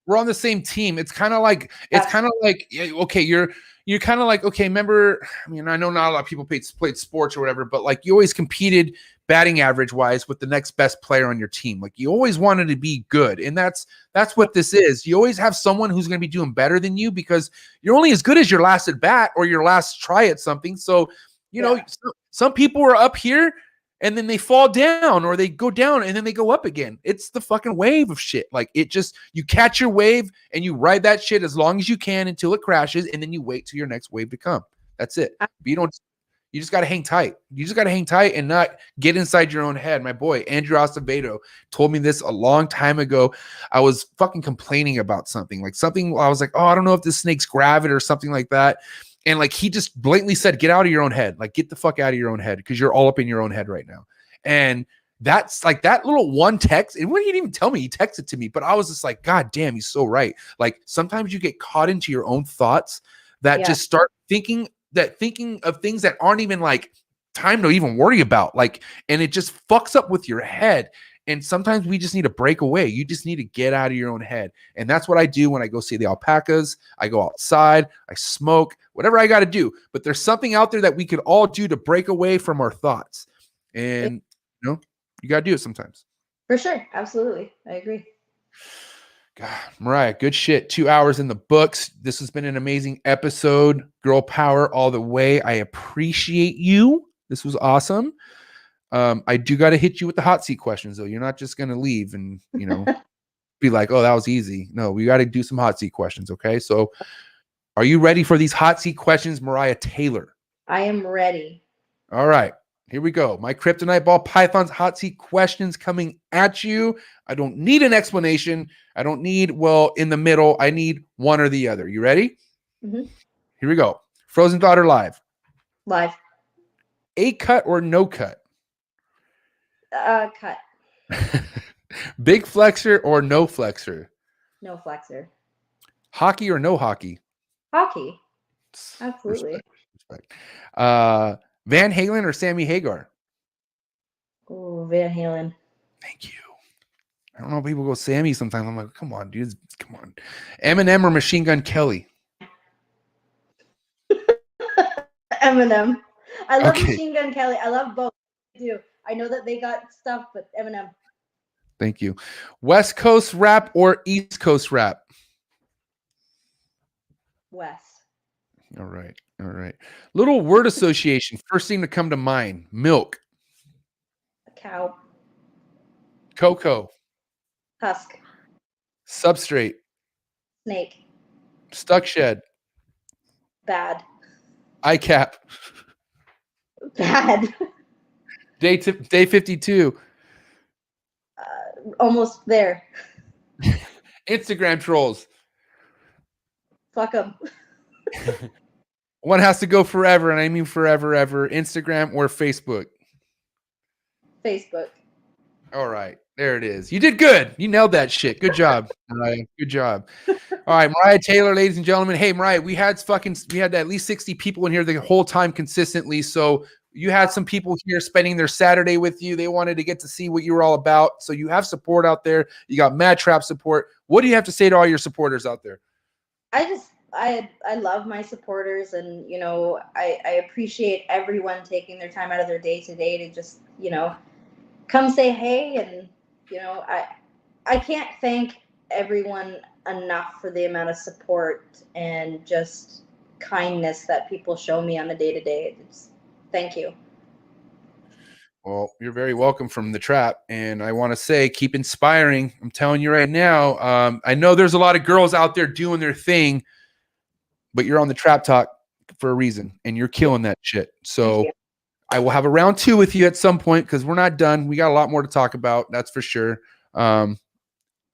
We're on the same team. It's kind of like okay, you're kind of like, okay, remember, I mean, I know not a lot of people played sports or whatever, but like you always competed batting average wise with the next best player on your team. Like you always wanted to be good. And that's what this is. You always have someone who's going to be doing better than you because you're only as good as your last at bat or your last try at something. So, you know, some people are up here and then they fall down or they go down and then they go up again. It's the fucking wave of shit. Like it just, you catch your wave and you ride that shit as long as you can until it crashes. And then you wait till your next wave to come. That's it. But you just got to hang tight. You just got to hang tight and not get inside your own head. My boy, Andrew Acevedo, told me this a long time ago. I was fucking complaining about something I was like, oh, I don't know if this snake's gravid or something like that. And like, he just blatantly said, get out of your own head. Like, get the fuck out of your own head because you're all up in your own head right now. And that's like that little one text. And when he didn't even tell me, he texted to me, but I was just like, God damn, he's so right. Like sometimes you get caught into your own thoughts that just start thinking of things that aren't even like time to even worry about. Like, and it just fucks up with your head. And sometimes we just need to break away. You just need to get out of your own head. And that's what I do when I go see the alpacas. I go outside, I smoke, whatever I got to do. But there's something out there that we could all do to break away from our thoughts. And, you know, you got to do it sometimes. For sure. Absolutely. I agree. God, Mereyehia, good shit. 2 hours in the books. This has been an amazing episode. Girl power all the way. I appreciate you. This was awesome. I do got to hit you with the hot seat questions, though. You're not just going to leave and, you know, be like, oh, that was easy. No, we got to do some hot seat questions. Okay. So are you ready for these hot seat questions, Mereyehia Taylor? I am ready. All right. Here we go. My Kryptonite ball pythons hot seat questions coming at you. I don't need an explanation. I don't need, well, in the middle. I need one or the other. You ready? Mm-hmm. Here we go. Frozen Thought or live? Live. A cut or no cut? Cut. Big flexor or no flexor? No flexor. Hockey or no hockey? Hockey. Absolutely. Respect. Van Halen or Sammy Hagar? Oh, Van Halen. Thank you. I don't know. People go Sammy sometimes. I'm like, come on, dude. Come on. Eminem or Machine Gun Kelly? Eminem. I love Machine Gun Kelly. I love both. I do. I know that they got stuff, but Eminem. Thank you. West Coast rap or East Coast rap? West. All right. All right. Little word association. First thing to come to mind. Milk. Cow. Cocoa. Husk. Substrate. Snake. Stuck shed. Bad. ICAP. Bad. Day 52. Almost there. Instagram trolls. Fuck them. One has to go forever, and I mean forever, ever. Instagram or Facebook? Facebook. All right. There it is. You did good. You nailed that shit. Good job. Mereyehia. Good job. All right. Mereyehia Taylor, ladies and gentlemen. Hey, Mereyehia, we had at least 60 people in here the whole time consistently. So you had some people here spending their Saturday with you. They wanted to get to see what you were all about. So you have support out there. You got Mad Trap support. What do you have to say to all your supporters out there? I love my supporters, and, you know, I appreciate everyone taking their time out of their day to just, you know, come say hey. And, you know, I can't thank everyone enough for the amount of support and just kindness that people show me on the day-to-day. Thank you. Well, you're very welcome from the trap. And I want to say, keep inspiring. I'm telling you right now, I know there's a lot of girls out there doing their thing, but you're on the Trap Talk for a reason, and you're killing that shit. So I will have a round 2 with you at some point because we're not done. We got a lot more to talk about. That's for sure.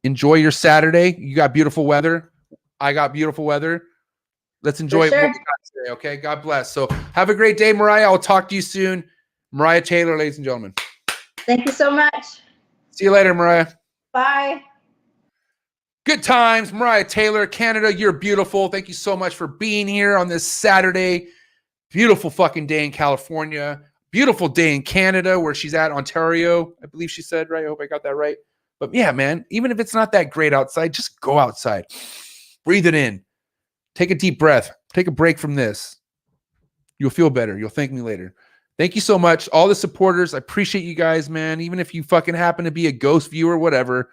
enjoy your Saturday. You got beautiful weather. I got beautiful weather. Let's enjoy sure. what we got today, okay? God bless. So have a great day, Mereyehia. I'll talk to you soon. Mereyehia Taylor, ladies and gentlemen. Thank you so much. See you later, Mereyehia. Bye. Good times. Mereyehia Taylor, Canada, you're beautiful. Thank you so much for being here on this Saturday. Beautiful fucking day in California. Beautiful day in Canada where she's at, Ontario. I believe she said, right? I hope I got that right. But yeah, man, even if it's not that great outside, just go outside. Breathe it in. Take a deep breath. Take a break from this. You'll feel better. You'll thank me later. Thank you so much. All the supporters. I appreciate you guys, man. Even if you fucking happen to be a ghost viewer, whatever,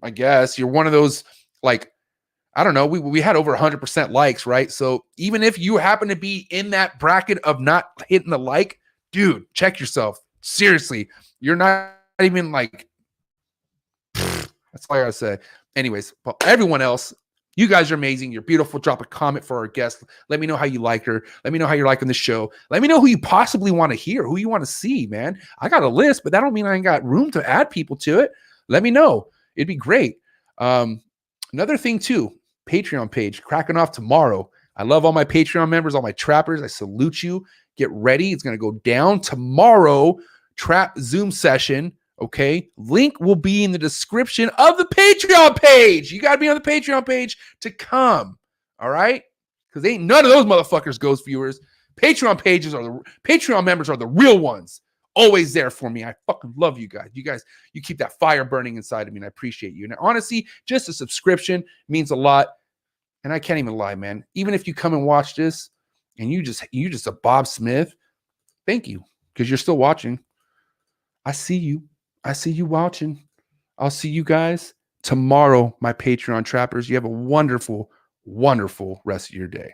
I guess you're one of those, like, I don't know. We had over 100% likes, right? So even if you happen to be in that bracket of not hitting the like, dude, check yourself. Seriously. You're not even like, that's all I gotta say. Anyways, well, everyone else, you guys are amazing. You're beautiful. Drop a comment for our guest. Let me know how you like her. Let me know how you're liking the show. Let me know who you possibly want to hear, who you want to see, man. I got a list, but that don't mean I ain't got room to add people to it. Let me know. It'd be great. Another thing too, Patreon page cracking off tomorrow. I love all my Patreon members, all my trappers. I salute you. Get ready. It's going to go down tomorrow. Trap Zoom session. Okay. Link will be in the description of the Patreon page. You got to be on the Patreon page to come. All right. Because ain't none of those motherfuckers ghost viewers. Patreon members are the real ones. Always there for me. I fucking love you guys. You keep that fire burning inside of me, and I appreciate you. And honestly, just a subscription means a lot. And I can't even lie, man. Even if you come and watch this and you just a Bob Smith, thank you. Because you're still watching. I see you. I see you watching. I'll see you guys tomorrow, my Patreon trappers. You have a wonderful, wonderful rest of your day.